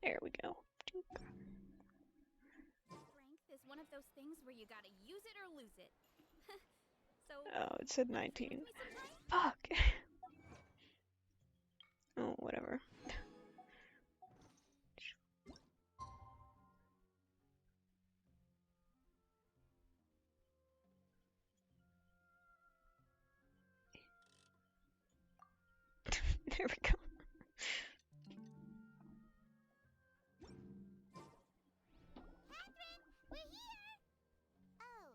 There we go. Strength is one of those things where you gotta use it or lose it. So. Oh, it said 19. Fuck! Oh, whatever. There we go. Catherine, we're here! Oh,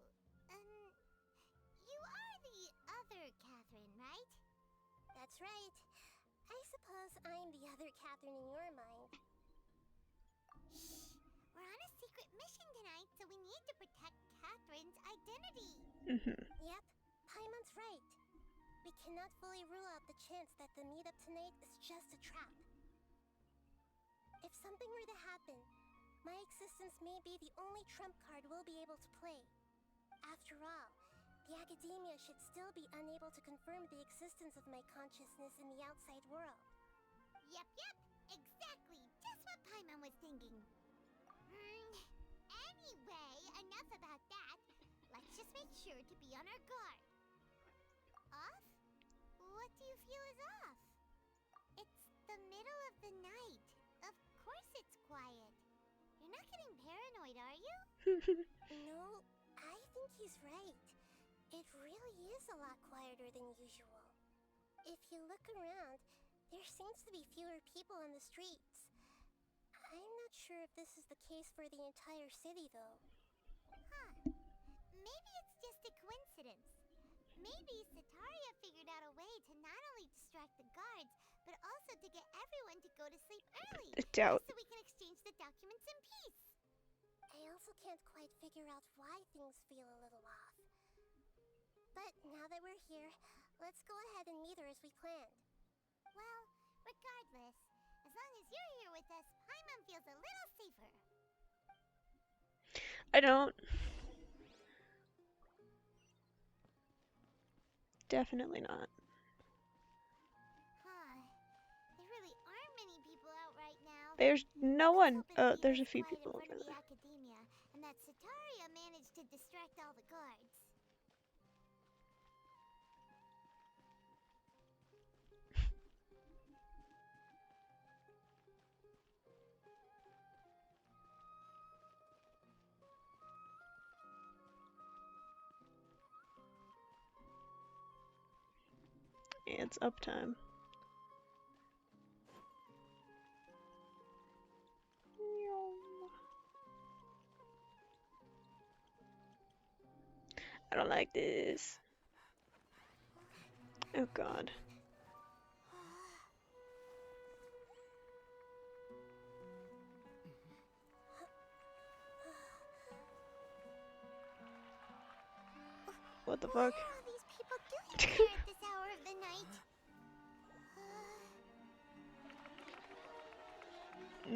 you are the other Catherine, right? That's right. I suppose I'm the other Catherine in your mind. Shh! We're on a secret mission tonight, so we need to protect Catherine's identity. Yep, Paimon's right. We cannot fully rule out the chance that the meetup tonight is just a trap. If something were to happen, my existence may be the only trump card we'll be able to play. After all, the Academia should still be unable to confirm the existence of my consciousness in the outside world. Yep, exactly. Just what Paimon was thinking. Anyway, enough about that. Let's just make sure to be on our guard. Off? What do you feel is off? It's the middle of the night. Of course it's quiet. You're not getting paranoid, are you? No, I think he's right. It really is a lot quieter than usual. If you look around, there seems to be fewer people on the streets. I'm not sure if this is the case for the entire city, though. Huh. Maybe it's just a coincidence. Maybe Sataria figured out a way to not only distract the guards, but also to get everyone to go to sleep early. Doubt. So we can exchange the documents in peace. I also can't quite figure out why things feel a little off. But now that we're here, let's go ahead and meet her as we planned. Well, regardless, as long as you're here with us, Paimon feels a little safer. I don't. Definitely not. Huh. There really aren't many people out right now. There's no I was one. hoping to be There's a less few quiet in people front over of the there. academia, and that Sataria managed to distract all the guards. Yeah, it's uptime. I don't like this. Oh god. What the fuck? What are all these people doing here at this hour of the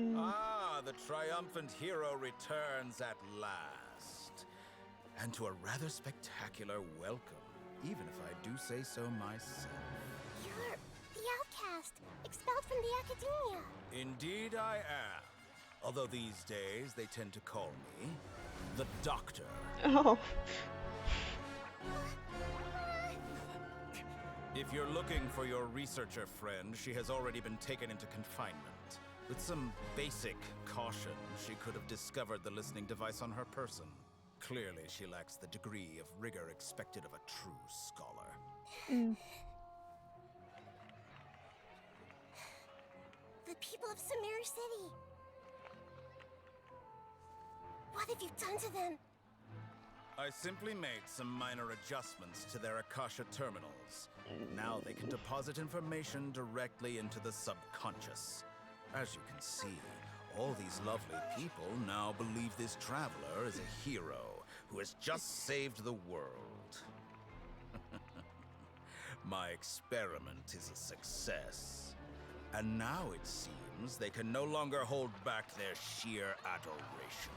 night? Ah, the triumphant hero returns at last. And to a rather spectacular welcome, even if I do say so myself. You're the outcast, expelled from the academia. Indeed I am. Although these days they tend to call me the Doctor. Oh. If you're looking for your researcher friend, she has already been taken into confinement. With some basic caution, she could have discovered the listening device on her person. Clearly, she lacks the degree of rigor expected of a true scholar. The people of Sumeru City. What have you done to them? I simply made some minor adjustments to their Akasha terminals. Now they can deposit information directly into the subconscious. As you can see, all these lovely people now believe this traveler is a hero who has just saved the world. My experiment is a success. And now it seems they can no longer hold back their sheer adoration.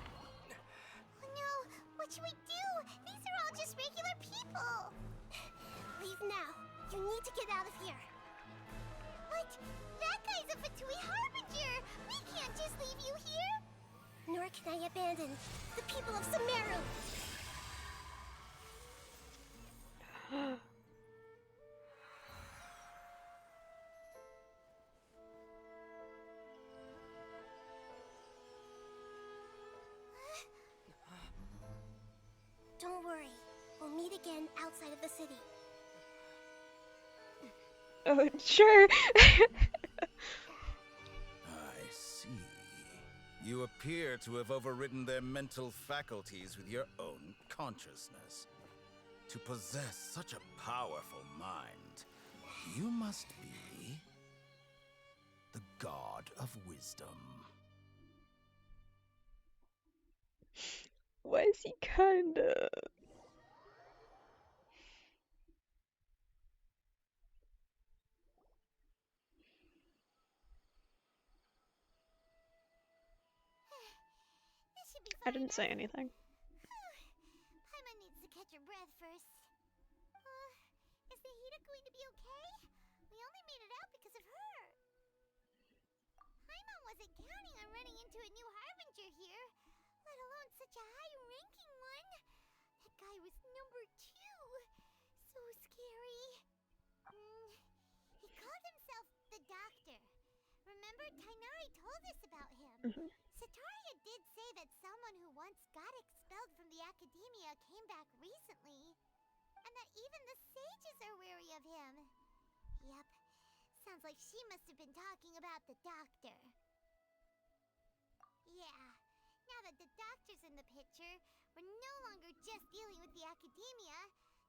Oh no, what should we do? These are all just regular people. Leave now. You need to get out of here. What? That guy's a Fatui Harbinger! We can't just leave you here! Nor can I abandon the people of Sumeru! Don't worry. We'll meet again outside of the city. Oh, sure. I see. You appear to have overridden their mental faculties with your own consciousness. To possess such a powerful mind, you must be the god of wisdom. Why is he kinda... I didn't say anything. Paimon needs to catch her breath first. Is Nahida going to be okay? We only made it out because of her. Paimon wasn't counting on running into a new Harbinger here, let alone such a high-ranking one. That guy was number 2. So scary. He called himself the Doctor. Remember, Tainari told us about him. Sataria did say that someone who once got expelled from the academia came back recently. And that even the sages are wary of him. Yep. Sounds like she must have been talking about the Doctor. Yeah. Now that the Doctor's in the picture, we're no longer just dealing with the academia.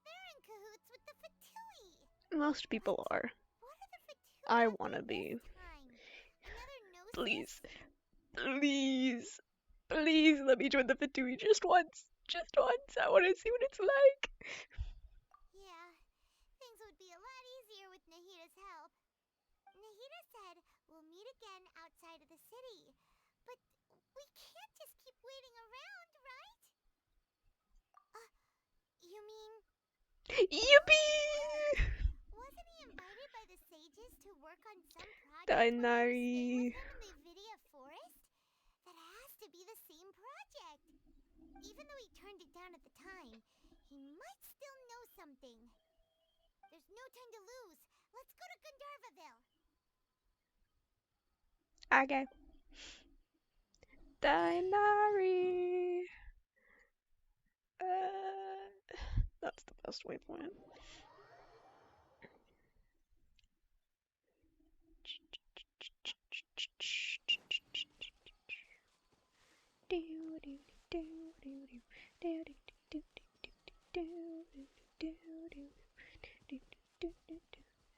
They're in cahoots with the Fatui. Most people are. What are the Fatui I up to wanna be. this time? Another gnosis? Please. Please. Please let me join the Fatui just once. Just once. I wanna see what it's like. Yeah, things would be a lot easier with Nahida's help. Nahida said we'll meet again outside of the city. But we can't just keep waiting around, right? You mean... Yippee! Wasn't he invited by the sages to work on some project Tainari. in the Vidya forest? be the same project. Even though he turned it down at the time, he might still know something. There's no time to lose. Let's go to Gandharvaville. Okay. Dainari. That's the best waypoint.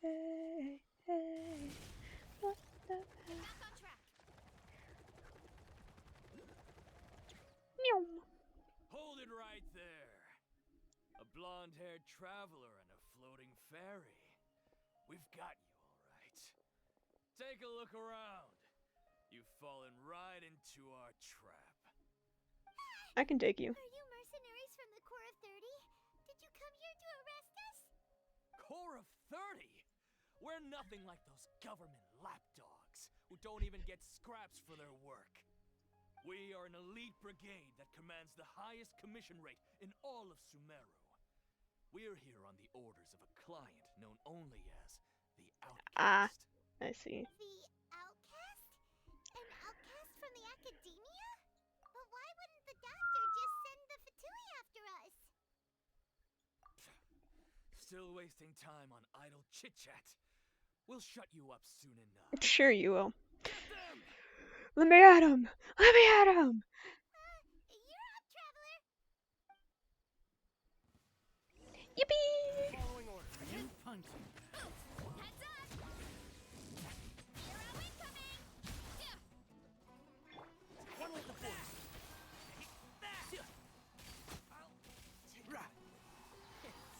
Hey, hey, what the heck? Back on track. Meow. Hold it right there. A blonde-haired traveler and a floating fairy. We've got you, all right. Take a look around. You've fallen right into our trap. I can take you. Are you mercenaries from the Corps of 30? Did you come here to arrest us? Corps of 30? We're nothing like those government lapdogs who don't even get scraps for their work. We are an elite brigade that commands the highest commission rate in all of Sumeru. We're here on the orders of a client known only as the Outcast. I see. The outcast? An outcast from the academia? But why wouldn't the doctor just send the Fatui after us? Still wasting time on idle chit-chat. We'll shut you up soon enough. Sure you will. Get them! Let me at him! Let me at him! You're up, traveler! Yippee! Following order. New punching. Heads up! Hero incoming! One with the force.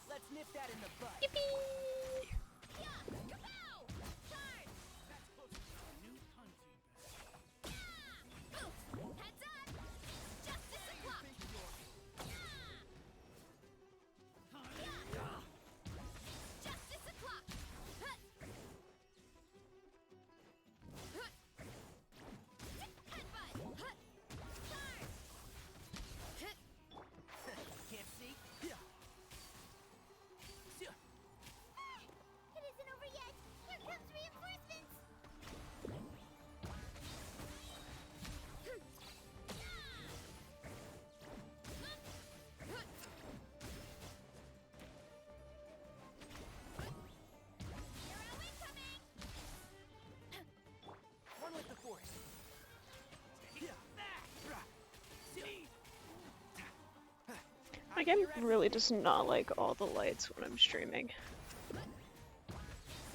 Let's nip that in the bud. Yippee! Kapow! Charge! That's close enough. New punching bag. Heads up! Justice o'clock! Justice o'clock! Headbutt! Charge! Can't see? It isn't over yet! Here comes reinforcements! Hero incoming! One with the force. My game really does not like all the lights when I'm streaming.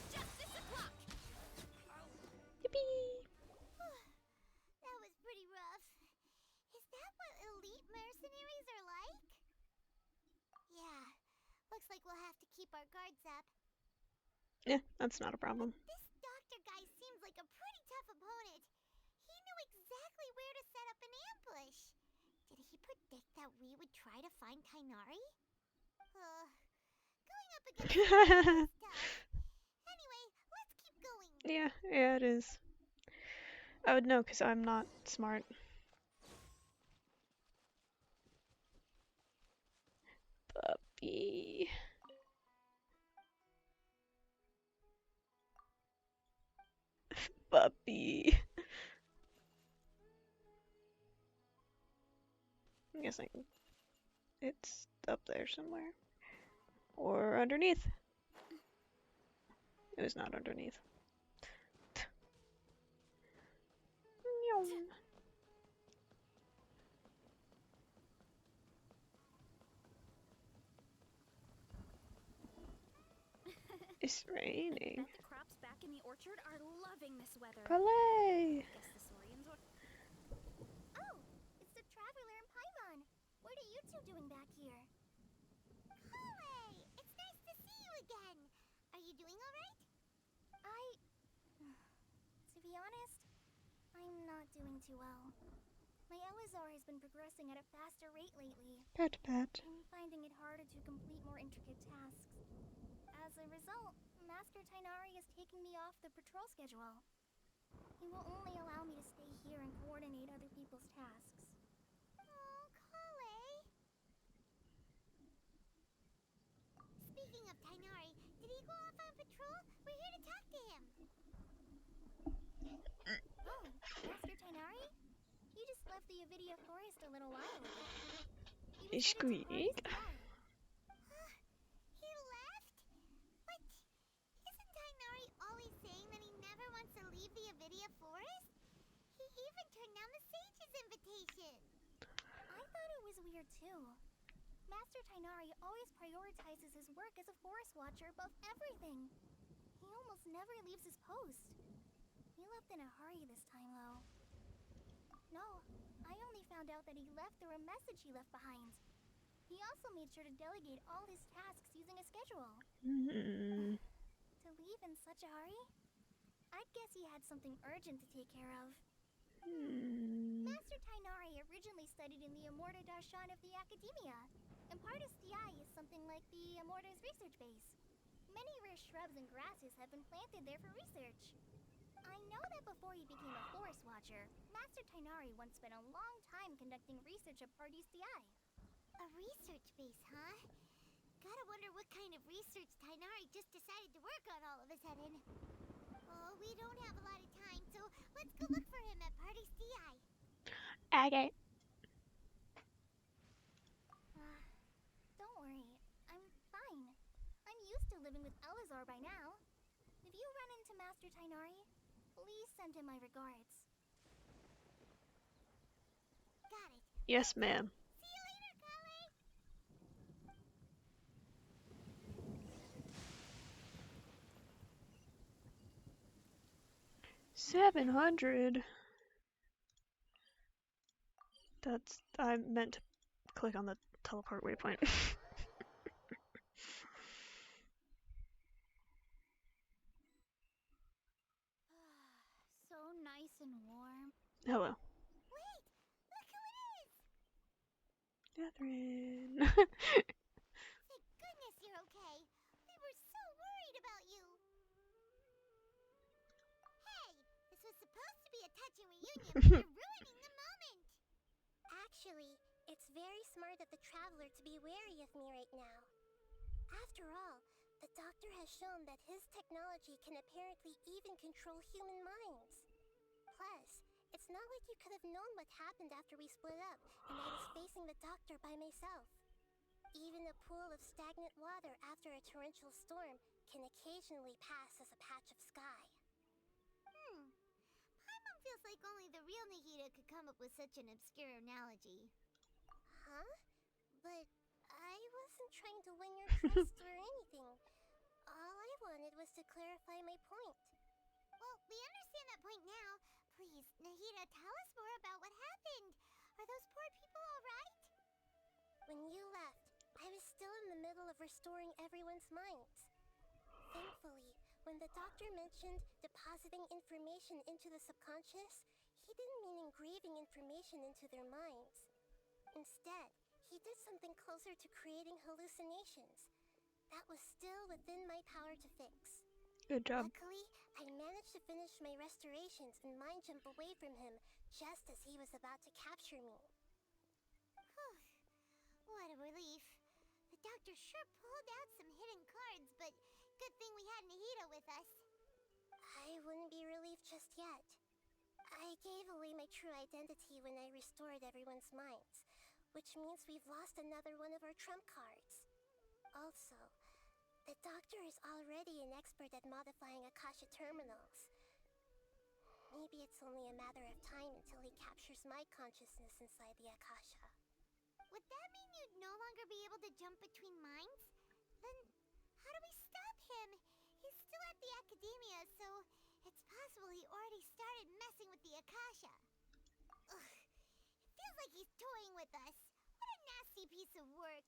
Justice o'clock! Yippee! That was pretty rough. Is that what elite mercenaries are like? Yeah. Looks like we'll have to keep our guards up. Yeah, that's not a problem. This doctor guy seems like a pretty tough opponent. He knew exactly where to set up an ambush. Did he predict that we would try to find Kainari? Going up against him is tough. Anyway, let's keep going. Yeah, it is. I would know because I'm not smart. Puppy. Puppy. I'm guessing it's up there somewhere. Or underneath. It was not underneath. Meow. It's raining. Bet the crops back in the orchard are loving this weather. Palais! Guess the Saurians are... Oh, it's the traveler and Paimon. What are you two doing back here? Hooray! It's nice to see you again. Are you doing all right? To be honest, I'm not doing too well. My Elazar has been progressing at a faster rate lately. Pat pat. I'm finding it harder to complete more intricate tasks. As a result, Master Tainari is taking me off the patrol schedule. He will only allow me to stay here and coordinate other people's tasks. the Avidia forest a little while ago. He squeak. He left? But isn't Tainari always saying that he never wants to leave the Avidia forest? He even turned down the sage's invitation. I thought it was weird too. Master Tainari always prioritizes his work as a forest watcher above everything. He almost never leaves his post. He left in a hurry this time, though. No, I only found out that he left through a message he left behind. He also made sure to delegate all his tasks using a schedule. To leave in such a hurry? I'd guess he had something urgent to take care of. Master Tainari originally studied in the Amorta Darshan of the Academia, and Pardis Dii is something like the Amorta's research base. Many rare shrubs and grasses have been planted there for research. I know that before he became a forest watcher, Master Tainari once spent a long time conducting research at Pardis Dii. A research base, huh? Gotta wonder what kind of research Tainari just decided to work on all of a sudden. Oh, we don't have a lot of time, so let's go look for him at Pardis Dii. Okay. Don't worry, I'm fine. I'm used to living with Elazar by now. If you run into Master Tainari, please send him my regards. Got it. Yes, ma'am. See you later, Kale. 700. That's. I meant to click on the teleport waypoint. So nice and warm. Hello. Wait, look who it is! Catherine. Thank goodness you're okay. We were so worried about you. Hey, this was supposed to be a touching reunion, but you're ruining the moment. Actually, it's very smart of the traveler to be wary of me right now. After all, the doctor has shown that his technology can apparently even control human minds. Plus, it's not like you could have known what happened after we split up and I was facing the doctor by myself. Even a pool of stagnant water after a torrential storm can occasionally pass as a patch of sky. Paimon feels like only the real Nahida could come up with such an obscure analogy. Huh? But I wasn't trying to win your trust or anything. All I wanted was to clarify my point. Well, we understand that point now. Please, Nahida, tell us more about what happened. Are those poor people alright? When you left, I was still in the middle of restoring everyone's minds. Thankfully, when the doctor mentioned depositing information into the subconscious, he didn't mean engraving information into their minds. Instead, he did something closer to creating hallucinations. That was still within my power to fix. Good job. Luckily, I managed to finish my restorations and mind jump away from him just as he was about to capture me. Whew. What a relief. The doctor sure pulled out some hidden cards, but good thing we had Nahida with us. I wouldn't be relieved just yet. I gave away my true identity when I restored everyone's minds, which means we've lost another one of our trump cards. Also, the doctor is already an expert at modifying Akasha terminals. Maybe it's only a matter of time until he captures my consciousness inside the Akasha. Would that mean you'd no longer be able to jump between minds? Then how do we stop him? He's still at the Academia, so it's possible he already started messing with the Akasha. Ugh. It feels like he's toying with us. What a nasty piece of work.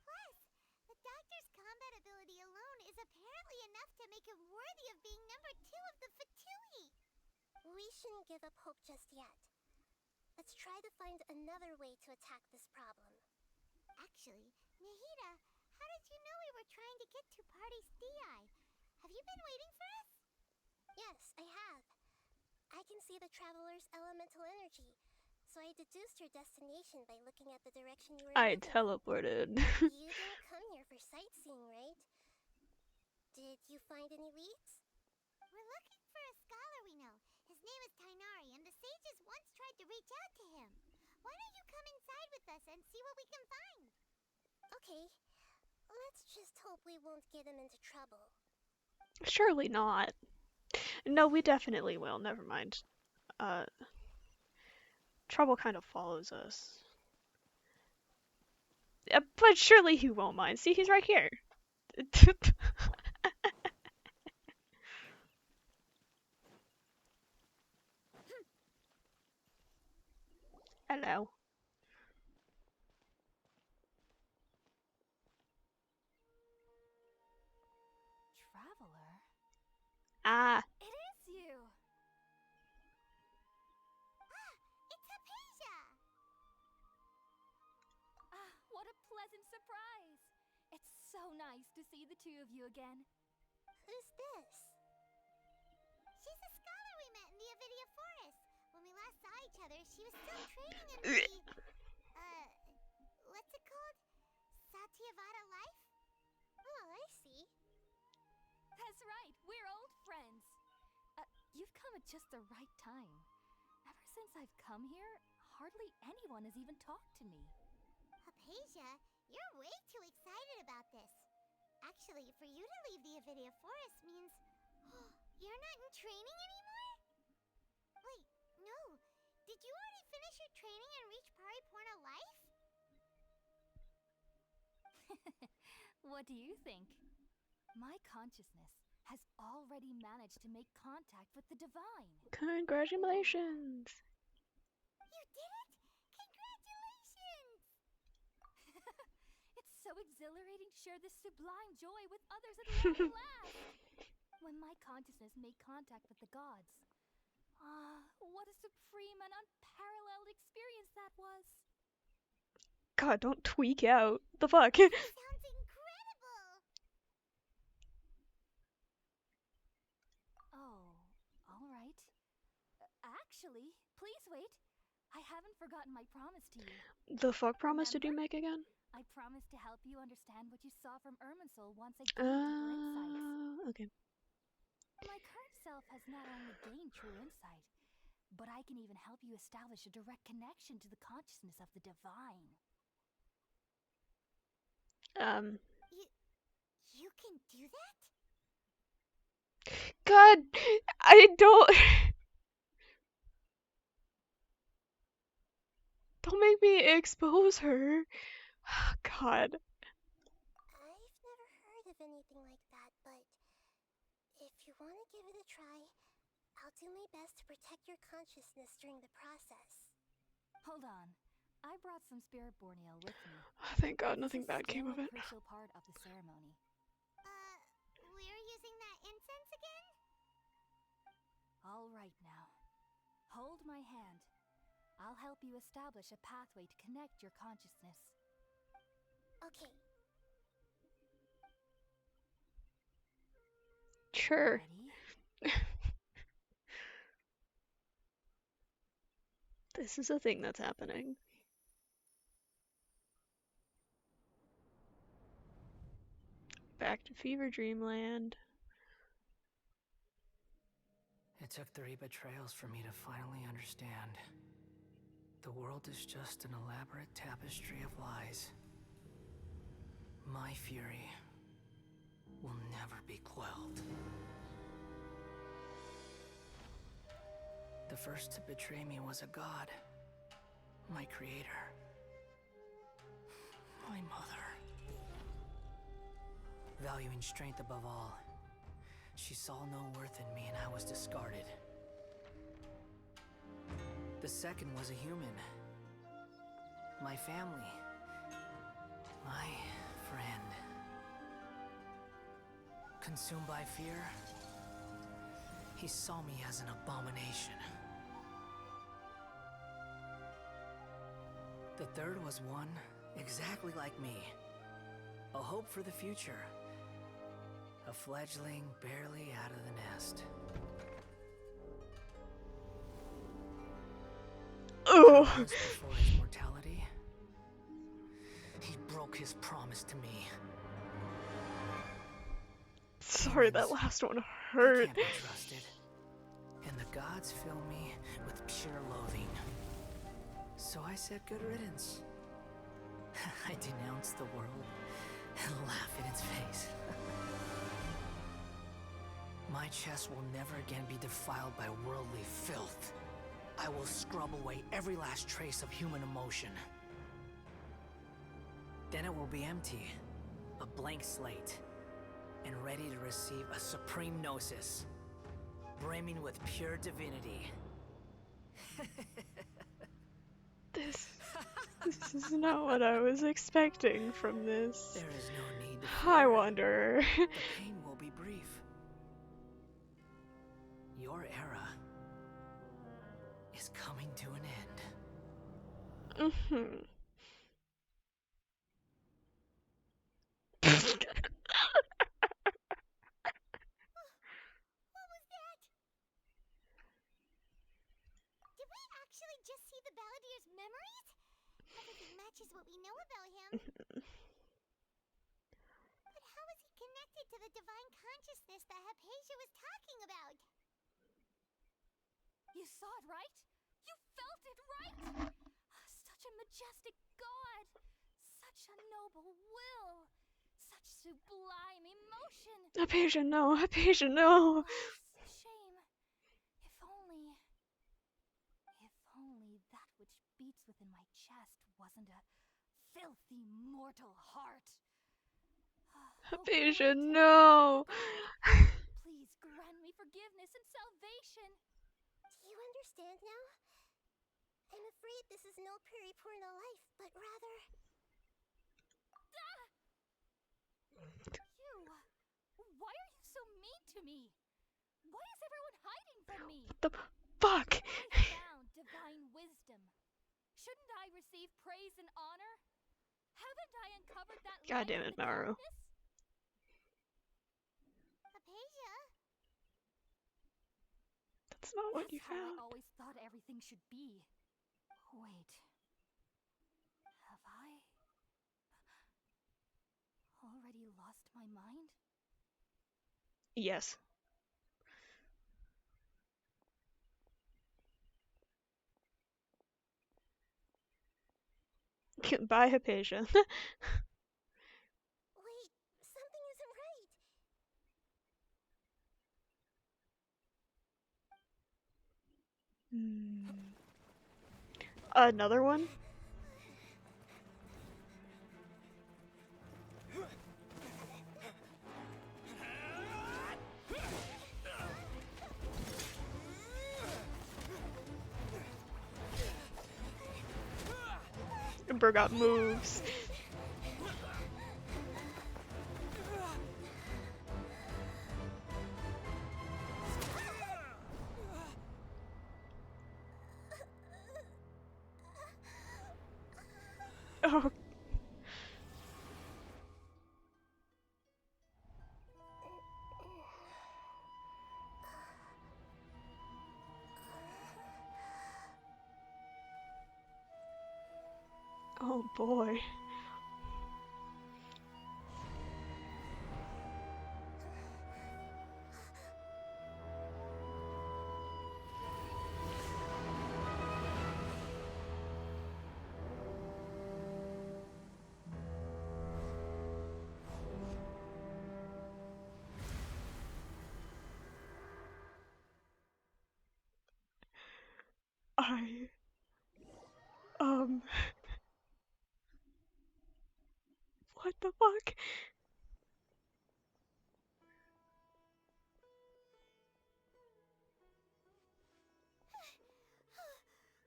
Plus, the doctor's combat ability alone is apparently enough to make him worthy of being number 2 of the Fatui. We shouldn't give up hope just yet. Let's try to find another way to attack this problem. Actually, Nahida, how did you know we were trying to get to Pardis Dii? Have you been waiting for us? Yes, I have. I can see the traveler's elemental energy, so I deduced your destination by looking at the direction you were I moving. teleported. You didn't come here for sightseeing, right? Did you find any leads? We're looking for a scholar we know. His His name is Tainari, and the sages once tried to reach out to him. Why don't you come inside with us and see what we can find? Okay, let's just hope we won't get him into trouble. Surely not. No, we definitely will. Never mind. Trouble kind of follows us. But surely he won't mind. See, he's right here. Hello. Traveler? Ah. It is you! Ah, it's Hypatia! Ah, what a pleasant surprise! It's so nice to see the two of you again. Who's this? She's a scholar we met in the Avidia Forest. When we last saw each other, she was still training in the... what's it called? Satyavada life? Oh, I see. That's right, we're old friends. You've come at just the right time. Ever since I've come here, hardly anyone has even talked to me. Hypatia, you're way too excited about this. Actually, for you to leave the Avidia Forest means... you're not in training anymore? Wait, no. Did you already finish your training and reach Pariporna life? What do you think? My consciousness has already managed to make contact with the divine. Congratulations. You did it! Congratulations! It's so exhilarating to share this sublime joy with others at long last. When my consciousness made contact with the gods. What a supreme and unparalleled experience that was. God, don't tweak out. The fuck? Sounds incredible! Oh, alright. Actually, please wait. I haven't forgotten my promise to you. The fuck promise did you make again? I promised to help you understand what you saw from Irminsul once I gained deeper insights. Okay. My current self has not only gained true insight, but I can even help you establish a direct connection to the consciousness of the divine. You can do that? God, I don't... Don't make me expose her. God. I've never heard of anything like that, but if you want to give it a try, I'll do my best to protect your consciousness during the process. Hold on. I brought some spirit borneo with me. Oh, thank God nothing bad came of it. This is still a crucial part of the ceremony. We're using that incense again? All right now. Hold my hand. I'll help you establish a pathway to connect your consciousness. Okay. Sure. Ready? This is a thing that's happening. Back to Fever Dreamland. It took 3 betrayals for me to finally understand. The world is just an elaborate tapestry of lies. My fury will never be quelled. The first to betray me was a god. My creator. My mother. Valuing strength above all, she saw no worth in me and I was discarded. The second was a human. My family. My friend. Consumed by fear, he saw me as an abomination. The third was one exactly like me. A hope for the future. A fledgling barely out of the nest. Oh. Months before his mortality, he broke his promise to me. Sorry, that last one hurt. Can't be trusted. And the gods fill me with pure loathing. So I said good riddance. I denounce the world and laugh in its face. My chest will never again be defiled by worldly filth. I will scrub away every last trace of human emotion. Then it will be empty, a blank slate, and ready to receive a supreme gnosis, brimming with pure divinity. This is not what I was expecting from this. There is no need to I fear. wonder. The pain will be brief. Your era is coming to an end. Mm-hmm. What was that? Did we actually just see the Balladeer's memories? Everything matches what we know about him. But how is he connected to the divine consciousness that Hypatia was talking about? You saw it, right? You felt it, right? Such a majestic god! Such a noble will! Such sublime emotion! Hypatia, no! Hypatia, no! Shame. If only that which beats within my chest wasn't a filthy mortal heart. Hypatia, no! Please grant me forgiveness and salvation. Do you understand now? I'm afraid this is no Puripurna life, but rather... You! Why are you so mean to me? Why is everyone hiding from me? What the fuck? I found divine wisdom. Shouldn't I receive praise and honor? Haven't I uncovered that God light damn in it, the Naru. darkness? Hypatia? That's not what you That's how found. I always thought everything should be. Wait. Have I already lost my mind? Yes. Bye, Hypatia. Wait, something isn't right. Another one? Ember got moves. Oh. Oh boy. What the fuck?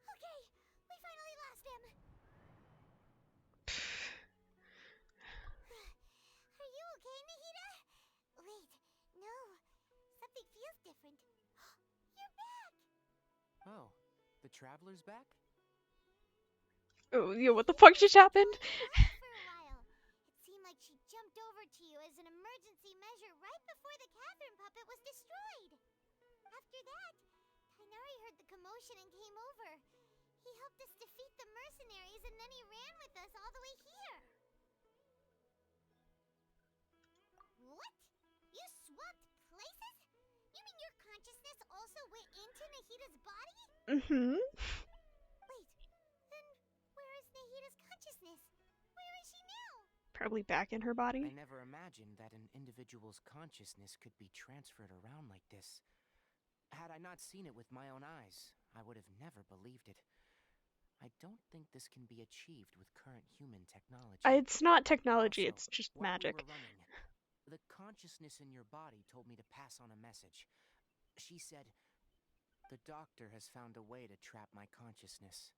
Okay, we finally lost him. Are you okay, Nahida? Wait, no. Something feels different. You're back! Oh, the traveler's back? Oh, yeah, what the fuck just happened? For a while. It seemed like she jumped over to you as an emergency measure right before the cavern puppet was destroyed. After that, Tainari heard the commotion and came over. He helped us defeat the mercenaries and then he ran with us all the way here. What? You swapped places? You mean your consciousness also went into Nahida's body? Mm-hmm. Wait, then where is Nahida's consciousness? Where is she now? Probably back in her body. I never imagined that an individual's consciousness could be transferred around like this. Had I not seen it with my own eyes, I would have never believed it. I don't think this can be achieved with current human technology. It's not technology, Also, it's just while magic. we were running, the consciousness in your body told me to pass on a message. She said, "The doctor has found a way to trap my consciousness,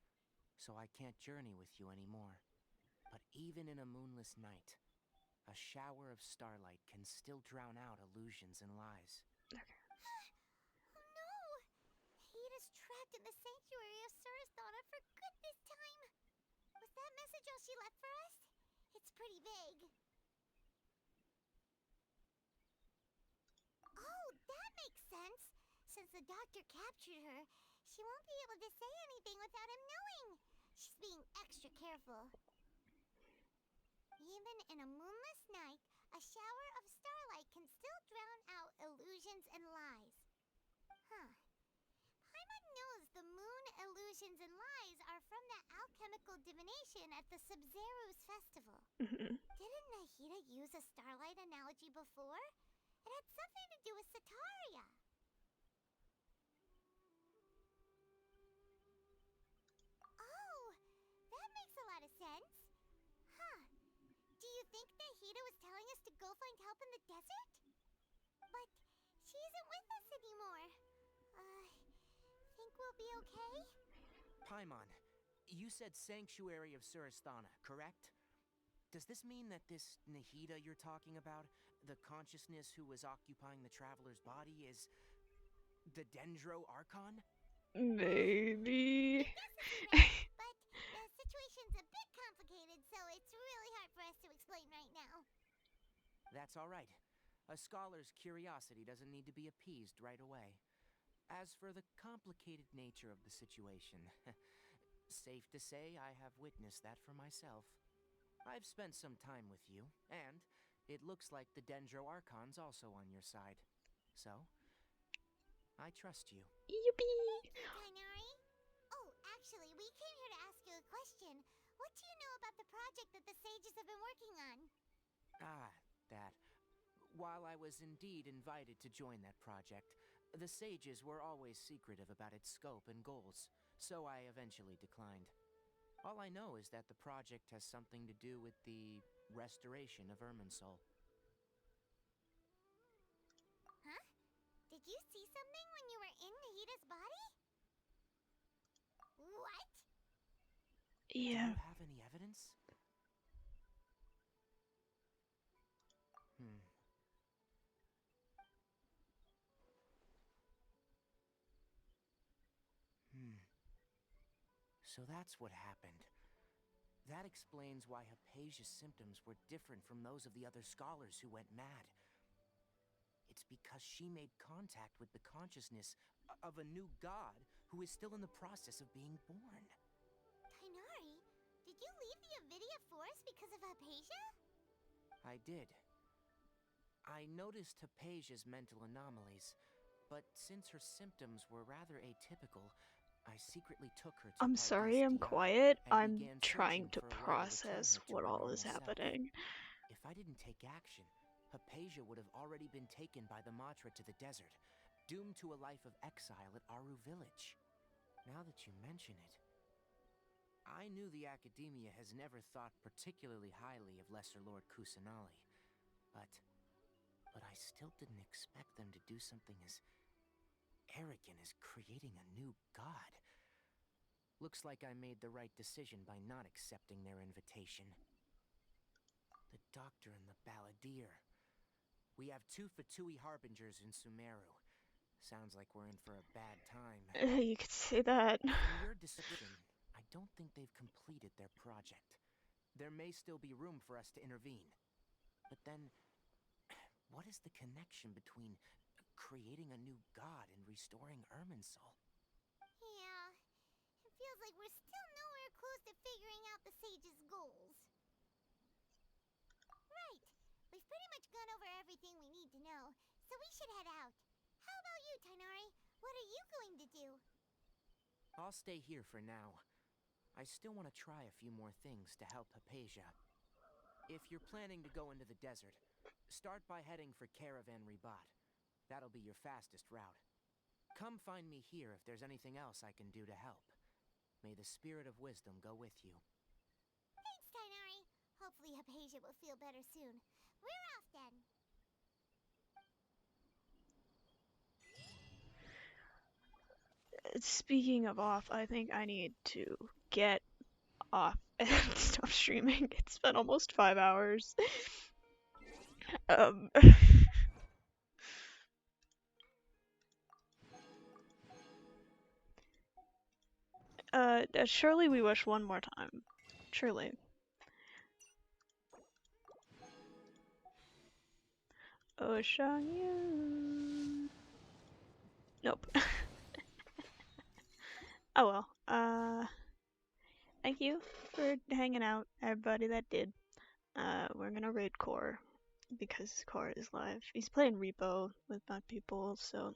so I can't journey with you anymore. But even in a moonless night, a shower of starlight can still drown out illusions and lies." Oh no! Nahida's trapped in the sanctuary of Surasthana for good this time. Was that message all she left for us? It's pretty vague. Oh, that makes sense. Since the doctor captured her, she won't be able to say anything without him knowing. She's being extra careful. Even in a moonless night, a shower of starlight can still drown out illusions and lies. Huh. Paimon knows the moon illusions and lies are from the alchemical divination at the Sub-Zeru's festival. Didn't Nahida use a starlight analogy before? It had something to do with Sataria. Oh, that makes a lot of sense. Huh. Do you think Nahida was telling us to go find help in the desert? But she isn't with us anymore. Think we'll be okay? Paimon, you said Sanctuary of Surasthana, correct? Does this mean that this Nahida you're talking about, the consciousness who was occupying the traveler's body, is the Dendro Archon? Maybe. But the situation's a bit complicated, so it's really hard for us to explain right now. That's all right. A scholar's curiosity doesn't need to be appeased right away. As for the complicated nature of the situation, safe to say I have witnessed that for myself. I've spent some time with you, and it looks like the Dendro Archon's also on your side. So, I trust you. Yippee! Thank you, Kainari. Oh, actually, we came here to ask you a question. What do you know about the project that the sages have been working on? That. While I was indeed invited to join that project, the sages were always secretive about its scope and goals, so I eventually declined. All I know is that the project has something to do with the restoration of Irminsul. Huh? Did you see something when you were in Nahida's body? What? Yeah. Do you have any evidence? So that's what happened. That explains why Hypatia's symptoms were different from those of the other scholars who went mad. It's because she made contact with the consciousness of a new god who is still in the process of being born. Kainari, did you leave the Avidia Forest because of Hypatia? I did. I noticed Hypatia's mental anomalies, but since her symptoms were rather atypical, I secretly took her to I'm sorry I'm quiet. I'm trying to process what all is happening. If I didn't take action, Hypatia would have already been taken by the Matra to the desert, doomed to a life of exile at Aru village. Now that you mention it, I knew the Academia has never thought particularly highly of Lesser Lord Kusanali, but I still didn't expect them to do something as arrogant as creating a new god. Looks like I made the right decision by not accepting their invitation. The doctor and the balladeer. We have 2 Fatui harbingers in Sumeru. Sounds like we're in for a bad time. You could say that. From your description, I don't think they've completed their project. There may still be room for us to intervene. But then, what is the connection between creating a new god and restoring Irminsul? Yeah, it feels like we're still nowhere close to figuring out the sage's goals. Right, we've pretty much gone over everything we need to know, so we should head out. How about you, Tainari? What What are you going to do? I'll stay here for now. I still want to try a few more things to help Hypatia. If you're planning to go into the desert, start by heading for Caravan Ribat. That'll be your fastest route. Come find me here if there's anything else I can do to help. May the spirit of wisdom go with you. Thanks, Tighnari. Hopefully Hypatia will feel better soon. We're off then. Speaking of off, I think I need to get off and stop streaming. It's been almost 5 hours. um, surely we wish one more time. Surely. Ocean. Nope. Oh well. Thank you for hanging out, everybody that did. We're gonna raid Core because Core is live. He's playing Repo with my people, so.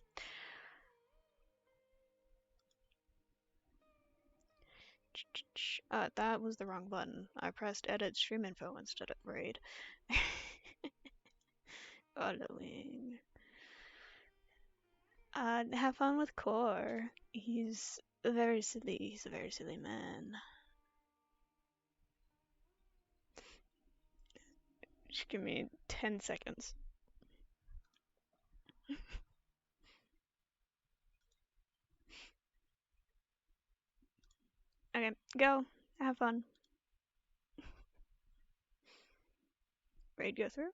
That was the wrong button. I pressed edit stream info instead of raid. Autoing. Have fun with Core. He's very silly. He's a very silly man. Just give me 10 seconds. Okay, go. Have fun. Raid go through.